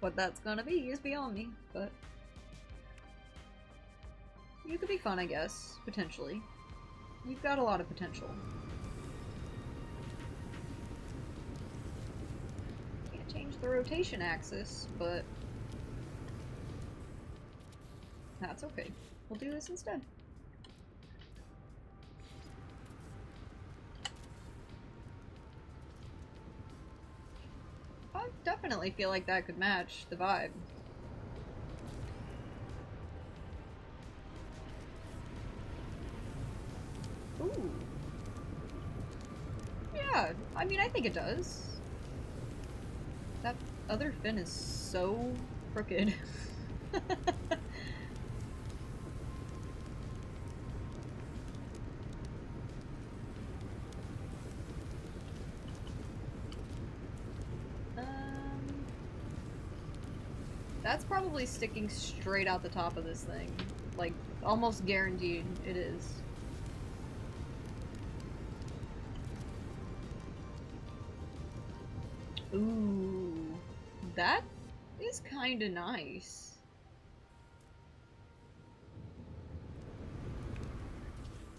What that's gonna be is beyond me, but... You could be fun, I guess. Potentially. You've got a lot of potential. Can't change the rotation axis, but... That's okay. We'll do this instead. definitely feel like that could match the vibe. Ooh. Yeah, I mean, I think it does. That other fin is so crooked. That's probably sticking straight out the top of this thing. Like, almost guaranteed it is. Ooh, that is kinda nice.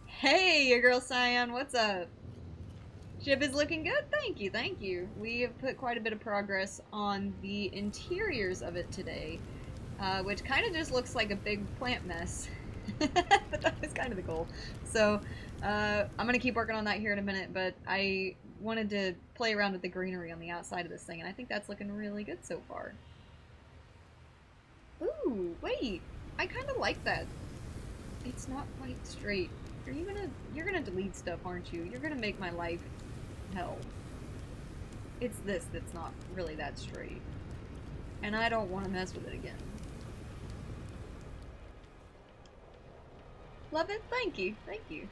Hey, your girl Cyan, what's up? Ship is looking good, thank you, thank you. We have put quite a bit of progress on the interiors of it today, which kind of just looks like a big plant mess. But that was kind of the goal. So, I'm gonna keep working on that here in a minute, but I wanted to play around with the greenery on the outside of this thing, and I think that's looking really good so far. Ooh, wait, I kind of like that. It's not quite straight. You're gonna delete stuff, aren't you? You're gonna make my life hell. It's this that's not really that straight. And I don't want to mess with it again. Love it? Thank you. Thank you.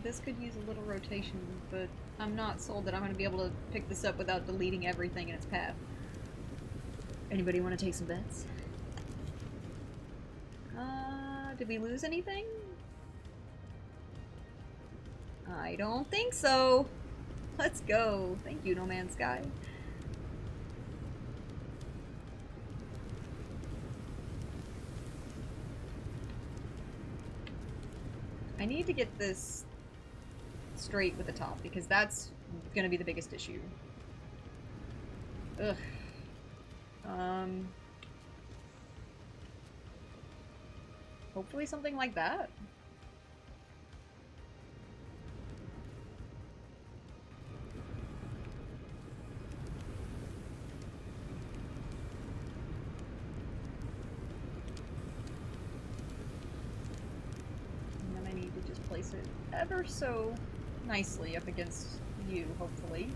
This could use a little rotation, but I'm not sold that I'm going to be able to pick this up without deleting everything in its path. Anybody want to take some bets? Did we lose anything? I don't think so. Let's go. Thank you, No Man's Sky. I need to get this straight with the top, because that's going to be the biggest issue. Ugh. Hopefully something like that. And then I need to just place it ever so nicely up against you, hopefully.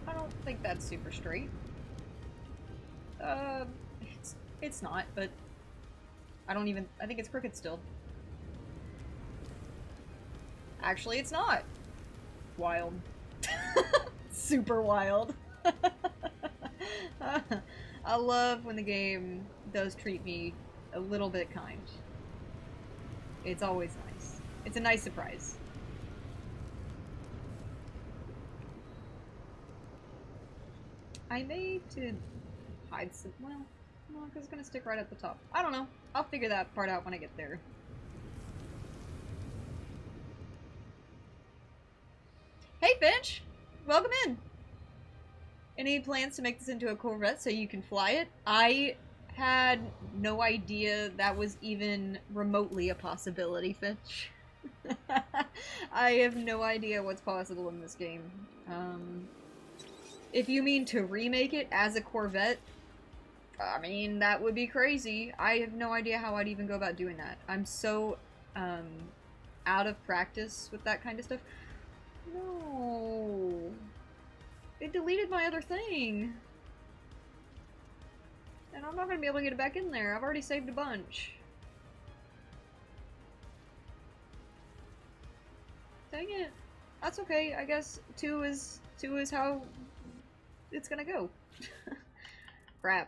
I don't think that's super straight. It's not, but I think it's crooked still. Actually, it's not. Wild. Super wild. I love when the game does treat me a little bit kind. It's always nice. It's a nice surprise. I made to hide some, well, no, because it's gonna stick right at the top. I don't know. I'll figure that part out when I get there. Hey, Finch! Welcome in! Any plans to make this into a Corvette so you can fly it? I had no idea that was even remotely a possibility, Finch. I have no idea what's possible in this game. If you mean to remake it as a Corvette, I mean, that would be crazy. I have no idea how I'd even go about doing that. I'm so, out of practice with that kind of stuff. No. It deleted my other thing. And I'm not gonna be able to get it back in there. I've already saved a bunch. Dang it. That's okay. I guess 2 is how it's gonna go. Crap.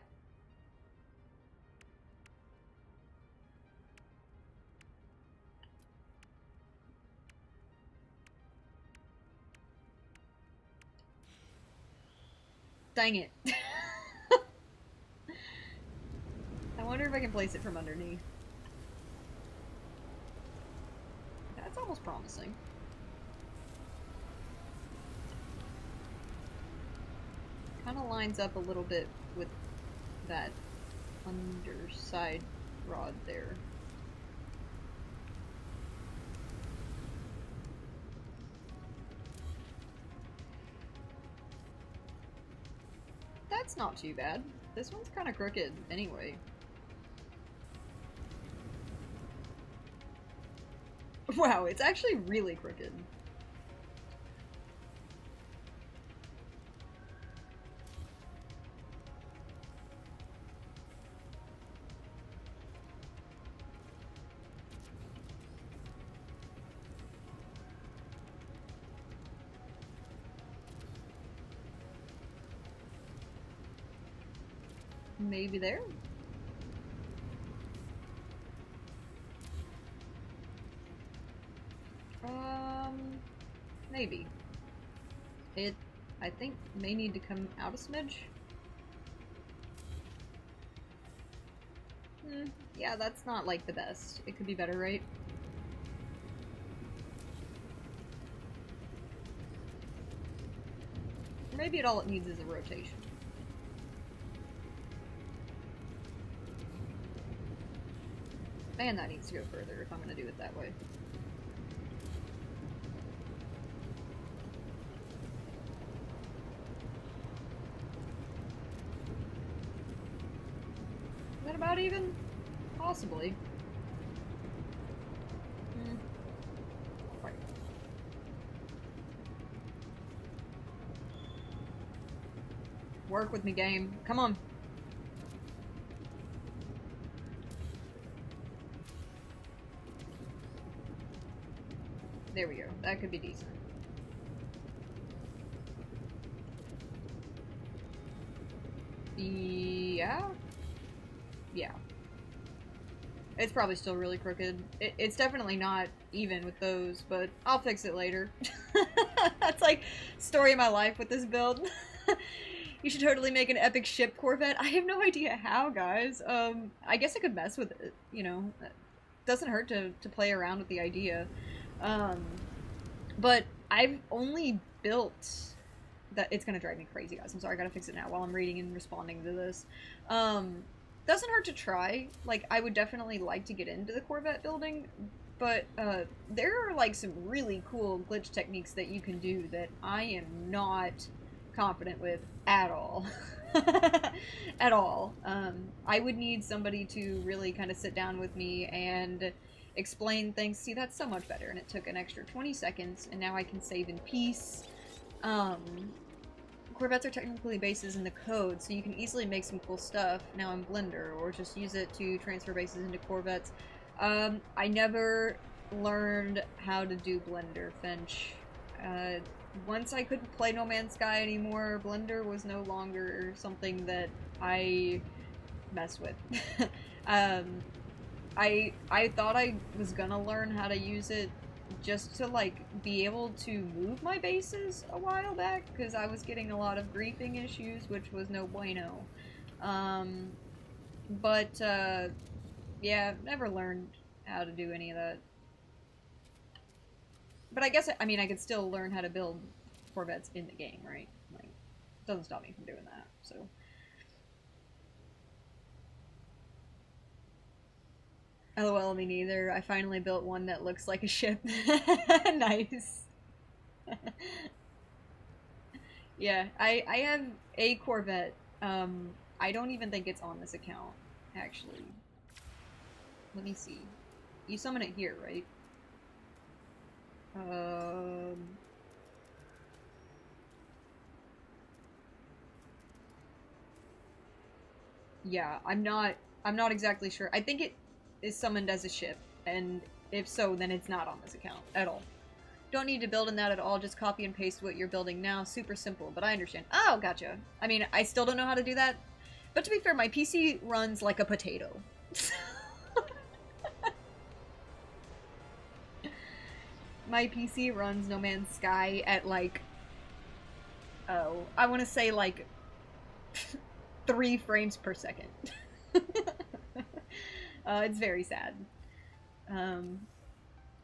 Dang it. I wonder if I can place it from underneath. That's almost promising. Kind of lines up a little bit with that underside rod there. That's not too bad. This one's kind of crooked anyway. Wow, it's actually really crooked. Maybe there? Maybe. It, I think, may need to come out a smidge. Yeah, that's not, like, the best. It could be better, right? Or maybe all it needs is a rotation. And that needs to go further if I'm gonna do it that way. Is that about even? Possibly. Right. Work with me, game. Come on. There we go. That could be decent. Yeah? Yeah. It's probably still really crooked. It's definitely not even with those, but I'll fix it later. That's like story of my life with this build. You should totally make an epic ship Corvette. I have no idea how, guys. I guess I could mess with it, you know. Doesn't hurt to play around with the idea. But I've only built... That it's gonna drive me crazy, guys. I'm sorry, I gotta fix it now while I'm reading and responding to this. Doesn't hurt to try. Like, I would definitely like to get into the Corvette building, but there are like some really cool glitch techniques that you can do that I am not confident with at all. At all. I would need somebody to really kind of sit down with me and explain things. See, that's so much better, and it took an extra 20 seconds, and now I can save in peace. Corvettes are technically bases in the code, so you can easily make some cool stuff now in Blender, or just use it to transfer bases into Corvettes. I never learned how to do Blender, Finch. Once I couldn't play No Man's Sky anymore, Blender was no longer something that I messed with. I thought I was gonna learn how to use it just to, like, be able to move my bases a while back, because I was getting a lot of griefing issues, which was no bueno. Yeah, never learned how to do any of that. But I guess, I mean, I could still learn how to build Corvettes in the game, right? Like, it doesn't stop me from doing that, so... LOL, me neither. I finally built one that looks like a ship. Nice. Yeah, I have a Corvette. I don't even think it's on this account, actually. Let me see. You summon it here, right? Yeah, I'm not exactly sure. I think it is summoned as a ship, and if so, then it's not on this account at all. Don't need to build in that at all, just copy and paste what you're building now. Super simple, but I understand. Oh, gotcha. I mean, I still don't know how to do that, but to be fair, my PC runs like a potato. My PC runs No Man's Sky at, like, oh, I want to say, like, 3 frames per second. It's very sad.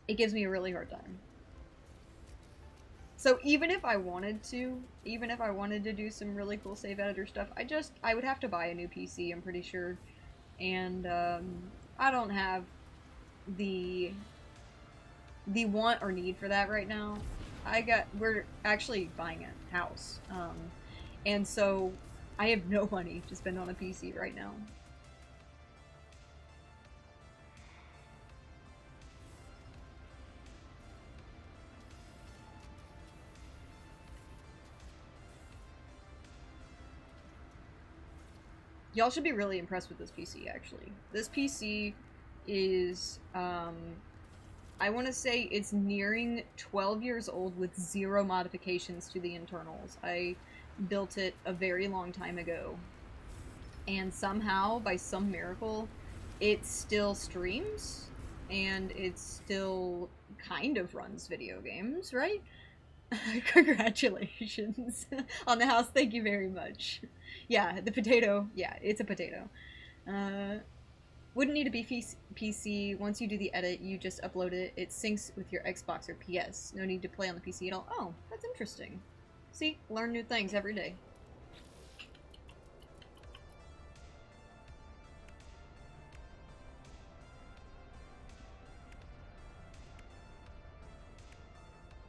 It gives me a really hard time. So even if I wanted to do some really cool save editor stuff, I would have to buy a new PC, I'm pretty sure. And, I don't have the want or need for that right now. We're actually buying a house. And so I have no money to spend on a PC right now. Y'all should be really impressed with this PC, actually. This PC is, I want to say it's nearing 12 years old with 0 modifications to the internals. I built it a very long time ago. And somehow, by some miracle, it still streams, and it still kind of runs video games, right? Congratulations on the house. Thank you very much. Yeah, the potato. Yeah, it's a potato. Wouldn't need a beefy PC. Once you do the edit, you just upload it. It syncs with your Xbox or PS. No need to play on the PC at all. Oh, that's interesting. See, learn new things every day.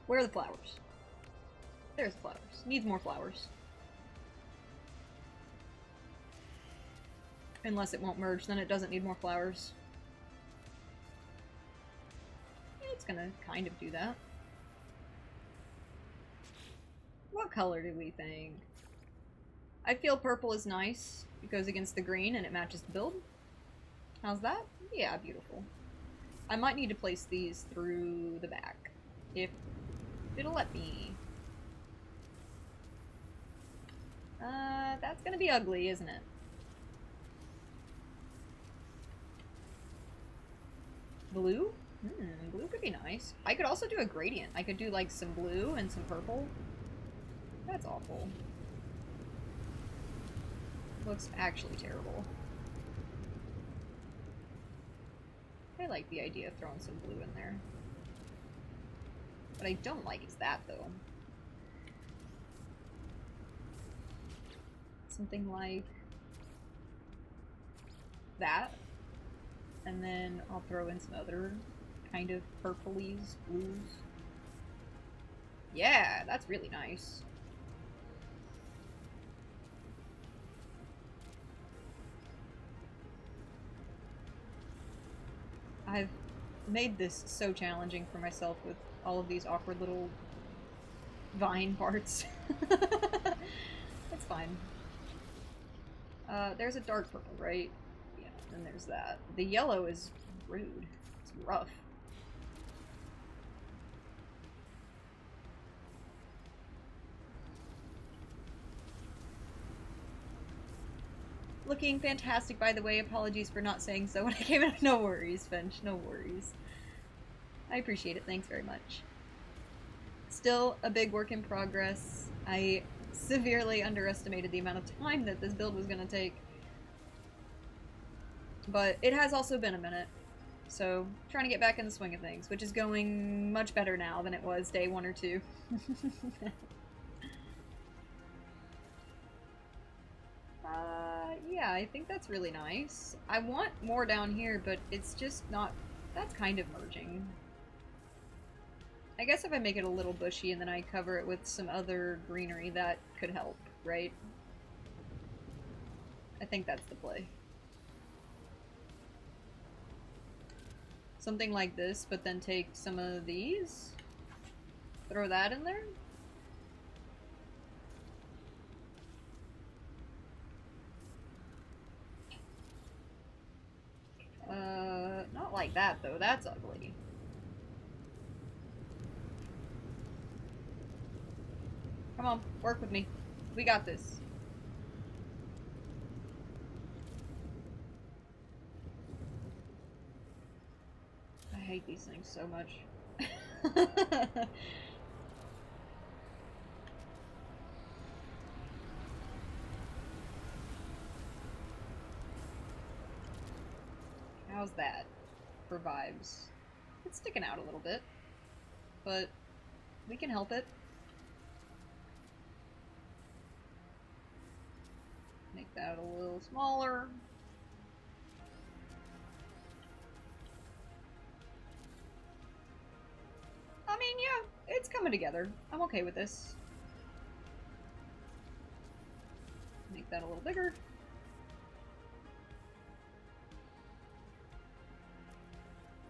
Where are the flowers? There's the flowers. Needs more flowers. Unless it won't merge, then it doesn't need more flowers. It's gonna kind of do that. What color do we think? I feel purple is nice. It goes against the green and it matches the build. How's that? Yeah, beautiful. I might need to place these through the back. If it'll let me. That's gonna be ugly, isn't it? Blue? Blue could be nice. I could also do a gradient. I could do like some blue and some purple. That's awful. Looks actually terrible. I like the idea of throwing some blue in there. What I don't like is that, though. Something like that. And then I'll throw in some other kind of purplies, blues. Yeah, that's really nice. I've made this so challenging for myself with all of these awkward little vine parts. That's fine. There's a dark purple, right? Yeah, and there's that. The yellow is rude. It's rough. Looking fantastic, by the way. Apologies for not saying so when I came in. No worries, Finch. No worries. I appreciate it. Thanks very much. Still a big work in progress. I severely underestimated the amount of time that this build was going to take. But it has also been a minute. So, trying to get back in the swing of things, which is going much better now than it was day 1 or 2. Yeah, I think that's really nice. I want more down here, but it's just not... That's kind of merging. I guess if I make it a little bushy and then I cover it with some other greenery, that could help, right? I think that's the play. Something like this, but then take some of these, throw that in there. Not like that though, that's ugly. Come on, work with me. We got this. I hate these things so much. How's that for vibes? It's sticking out a little bit, but we can help it. Make that a little smaller. I mean, yeah, it's coming together. I'm okay with this. Make that a little bigger.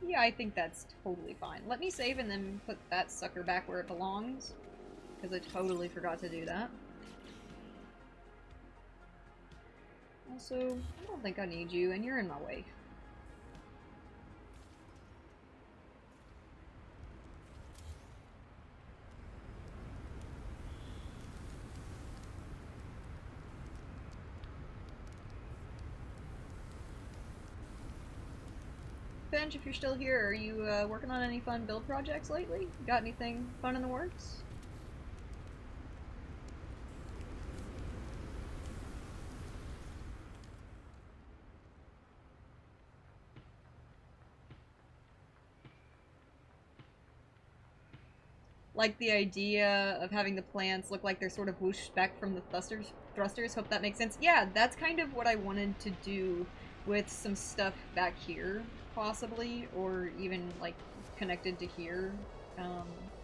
Yeah, I think that's totally fine. Let me save and then put that sucker back where it belongs, because I totally forgot to do that. Also, I don't think I need you, and you're in my way. Benj, if you're still here, are you working on any fun build projects lately? Got anything fun in the works? Like the idea of having the plants look like they're sort of whooshed back from the thrusters. Hope that makes sense. Yeah, that's kind of what I wanted to do with some stuff back here, possibly, or even like connected to here,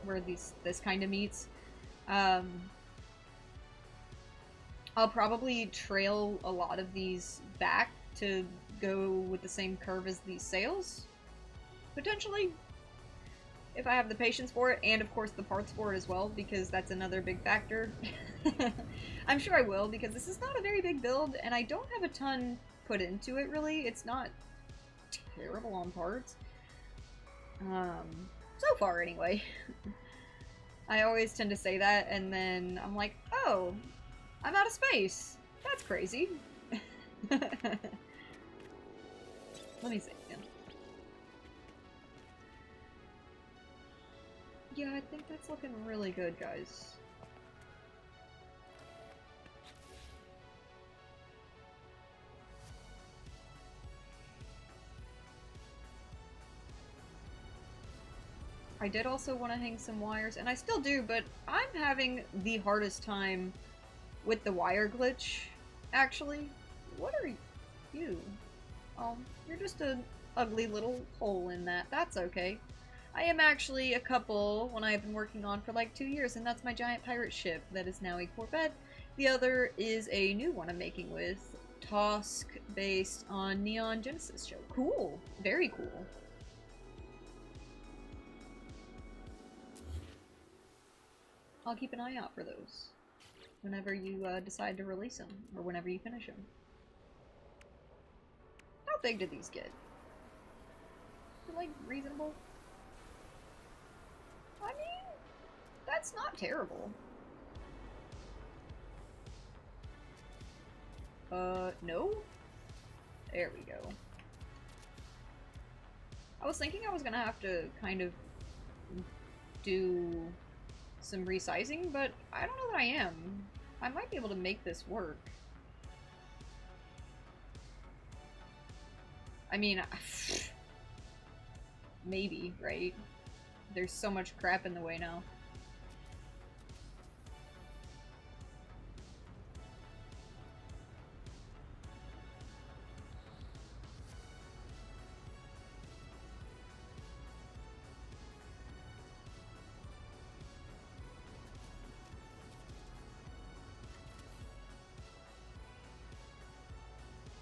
where this kind of meets. I'll probably trail a lot of these back to go with the same curve as these sails, potentially, if I have the patience for it, and of course the parts for it as well, because that's another big factor. I'm sure I will, because this is not a very big build, and I don't have a ton put into it, really. It's not terrible on parts. So far, anyway. I always tend to say that, and then I'm like, oh, I'm out of space. That's crazy. Let me see again. Yeah, I think that's looking really good, guys. I did also want to hang some wires, and I still do, but I'm having the hardest time with the wire glitch, actually. What are you? Oh, you're just an ugly little hole in that. That's okay. I am actually a couple one I've been working on for like 2 years, and that's my giant pirate ship that is now a Corvette. The other is a new one I'm making with Tosk, based on Neon Genesis show. Cool. Very cool. I'll keep an eye out for those whenever you decide to release them, or whenever you finish them. How big did these get? They're, like, reasonable? I mean, that's not terrible. No? There we go. I was thinking I was gonna have to kind of do some resizing, but I don't know that I am. I might be able to make this work. I mean, maybe, right? There's so much crap in the way now.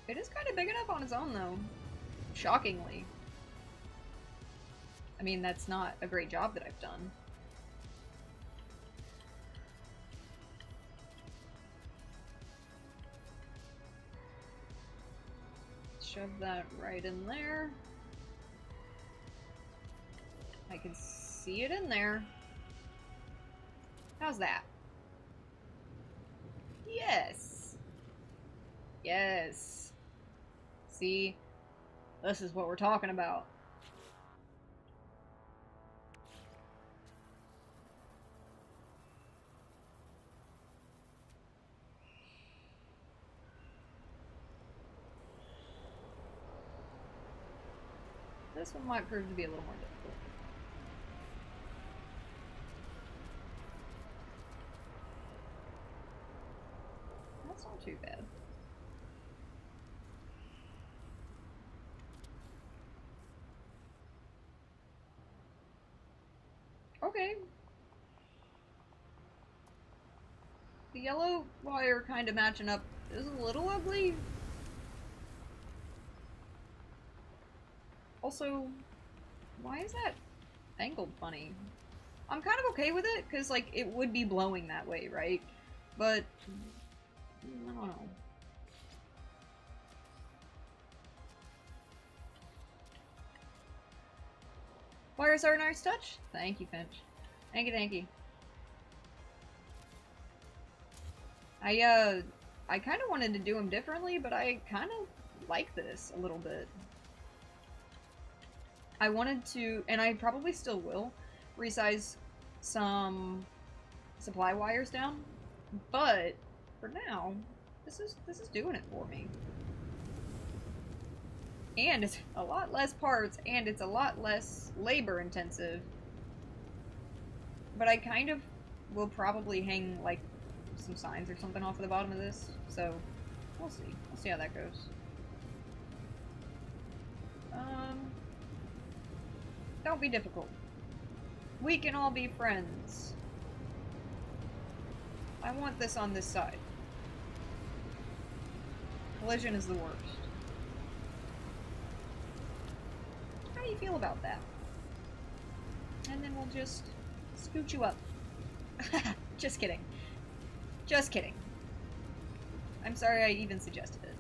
It is kind of big enough on its own, though. Shockingly. I mean, that's not a great job that I've done. Shove that right in there. I can see it in there. How's that? Yes! Yes! See? This is what we're talking about. This one might prove to be a little more difficult. That's not too bad. Okay. The yellow wire kind of matching up is a little ugly. Also, why is that angled funny? I'm kind of okay with it, because, like, it would be blowing that way, right? But, I don't know. Wires are a nice touch. Thank you, Finch. Thank you, thank you. I kind of wanted to do them differently, but I kind of like this a little bit. I wanted to, and I probably still will, resize some supply wires down, but for now, this is doing it for me. And it's a lot less parts, and it's a lot less labor intensive. But I kind of will probably hang, like, some signs or something off of the bottom of this, so we'll see. We'll see how that goes. Don't be difficult. We can all be friends. I want this on this side. Collision is the worst. How do you feel about that? And then we'll just scoot you up. Just kidding. Just kidding. I'm sorry I even suggested it.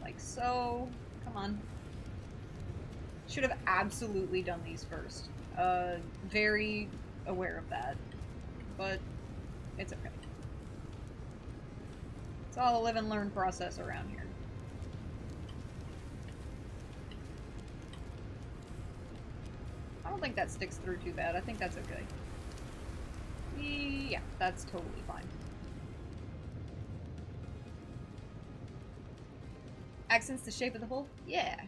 Like so. Come on. Should have absolutely done these first. Very aware of that. But it's okay. It's all a live and learn process around here. I don't think that sticks through too bad. I think that's okay. Yeah, that's totally fine. Accents the shape of the hole? Yeah.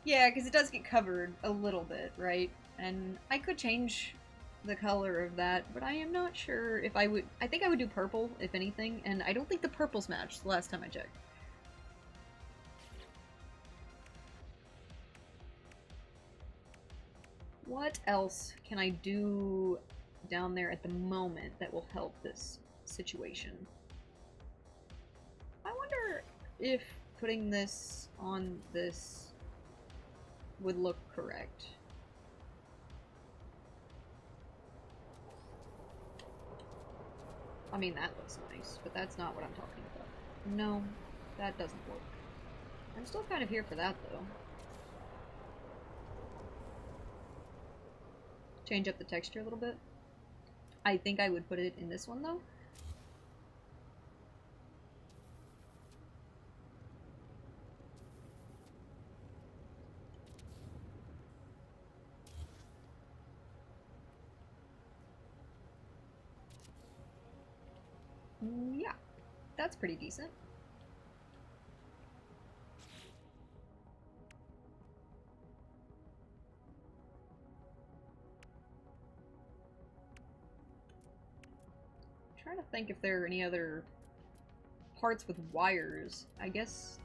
Yeah, because it does get covered a little bit, right? And I could change the color of that, but I am not sure if I would. I think I would do purple, if anything, and I don't think the purples matched the last time I checked. What else can I do down there at the moment that will help this situation? I wonder if putting this on this would look correct. I mean, that looks nice, but that's not what I'm talking about. No, that doesn't work. I'm still kind of here for that, though. Change up the texture a little bit. I think I would put it in this one, though. Yeah, that's pretty decent. I'm trying to think if there are any other parts with wires. I guess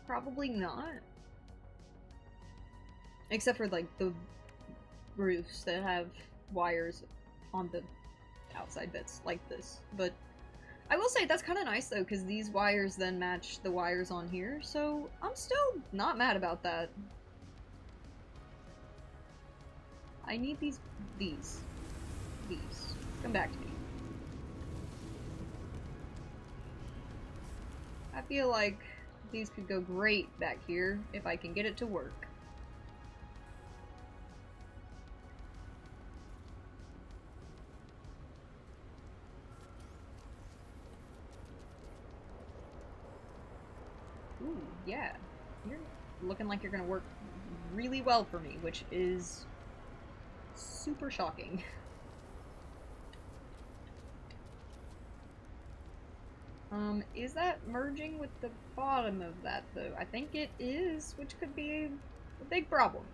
probably not. Except for, like, the roofs that have wires on the outside bits, like this. But I will say that's kind of nice, though, because these wires then match the wires on here, so I'm still not mad about that. I need these. Come back to me. I feel like these could go great back here if I can get it to work. Ooh, yeah. You're looking like you're gonna work really well for me, which is super shocking. Is that merging with the bottom of that, though? I think it is, which could be a big problem.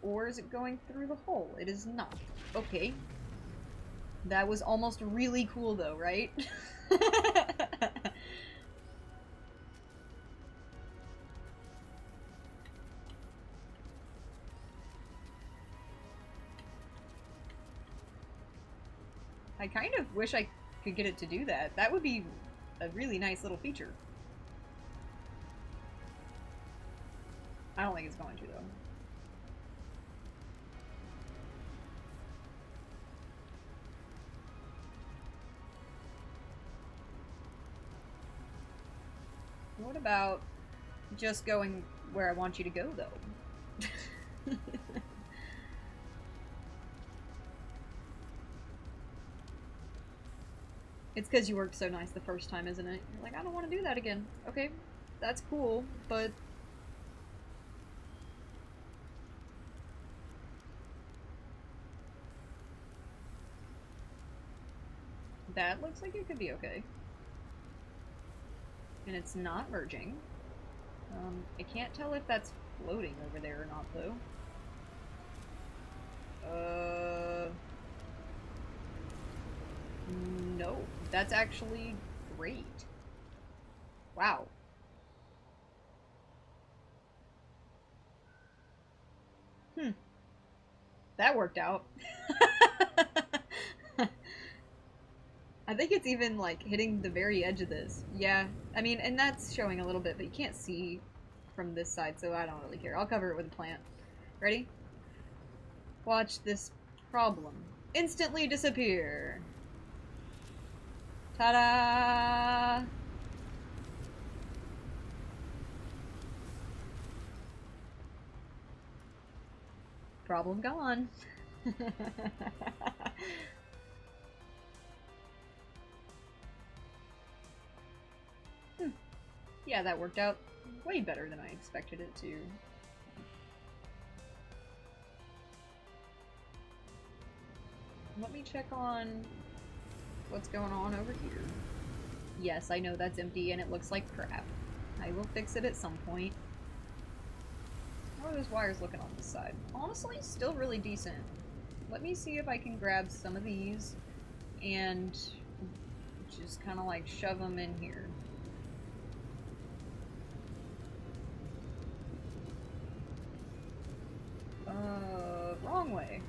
Or is it going through the hole? It is not. Okay. That was almost really cool though, right? I kind of wish I could get it to do that. That would be a really nice little feature. I don't think it's going to, though. What about just going where I want you to go, though? It's because you worked so nice the first time, isn't it? You're like, I don't want to do that again. Okay, that's cool, but... that looks like it could be okay. And it's not merging. I can't tell if that's floating over there or not, though. No. That's actually great. Wow. That worked out. I think it's even, like, hitting the very edge of this. Yeah. I mean, and that's showing a little bit, but you can't see from this side, so I don't really care. I'll cover it with a plant. Ready? Watch this problem instantly disappear. Ta-da! Problem gone. Yeah, that worked out way better than I expected it to. Let me check on what's going on over here. Yes, I know that's empty and it looks like crap. I will fix it at some point. How are those wires looking on this side? Honestly, still really decent. Let me see if I can grab some of these and just kind of like shove them in here. Wrong way.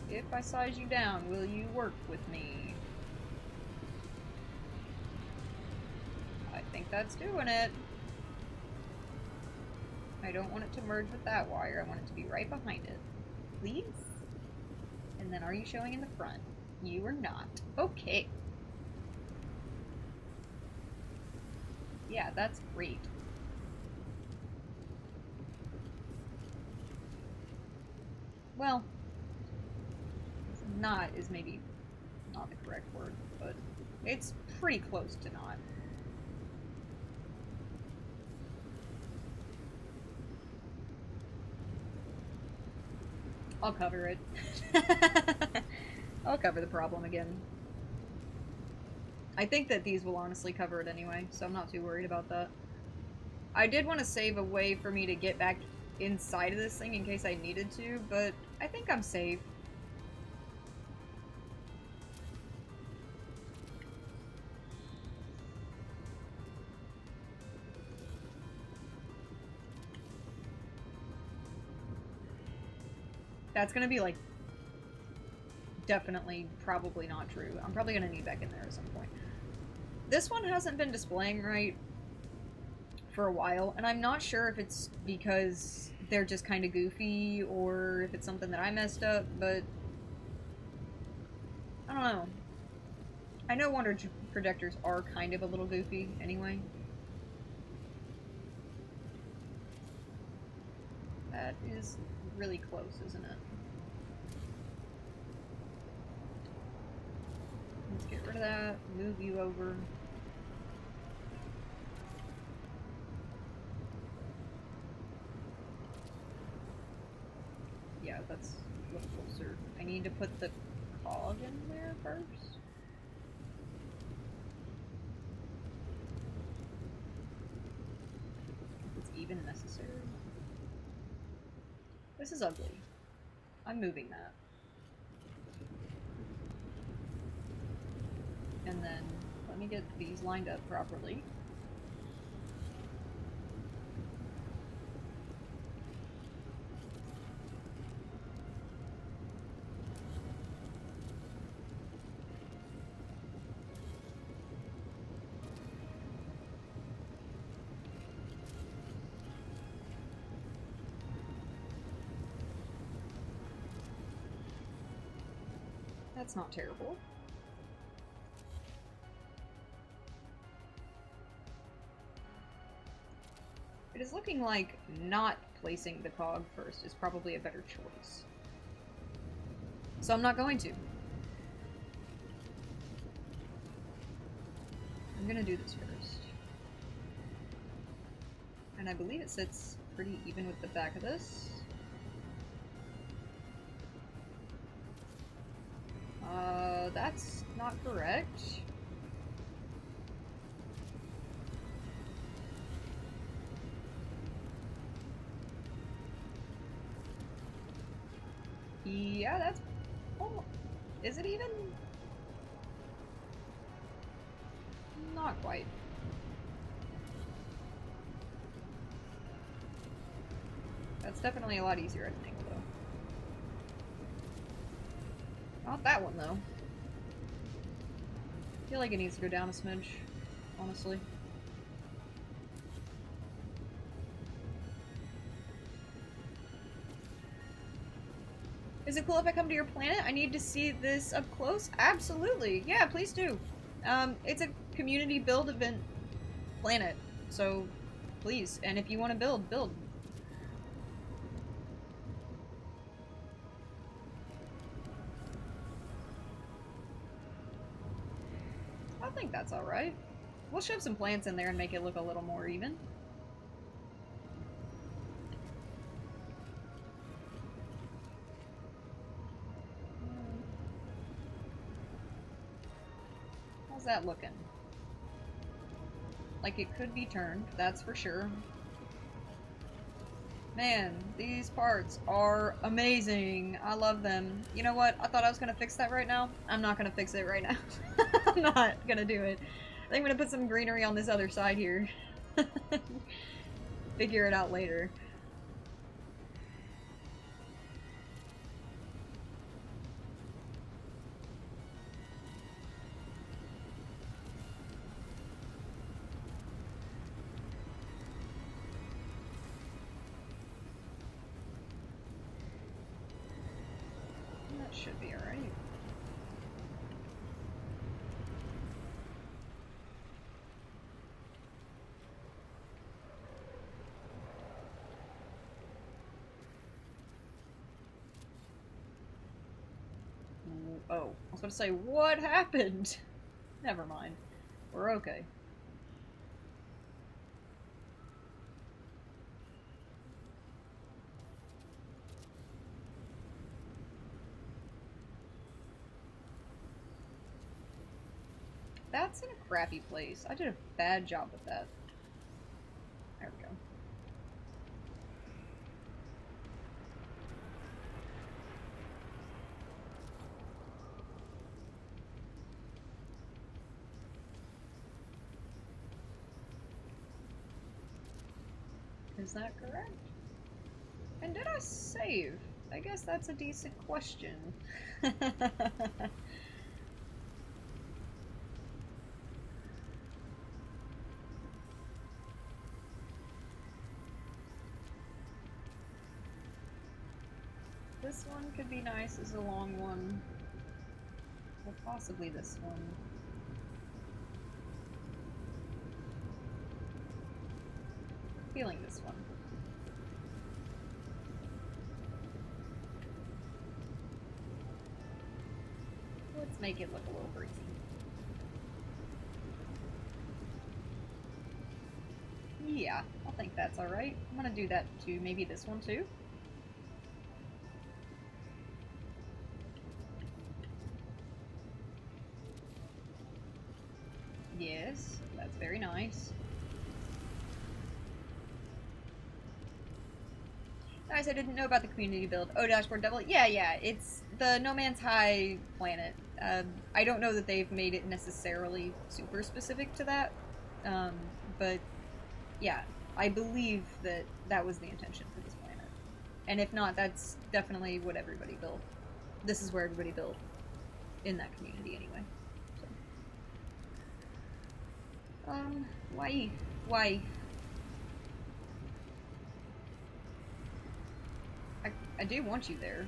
If I size you down, will you work with me? I think that's doing it. I don't want it to merge with that wire. I want it to be right behind it. Please? And then are you showing in the front? You are not. Okay. Yeah, that's great. Well, not is maybe not the correct word, but it's pretty close to not. I'll cover it. I'll cover the problem again. I think that these will honestly cover it anyway, so I'm not too worried about that. I did want to save a way for me to get back inside of this thing in case I needed to, but I think I'm safe. That's gonna be like definitely probably not true. I'm probably gonna need back in there at some point. This one hasn't been displaying right for a while, and I'm not sure if it's because they're just kind of goofy or if it's something that I messed up, but I don't know. I know wonder projectors are kind of a little goofy anyway. That is really close, isn't it? Let's get rid of that, move you over. Yeah, that's a little closer. I need to put the cog in there first. It's even. even necessary? This is ugly. I'm moving that. And then let me get these lined up properly. That's not terrible. It is looking like not placing the cog first is probably a better choice. So I'm not going to. I'm gonna do this first. And I believe it sits pretty even with the back of this. That's not correct. Yeah, that's... Oh, is it even? Not quite. That's definitely a lot easier at an angle, though. Not that one, though. I feel like it needs to go down a smidge, honestly. Is it cool if I come to your planet? I need to see this up close? Absolutely. Yeah, please do. It's a community build event planet, so please. And if you want to build, build. I think that's alright. We'll shove some plants in there and make it look a little more even. How's that looking? Like it could be turned, that's for sure. Man, these parts are amazing. I love them. You know what? I thought I was gonna fix that right now. I'm not gonna fix it right now. I'm not gonna do it. I think I'm gonna put some greenery on this other side here. Figure it out later. That should be alright. Oh, I was about to say, what happened? Never mind. We're okay. That's in a crappy place. I did a bad job with that. There we go. Is that correct? And did I save? I guess that's a decent question. This one could be nice as a long one. Or possibly this one. Feeling this one. Let's make it look a little breezy. Yeah, I think that's alright. I'm gonna do that to maybe this one too. Yes, that's very nice. surprised I didn't know about the community build. Oh, dashboard double. Yeah, it's the No Man's High planet. I don't know that they've made it necessarily super specific to that, but yeah, I believe that that was the intention for this planet. And if not, that's definitely what everybody built. This is where everybody built in that community anyway. So. Why? Why? I do want you there.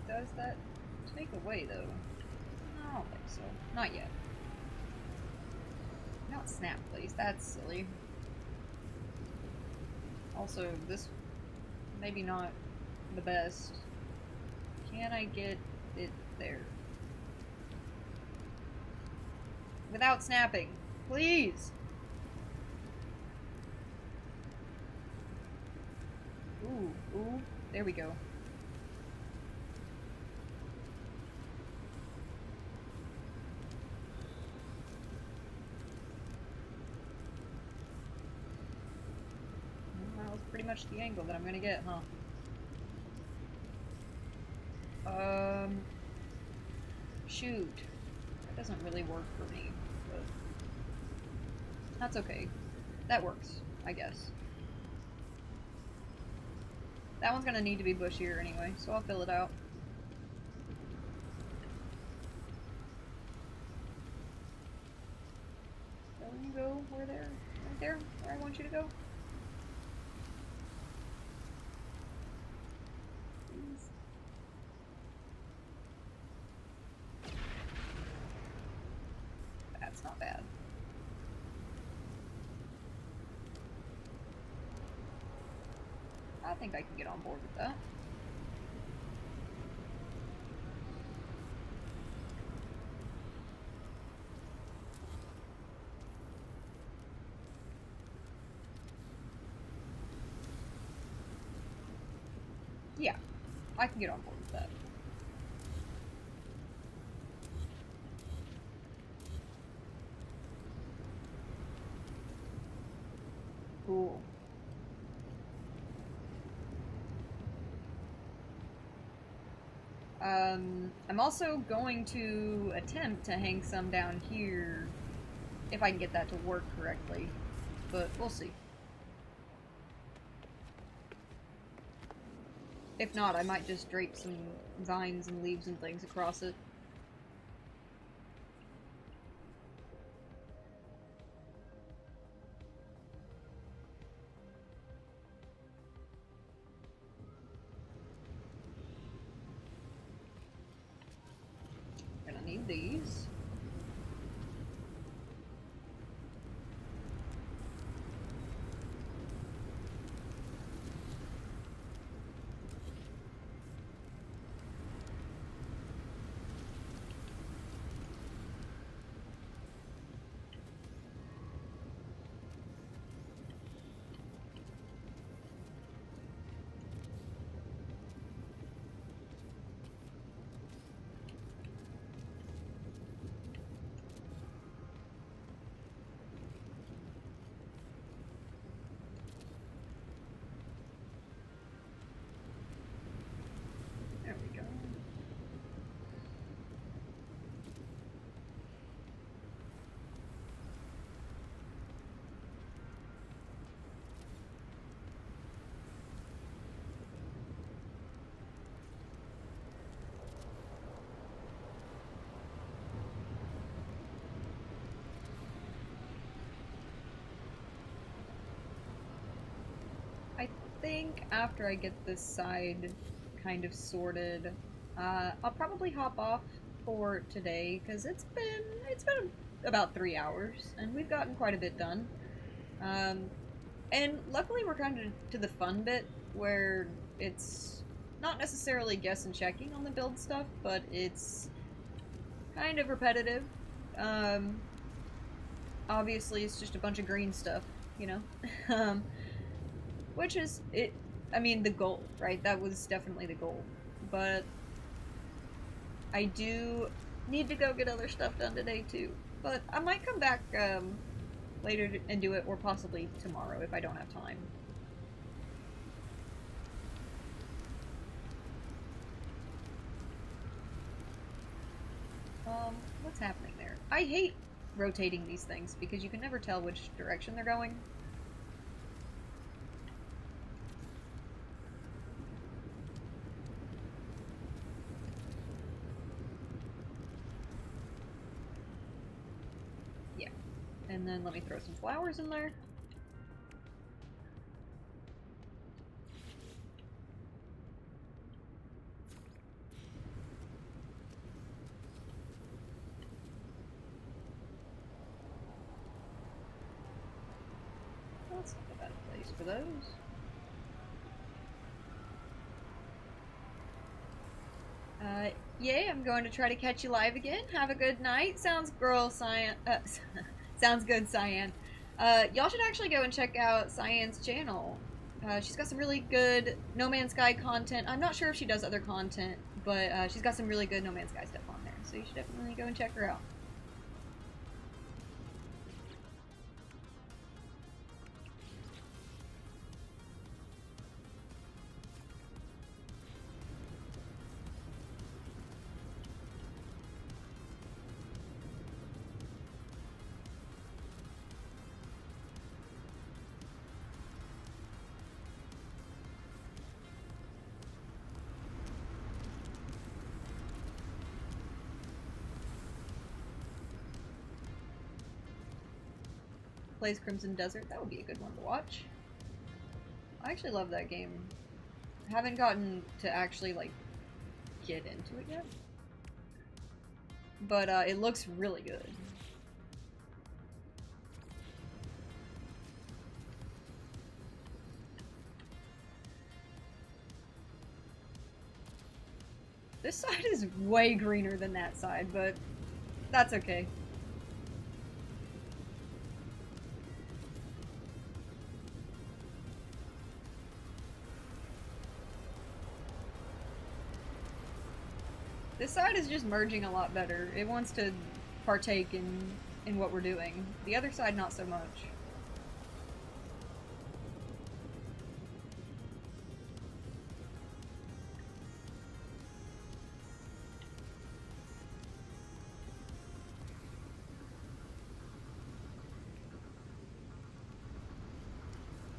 Does that take away, though? I don't think so. Not yet. Not snap, please. That's silly. Also, this maybe not the best. Can I get it there? Without snapping. Please! Ooh. There we go. That was pretty much the angle that I'm gonna get, huh? Shoot. That doesn't really work for me, but that's okay. That works, I guess. That one's gonna need to be bushier anyway, so I'll fill it out. So you go where there? Right there? Where I want you to go? Please. That's not bad. I think I can get on board with that. Yeah, I can get on board with that. Cool. I'm also going to attempt to hang some down here if I can get that to work correctly, but we'll see. If not, I might just drape some vines and leaves and things across it. Gonna need these. There we go. I think after I get this side kind of sorted, I'll probably hop off for today because it's been about 3 hours and we've gotten quite a bit done. And luckily we're kind of to the fun bit where it's not necessarily guess and checking on the build stuff, but it's kind of repetitive. Obviously, it's just a bunch of green stuff, you know? Which is, I mean, the goal, right? That was definitely the goal. But I do need to go get other stuff done today, too. But I might come back later and do it, or possibly tomorrow if I don't have time. What's happening there? I hate rotating these things because you can never tell which direction they're going. Yeah. And then let me throw some flowers in there. That's not a bad place for those. Yay, I'm going to try to catch you live again. Have a good night. Sounds girl, Cyan. Sounds good, Cyan. Y'all should actually go and check out Cyan's channel. She's got some really good No Man's Sky content. I'm not sure if she does other content, but she's got some really good No Man's Sky stuff on there. So you should definitely go and check her out. Plays Crimson Desert, that would be a good one to watch. I actually love that game. I haven't gotten to actually, like, get into it yet. But, it looks really good. This side is way greener than that side, but that's okay. This side is just merging a lot better. It wants to partake in what we're doing. The other side, not so much.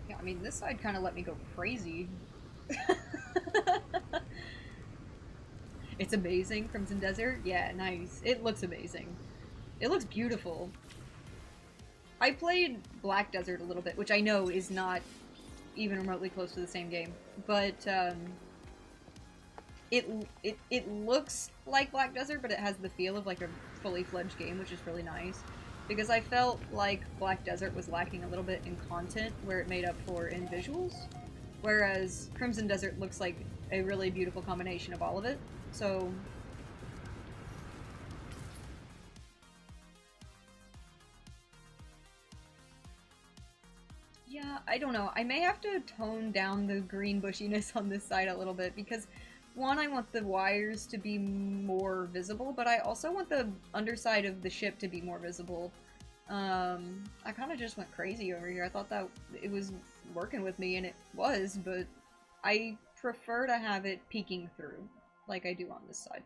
Yeah, I mean, this side kind of let me go crazy. It's amazing, Crimson Desert? Yeah, nice. It looks amazing. It looks beautiful. I played Black Desert a little bit, which I know is not even remotely close to the same game, but it looks like Black Desert, but it has the feel of like a fully fledged game, which is really nice. Because I felt like Black Desert was lacking a little bit in content, where it made up for in visuals, whereas Crimson Desert looks like a really beautiful combination of all of it. So yeah, I don't know. I may have to tone down the green bushiness on this side a little bit because one, I want the wires to be more visible, but I also want the underside of the ship to be more visible. I kind of just went crazy over here. I thought that it was working with me, and it was, but I prefer to have it peeking through, like I do on this side,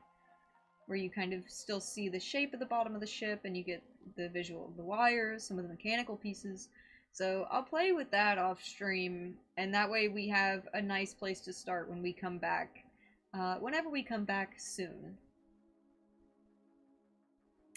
where you kind of still see the shape of the bottom of the ship, and you get the visual of the wires, some of the mechanical pieces. So I'll play with that off stream, and that way we have a nice place to start when we come back, whenever we come back soon.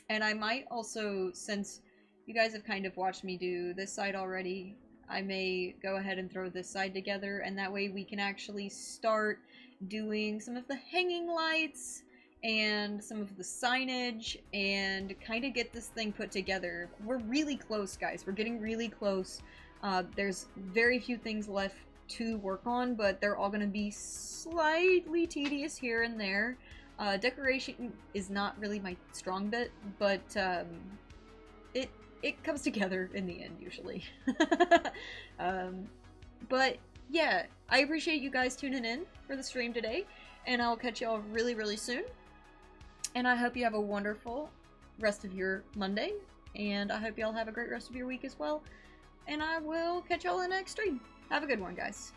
And I might also, since you guys have kind of watched me do this side already, I may go ahead and throw this side together, and that way we can actually start doing some of the hanging lights and some of the signage and kind of get this thing put together. We're really close, guys. We're getting really close. There's very few things left to work on, but they're all going to be slightly tedious here and there. Decoration is not really my strong bit, but it comes together in the end usually. But yeah, I appreciate you guys tuning in for the stream today, and I'll catch y'all really, really soon. And I hope you have a wonderful rest of your Monday, and I hope y'all have a great rest of your week as well. And I will catch y'all in the next stream. Have a good one, guys.